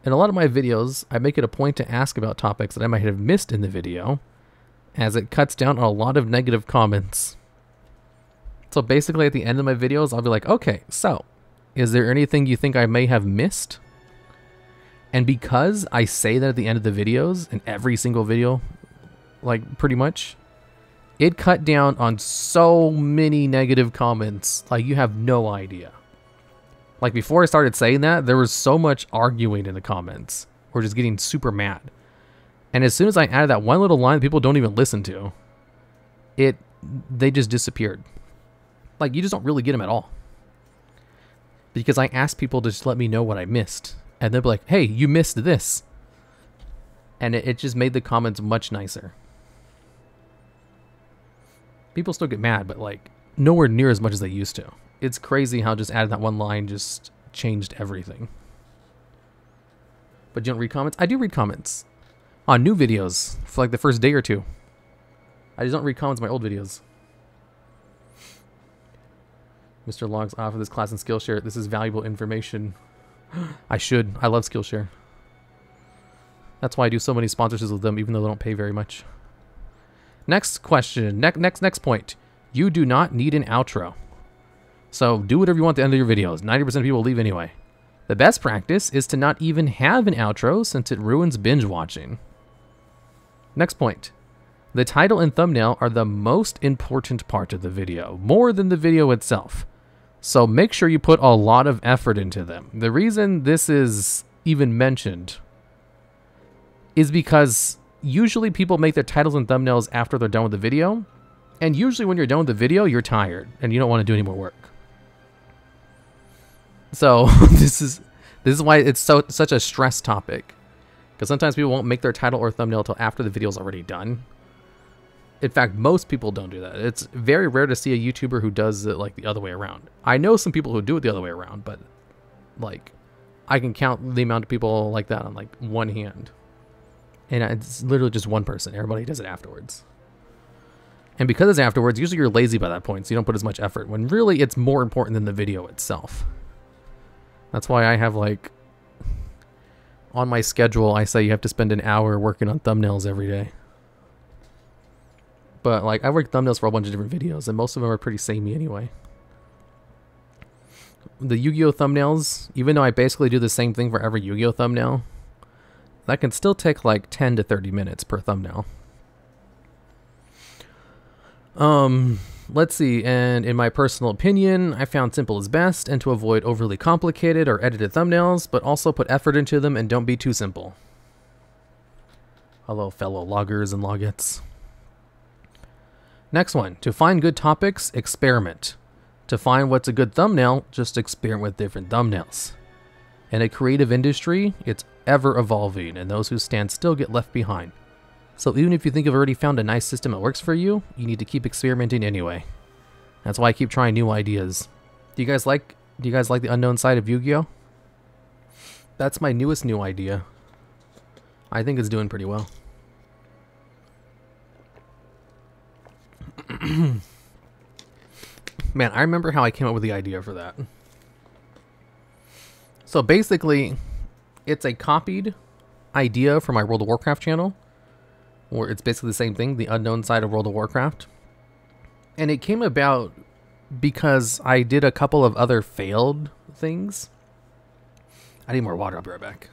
in a lot of my videos, I make it a point to ask about topics that I might have missed in the video, as it cuts down on a lot of negative comments. So basically at the end of my videos, I'll be like, okay, so is there anything you think I may have missed? And because I say that at the end of the videos, in every single video, like pretty much, it cut down on so many negative comments, like you have no idea. Like before I started saying that, there was so much arguing in the comments, or just getting super mad. And as soon as I added that one little line that people don't even listen to, they just disappeared. Like you just don't really get them at all. Because I asked people to just let me know what I missed. And they'll be like, hey, you missed this. And it just made the comments much nicer. People still get mad, but like nowhere near as much as they used to. It's crazy how just adding that one line just changed everything. But you don't read comments? I do read comments. On new videos for like the first day or two. I just don't read comments on my old videos. Mr. Logs offer this class in Skillshare. This is valuable information. I should. I love Skillshare. That's why I do so many sponsorships with them, even though they don't pay very much. Next question. Next point. You do not need an outro. So do whatever you want at the end of your videos. 90% of people leave anyway. The best practice is to not even have an outro since it ruins binge watching. Next point. The title and thumbnail are the most important part of the video, more than the video itself. So make sure you put a lot of effort into them. The reason this is even mentioned is because usually people make their titles and thumbnails after they're done with the video. And usually when you're done with the video, you're tired and you don't want to do any more work. So this is why it's such a stress topic. Because sometimes people won't make their title or thumbnail until after the video's already done. In fact, most people don't do that. It's very rare to see a YouTuber who does it like the other way around. I know some people who do it the other way around, but like I can count the amount of people like that on like one hand. And it's literally just one person. Everybody does it afterwards. And because it's afterwards, usually you're lazy by that point, so you don't put as much effort, when really it's more important than the video itself. That's why I have like, on my schedule, I say you have to spend an hour working on thumbnails every day. But like, I work thumbnails for a bunch of different videos, and most of them are pretty samey anyway. The Yu-Gi-Oh thumbnails, even though I basically do the same thing for every Yu-Gi-Oh thumbnail, that can still take like 10 to 30 minutes per thumbnail. Let's see, and in my personal opinion, I found simple is best, and to avoid overly complicated or edited thumbnails, but also put effort into them and don't be too simple. Hello, fellow loggers and logettes. Next one, to find good topics, experiment. To find what's a good thumbnail, just experiment with different thumbnails. In a creative industry, it's ever evolving, and those who stand still get left behind. So even if you think you've already found a nice system that works for you, you need to keep experimenting anyway. That's why I keep trying new ideas. Do you guys like the unknown side of Yu-Gi-Oh? That's my newest new idea. I think it's doing pretty well. Man, I remember how I came up with the idea for that. So basically, it's a copied idea from my World of Warcraft channel, where it's basically the same thing, the unknown side of World of Warcraft. And it came about because I did a couple of other failed things. I need more water, I'll be right back.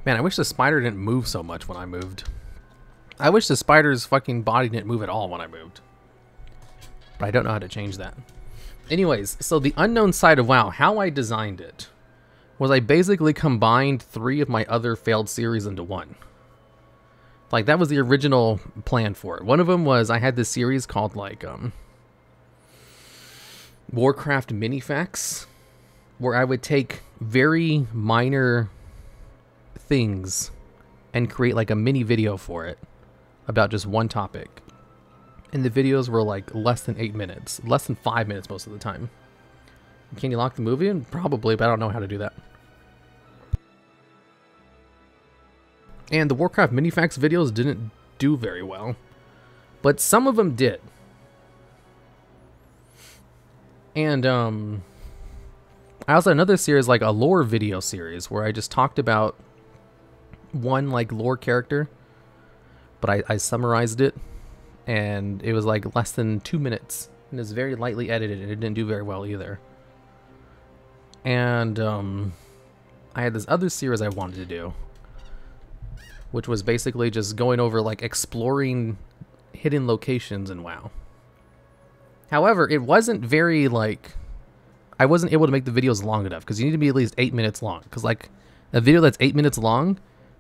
Man, I wish the spider didn't move so much when I moved. I wish the spider's fucking body didn't move at all when I moved. But I don't know how to change that. Anyways, so the unknown side of WoW, how I designed it was I basically combined 3 of my other failed series into one. Like, that was the original plan for it. One of them was I had this series called, like, Warcraft Mini Facts, where I would take very minor things and create like a mini video for it about just one topic. And the videos were like less than 8 minutes, less than 5 minutes most of the time. Can you lock the movie in? Probably, but I don't know how to do that. And the Warcraft Mini Facts videos didn't do very well, but some of them did. And I also had another series, like a lore video series, where I just talked about one like lore character, but I summarized it, and it was like less than 2 minutes, and it was very lightly edited, and it didn't do very well either. And I had this other series I wanted to do, which was basically just going over like exploring hidden locations in WoW. However, it wasn't very like, I wasn't able to make the videos long enough, because you need to be at least 8 minutes long, because like a video that's 8 minutes long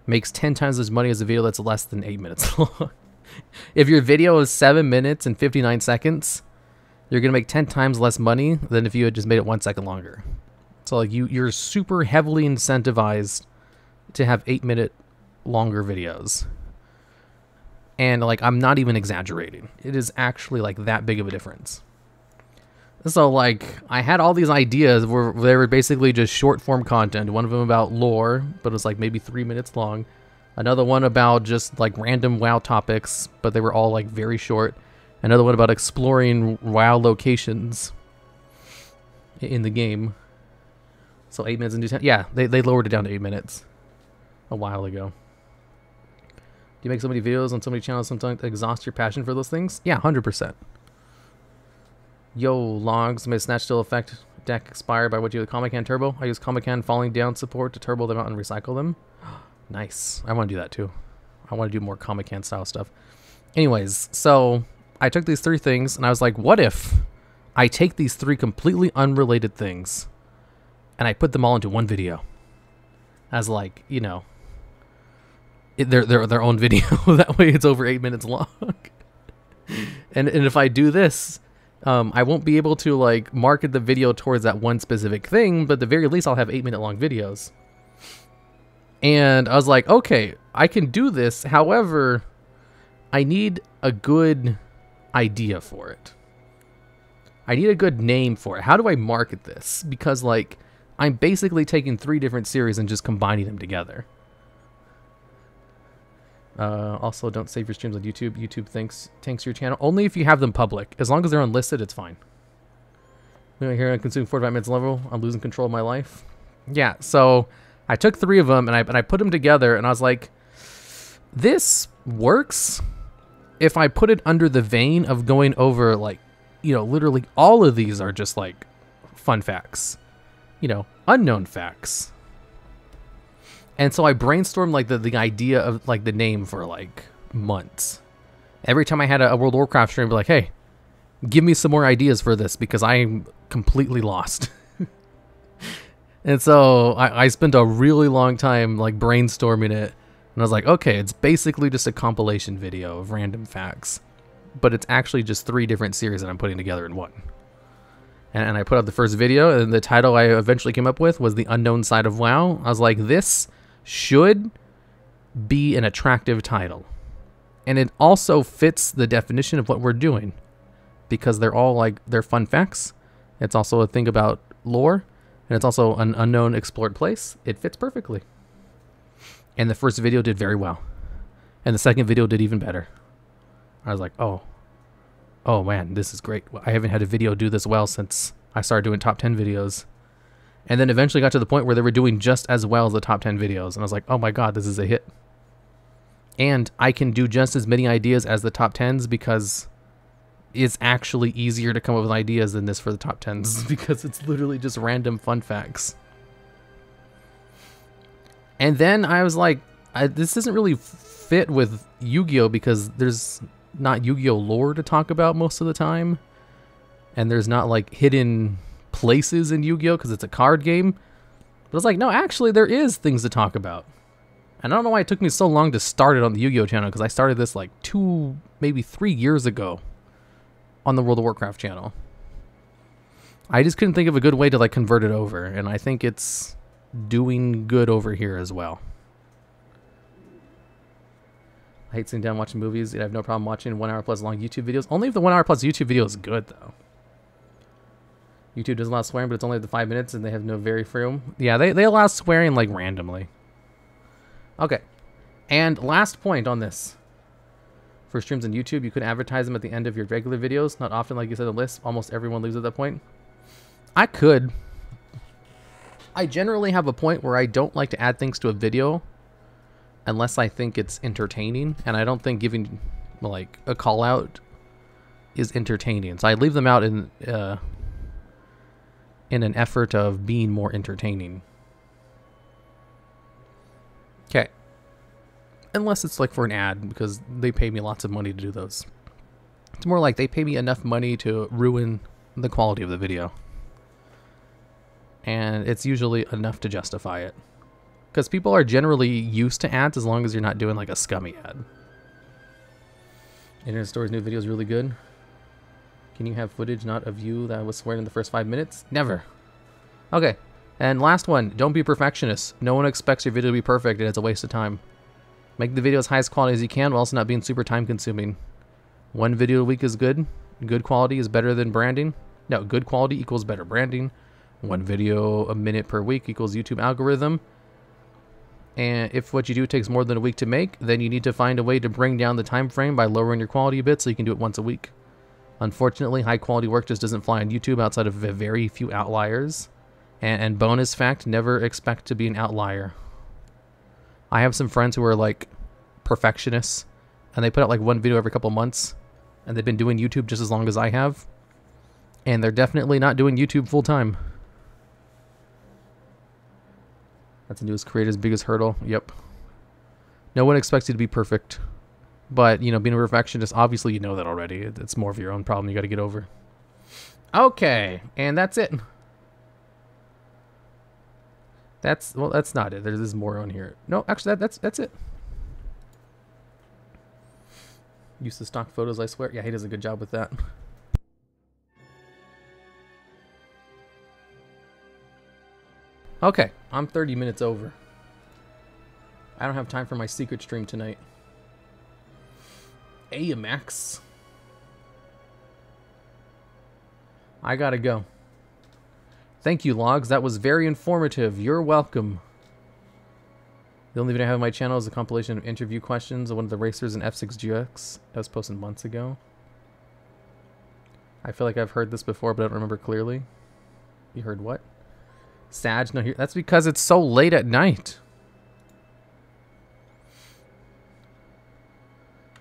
makes 10 times as money as a video that's less than 8 minutes long. If your video is 7 minutes and 59 seconds, you're gonna make 10 times less money than if you had just made it 1 second longer. So like you're super heavily incentivized to have 8 minute longer videos. And like, I'm not even exaggerating. It is actually like that big of a difference. So like, I had all these ideas where they were basically just short form content. One of them about lore, but it was like maybe 3 minutes long. Another one about just like random WoW topics, but they were all like very short. Another one about exploring WoW locations in the game. So 8 minutes into 10. Yeah, they lowered it down to 8 minutes a while ago. Do you make so many videos on so many channels sometimes exhaust your passion for those things? Yeah, 100%. Yo, logs, may snatch still affect deck expire by what you do with Comic Can Turbo? I use Comic Can falling down support to turbo them out and recycle them. Nice. I want to do that too. I want to do more Comic Can style stuff. Anyways, so I took these 3 things and I was like, what if I take these 3 completely unrelated things and I put them all into one video as like, you know, their own video. That way it's over 8 minutes long. and if I do this, I won't be able to like market the video towards that one specific thing, but at the very least I'll have 8 minute long videos. And I was like, okay, I can do this. However, I need a good idea for it. I need a good name for it. How do I market this? Because like, I'm basically taking 3 different series and just combining them together. Also, don't save your streams on YouTube. YouTube tanks your channel. Only if you have them public. As long as they're unlisted, it's fine. Here I consume 45 minutes level. I'm losing control of my life. Yeah, so I took 3 of them and I put them together and I was like, this works if I put it under the vein of going over like, you know, literally all of these are just like fun facts, you know, unknown facts. And so I brainstormed like the idea of like the name for like months. Every time I had a World of Warcraft stream, I'd be like, hey, give me some more ideas for this because I'm completely lost. And so I spent a really long time like brainstorming it. And I was like, okay, it's basically just a compilation video of random facts. But it's actually just 3 different series that I'm putting together in one. And I put out the first video, and the title I eventually came up with was The Unknown Side of WoW. I was like, this should be an attractive title. And it also fits the definition of what we're doing. Because they're all like, they're fun facts. It's also a thing about lore. And it's also an unknown explored place. It fits perfectly. And the first video did very well. And the second video did even better. I was like, oh man, this is great. I haven't had a video do this well since I started doing top 10 videos. And then eventually got to the point where they were doing just as well as the top 10 videos. And I was like, oh my god, this is a hit. And I can do just as many ideas as the top 10s because it's actually easier to come up with ideas than this for the top 10s because it's literally just random fun facts. And then I was like, this doesn't really fit with Yu-Gi-Oh because there's not Yu-Gi-Oh lore to talk about most of the time. And there's not like hidden places in Yu-Gi-Oh because it's a card game. But I was like, no, actually there is things to talk about. And I don't know why it took me so long to start it on the Yu-Gi-Oh channel because I started this like 2, maybe 3 years ago on the World of Warcraft channel. I just couldn't think of a good way to like convert it over. And I think it's doing good over here as well. I hate sitting down watching movies. I have no problem watching 1 hour plus long YouTube videos. Only if the 1 hour plus YouTube video is good, though. YouTube doesn't allow swearing, but it's only the 5 minutes, and they have no very room. Yeah, they allow swearing, like, randomly. Okay. And last point on this. For streams on YouTube, you could advertise them at the end of your regular videos. Not often, like you said, the list. Almost everyone leaves at that point. I could. I generally have a point where I don't like to add things to a video unless I think it's entertaining, and I don't think giving like a call out is entertaining. So I leave them out in an effort of being more entertaining. Okay. Unless it's like for an ad, because they pay me lots of money to do those. It's more like they pay me enough money to ruin the quality of the video. And it's usually enough to justify it. Because people are generally used to ads as long as you're not doing like a scummy ad. Internet Store's new video is really good. Can you have footage not of you that was swearing in the first 5 minutes? Never. Okay. And last one. Don't be perfectionists. No one expects your video to be perfect and it's a waste of time. Make the video as high as quality as you can while also not being super time consuming. One video a week is good. Good quality is better than branding. No, good quality equals better branding. One video a minute per week equals YouTube algorithm. And if what you do takes more than a week to make, then you need to find a way to bring down the time frame by lowering your quality a bit so you can do it once a week. Unfortunately, high quality work just doesn't fly on YouTube outside of very few outliers. And bonus fact, never expect to be an outlier. I have some friends who are like perfectionists, and they put out like one video every couple months, and they've been doing YouTube just as long as I have, and they're definitely not doing YouTube full time. That's the newest creator's biggest hurdle. Yep. No one expects you to be perfect, but you know, being a perfectionist, obviously you know that already. It's more of your own problem you got to get over. Okay, and that's it. That's not it. There's more on here. No, actually, that's it. Use the stock photos, I swear. Yeah, he does a good job with that. Okay, I'm 30 minutes over. I don't have time for my secret stream tonight. AMX. I gotta go. Thank you, Logs. That was very informative. You're welcome. The only video I have on my channel is a compilation of interview questions of one of the racers in F6GX that was posted months ago. I feel like I've heard this before, but I don't remember clearly. You heard what? Sag? No, that's because it's so late at night.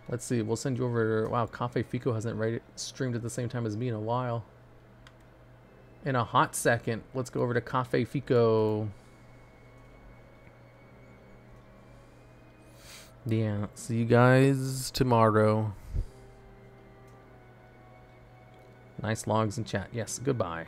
Let's see. We'll send you over. Wow, Cafe Fico hasn't streamed at the same time as me in a while. In a hot second, let's go over to Cafe Fico. Yeah, see you guys tomorrow. Nice logs in chat. Yes, goodbye.